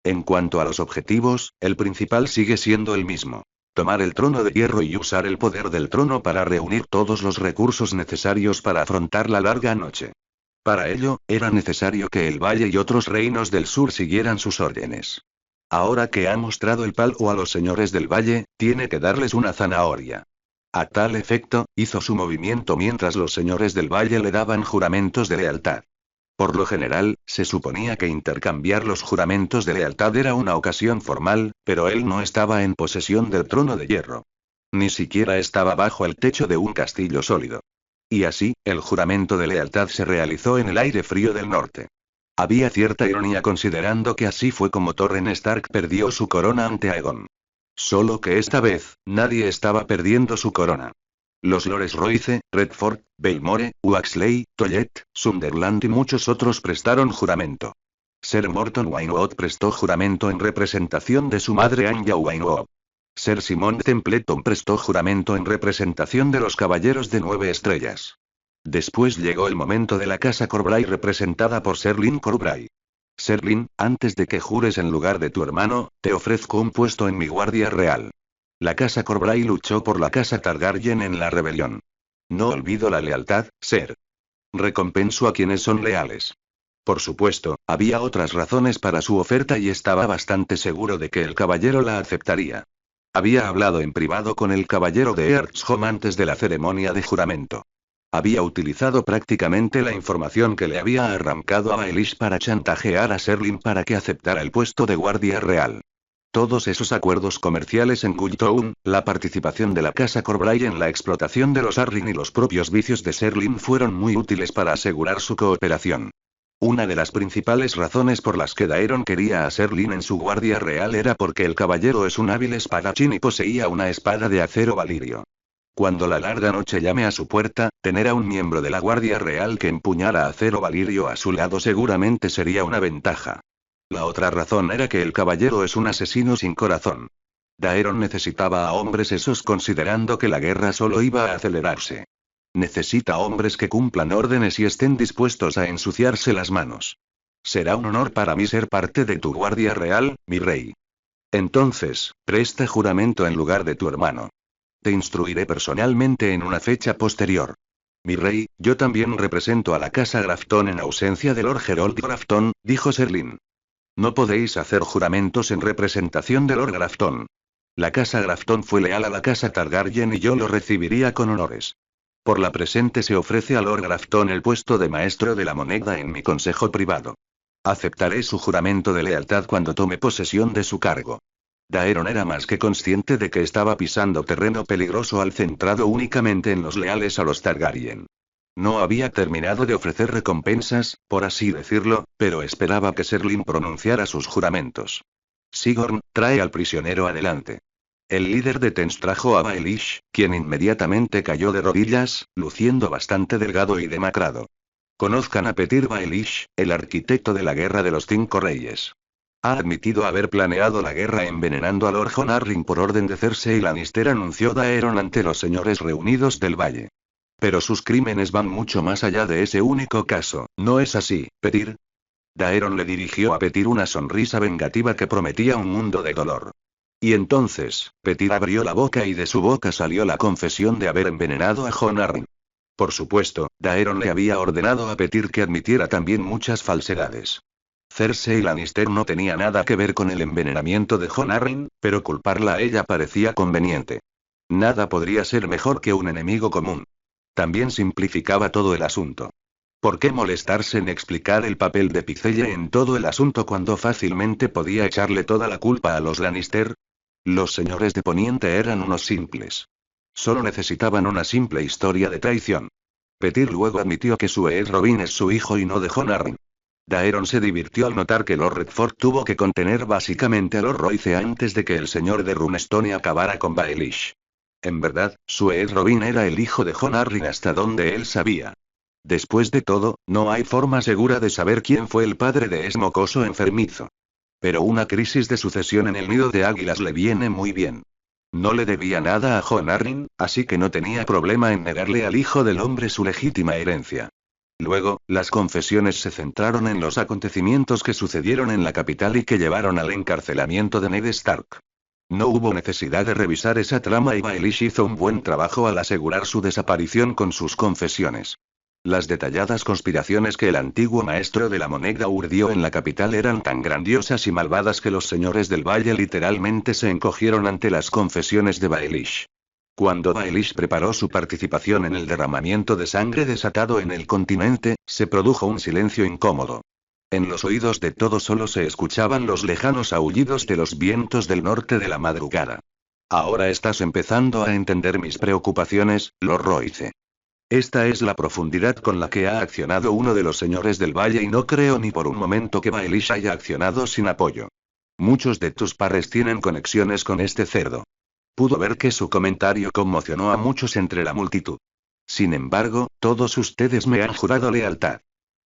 En cuanto a los objetivos, el principal sigue siendo el mismo. Tomar el trono de hierro y usar el poder del trono para reunir todos los recursos necesarios para afrontar la larga noche. Para ello, era necesario que el Valle y otros reinos del sur siguieran sus órdenes. Ahora que ha mostrado el palo a los señores del Valle, tiene que darles una zanahoria. A tal efecto, hizo su movimiento mientras los señores del Valle le daban juramentos de lealtad. Por lo general, se suponía que intercambiar los juramentos de lealtad era una ocasión formal, pero él no estaba en posesión del trono de hierro. Ni siquiera estaba bajo el techo de un castillo sólido. Y así, el juramento de lealtad se realizó en el aire frío del norte. Había cierta ironía considerando que así fue como Torren Stark perdió su corona ante Aegon. Solo que esta vez, nadie estaba perdiendo su corona. Los lores Royce, Redford, Belmore, Waxley, Tollet, Sunderland y muchos otros prestaron juramento. Ser Morton Wainwright prestó juramento en representación de su madre Anya Wainwright. Ser Simon Templeton prestó juramento en representación de los Caballeros de 9 Estrellas. Después llegó el momento de la casa Corbray representada por Ser Lyn Corbray. Ser Lyn, antes de que jures en lugar de tu hermano, te ofrezco un puesto en mi guardia real. La casa Corbray luchó por la casa Targaryen en la rebelión. No olvido la lealtad, Ser. Recompenso a quienes son leales. Por supuesto, había otras razones para su oferta y estaba bastante seguro de que el caballero la aceptaría. Había hablado en privado con el caballero de Earthsholm antes de la ceremonia de juramento. Había utilizado prácticamente la información que le había arrancado a Baelish para chantajear a Ser Lyn para que aceptara el puesto de guardia real. Todos esos acuerdos comerciales en Gulltown, la participación de la casa Corbray en la explotación de los Arryn y los propios vicios de Ser Lyn fueron muy útiles para asegurar su cooperación. Una de las principales razones por las que Daeron quería a Ser Lyn en su guardia real era porque el caballero es un hábil espadachín y poseía una espada de acero valirio. Cuando la larga noche llame a su puerta, tener a un miembro de la Guardia Real que empuñara acero valirio a su lado seguramente sería una ventaja. La otra razón era que el caballero es un asesino sin corazón. Daeron necesitaba a hombres esos considerando que la guerra solo iba a acelerarse. Necesita hombres que cumplan órdenes y estén dispuestos a ensuciarse las manos. Será un honor para mí ser parte de tu Guardia Real, mi rey. Entonces, presta juramento en lugar de tu hermano. Te instruiré personalmente en una fecha posterior. Mi rey, yo también represento a la casa Grafton en ausencia de Lord Gerald Grafton, dijo Ser Lyn. No podéis hacer juramentos en representación de Lord Grafton. La casa Grafton fue leal a la casa Targaryen y yo lo recibiría con honores. Por la presente se ofrece a Lord Grafton el puesto de maestro de la moneda en mi consejo privado. Aceptaré su juramento de lealtad cuando tome posesión de su cargo. Daeron era más que consciente de que estaba pisando terreno peligroso al centrado únicamente en los leales a los Targaryen. No había terminado de ofrecer recompensas, por así decirlo, pero esperaba que Ser Lyn pronunciara sus juramentos. Sigorn, trae al prisionero adelante. El líder de Tens trajo a Baelish, quien inmediatamente cayó de rodillas, luciendo bastante delgado y demacrado. Conozcan a Petyr Baelish, el arquitecto de la Guerra de los 5 Reyes. Ha admitido haber planeado la guerra envenenando a Lord Jon Arryn por orden de Cersei Lannister, anunció Daeron ante los señores reunidos del valle. Pero sus crímenes van mucho más allá de ese único caso, ¿no es así, Petyr? Daeron le dirigió a Petyr una sonrisa vengativa que prometía un mundo de dolor. Y entonces, Petyr abrió la boca y de su boca salió la confesión de haber envenenado a Jon Arryn. Por supuesto, Daeron le había ordenado a Petyr que admitiera también muchas falsedades. Cersei Lannister no tenía nada que ver con el envenenamiento de Jon Arryn, pero culparla a ella parecía conveniente. Nada podría ser mejor que un enemigo común. También simplificaba todo el asunto. ¿Por qué molestarse en explicar el papel de Pycelle en todo el asunto cuando fácilmente podía echarle toda la culpa a los Lannister? Los señores de Poniente eran unos simples. Solo necesitaban una simple historia de traición. Petyr luego admitió que Suez Robin es su hijo y no de Jon Arryn. Daeron se divirtió al notar que Lord Redford tuvo que contener básicamente a Lord Royce antes de que el señor de Runestone acabara con Baelish. En verdad, Suez Robin era el hijo de Jon Arryn hasta donde él sabía. Después de todo, no hay forma segura de saber quién fue el padre de ese mocoso enfermizo. Pero una crisis de sucesión en el nido de águilas le viene muy bien. No le debía nada a Jon Arryn, así que no tenía problema en negarle al hijo del hombre su legítima herencia. Luego, las confesiones se centraron en los acontecimientos que sucedieron en la capital y que llevaron al encarcelamiento de Ned Stark. No hubo necesidad de revisar esa trama y Baelish hizo un buen trabajo al asegurar su desaparición con sus confesiones. Las detalladas conspiraciones que el antiguo maestro de la moneda urdió en la capital eran tan grandiosas y malvadas que los señores del valle literalmente se encogieron ante las confesiones de Baelish. Cuando Baelish preparó su participación en el derramamiento de sangre desatado en el continente, se produjo un silencio incómodo. En los oídos de todos solo se escuchaban los lejanos aullidos de los vientos del norte de la madrugada. Ahora estás empezando a entender mis preocupaciones, Lord Royce. Esta es la profundidad con la que ha accionado uno de los señores del valle y no creo ni por un momento que Baelish haya accionado sin apoyo. Muchos de tus pares tienen conexiones con este cerdo. Pudo ver que su comentario conmocionó a muchos entre la multitud. Sin embargo, todos ustedes me han jurado lealtad.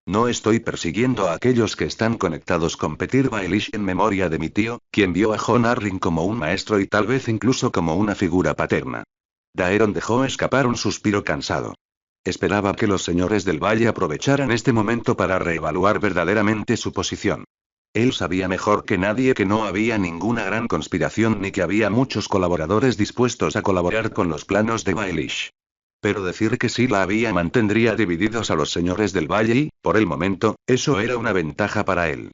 No estoy persiguiendo a aquellos que están conectados con Petyr Baelish en memoria de mi tío, quien vio a Jon Arryn como un maestro y tal vez incluso como una figura paterna. Daeron dejó escapar un suspiro cansado. Esperaba que los señores del valle aprovecharan este momento para reevaluar verdaderamente su posición. Él sabía mejor que nadie que no había ninguna gran conspiración ni que había muchos colaboradores dispuestos a colaborar con los planos de Baelish. Pero decir que sí la había mantendría divididos a los señores del valle y, por el momento, eso era una ventaja para él.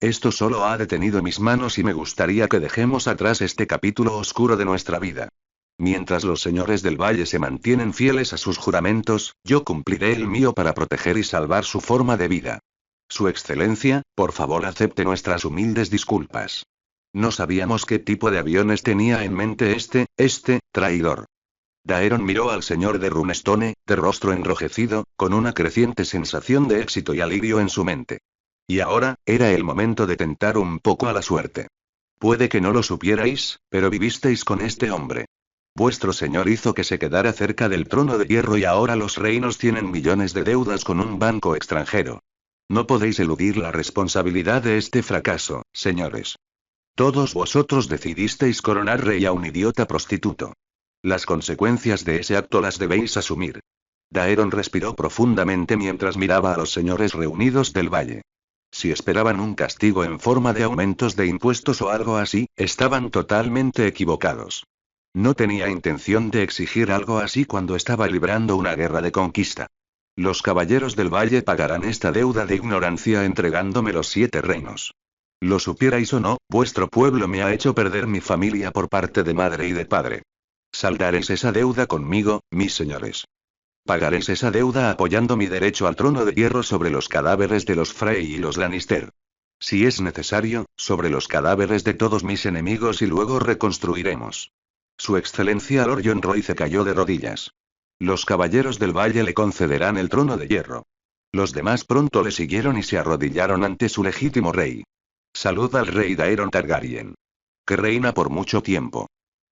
Esto solo ha detenido mis manos y me gustaría que dejemos atrás este capítulo oscuro de nuestra vida. Mientras los señores del valle se mantienen fieles a sus juramentos, yo cumpliré el mío para proteger y salvar su forma de vida. Su Excelencia, por favor acepte nuestras humildes disculpas. No sabíamos qué tipo de aviones tenía en mente este traidor. Daeron miró al señor de Runestone, de rostro enrojecido, con una creciente sensación de éxito y alivio en su mente. Y ahora, era el momento de tentar un poco a la suerte. Puede que no lo supierais, pero vivisteis con este hombre. Vuestro señor hizo que se quedara cerca del trono de hierro y ahora los reinos tienen millones de deudas con un banco extranjero. No podéis eludir la responsabilidad de este fracaso, señores. Todos vosotros decidisteis coronar rey a un idiota prostituto. Las consecuencias de ese acto las debéis asumir. Daeron respiró profundamente mientras miraba a los señores reunidos del valle. Si esperaban un castigo en forma de aumentos de impuestos o algo así, estaban totalmente equivocados. No tenía intención de exigir algo así cuando estaba librando una guerra de conquista. Los caballeros del valle pagarán esta deuda de ignorancia entregándome los 7 reinos. Lo supierais o no, vuestro pueblo me ha hecho perder mi familia por parte de madre y de padre. Saldaréis esa deuda conmigo, mis señores. Pagaréis esa deuda apoyando mi derecho al trono de hierro sobre los cadáveres de los Frey y los Lannister. Si es necesario, sobre los cadáveres de todos mis enemigos y luego reconstruiremos. Su Excelencia Lord Jon Royce cayó de rodillas. Los caballeros del valle le concederán el trono de hierro. Los demás pronto le siguieron y se arrodillaron ante su legítimo rey. Salud al rey Daeron Targaryen. Que reina por mucho tiempo.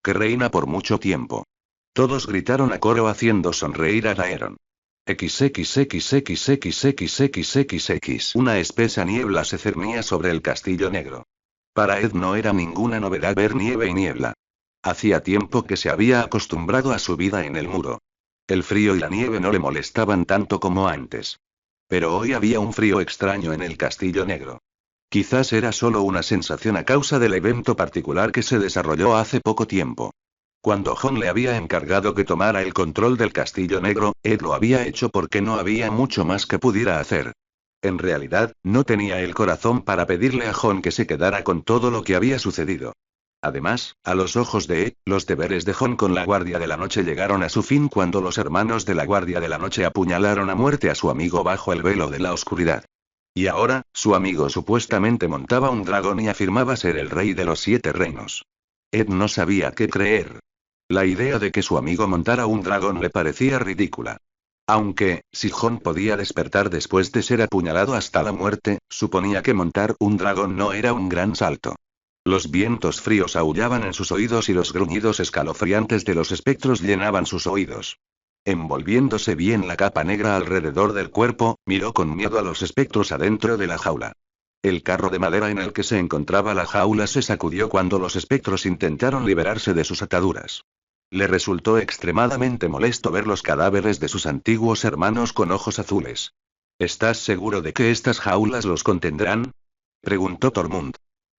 Que reina por mucho tiempo. Todos gritaron a coro haciendo sonreír a Daeron. XXXXXXXXX. Una espesa niebla se cernía sobre el castillo negro. Para Ed no era ninguna novedad ver nieve y niebla. Hacía tiempo que se había acostumbrado a su vida en el muro. El frío y la nieve no le molestaban tanto como antes. Pero hoy había un frío extraño en el castillo negro. Quizás era solo una sensación a causa del evento particular que se desarrolló hace poco tiempo. Cuando Jon le había encargado que tomara el control del castillo negro, Ed lo había hecho porque no había mucho más que pudiera hacer. En realidad, no tenía el corazón para pedirle a Jon que se quedara con todo lo que había sucedido. Además, a los ojos de Ed, los deberes de Jon con la Guardia de la Noche llegaron a su fin cuando los hermanos de la Guardia de la Noche apuñalaron a muerte a su amigo bajo el velo de la oscuridad. Y ahora, su amigo supuestamente montaba un dragón y afirmaba ser el rey de los 7 reinos. Ed no sabía qué creer. La idea de que su amigo montara un dragón le parecía ridícula. Aunque, si Jon podía despertar después de ser apuñalado hasta la muerte, suponía que montar un dragón no era un gran salto. Los vientos fríos aullaban en sus oídos y los gruñidos escalofriantes de los espectros llenaban sus oídos. Envolviéndose bien la capa negra alrededor del cuerpo, miró con miedo a los espectros adentro de la jaula. El carro de madera en el que se encontraba la jaula se sacudió cuando los espectros intentaron liberarse de sus ataduras. Le resultó extremadamente molesto ver los cadáveres de sus antiguos hermanos con ojos azules. ¿Estás seguro de que estas jaulas los contendrán? Preguntó Tormund.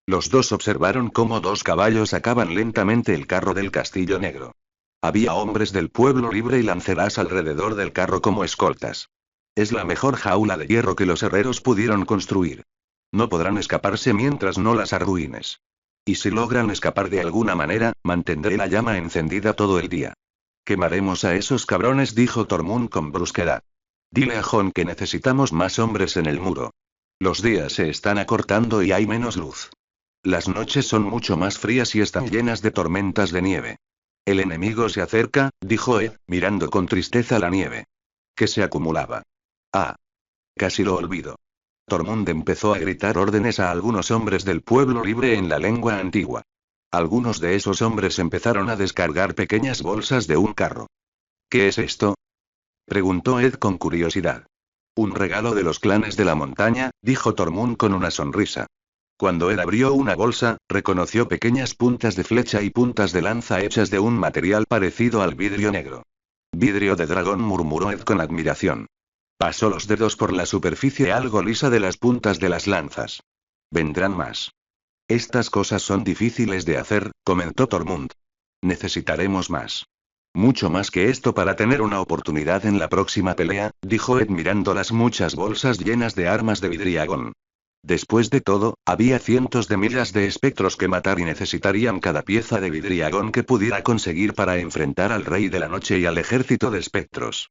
Los dos observaron cómo dos caballos sacaban lentamente el carro del Castillo Negro. Había hombres del pueblo libre y lanceras alrededor del carro como escoltas. Es la mejor jaula de hierro que los herreros pudieron construir. No podrán escaparse mientras no las arruines. Y si logran escapar de alguna manera, mantendré la llama encendida todo el día. Quemaremos a esos cabrones, dijo Tormund con brusquedad. Dile a Jon que necesitamos más hombres en el muro. Los días se están acortando y hay menos luz. Las noches son mucho más frías y están llenas de tormentas de nieve. El enemigo se acerca, dijo Ed, mirando con tristeza la nieve. Que se acumulaba. Ah. Casi lo olvido. Tormund empezó a gritar órdenes a algunos hombres del pueblo libre en la lengua antigua. Algunos de esos hombres empezaron a descargar pequeñas bolsas de un carro. ¿Qué es esto? Preguntó Ed con curiosidad. Un regalo de los clanes de la montaña, dijo Tormund con una sonrisa. Cuando Ed abrió una bolsa, reconoció pequeñas puntas de flecha y puntas de lanza hechas de un material parecido al vidrio negro. Vidrio de dragón, murmuró Ed con admiración. Pasó los dedos por la superficie algo lisa de las puntas de las lanzas. Vendrán más. Estas cosas son difíciles de hacer, comentó Tormund. Necesitaremos más. Mucho más que esto para tener una oportunidad en la próxima pelea, dijo Ed mirando las muchas bolsas llenas de armas de vidriagón. Después de todo, había cientos de miles de espectros que matar y necesitarían cada pieza de vidriagón que pudiera conseguir para enfrentar al Rey de la Noche y al ejército de espectros.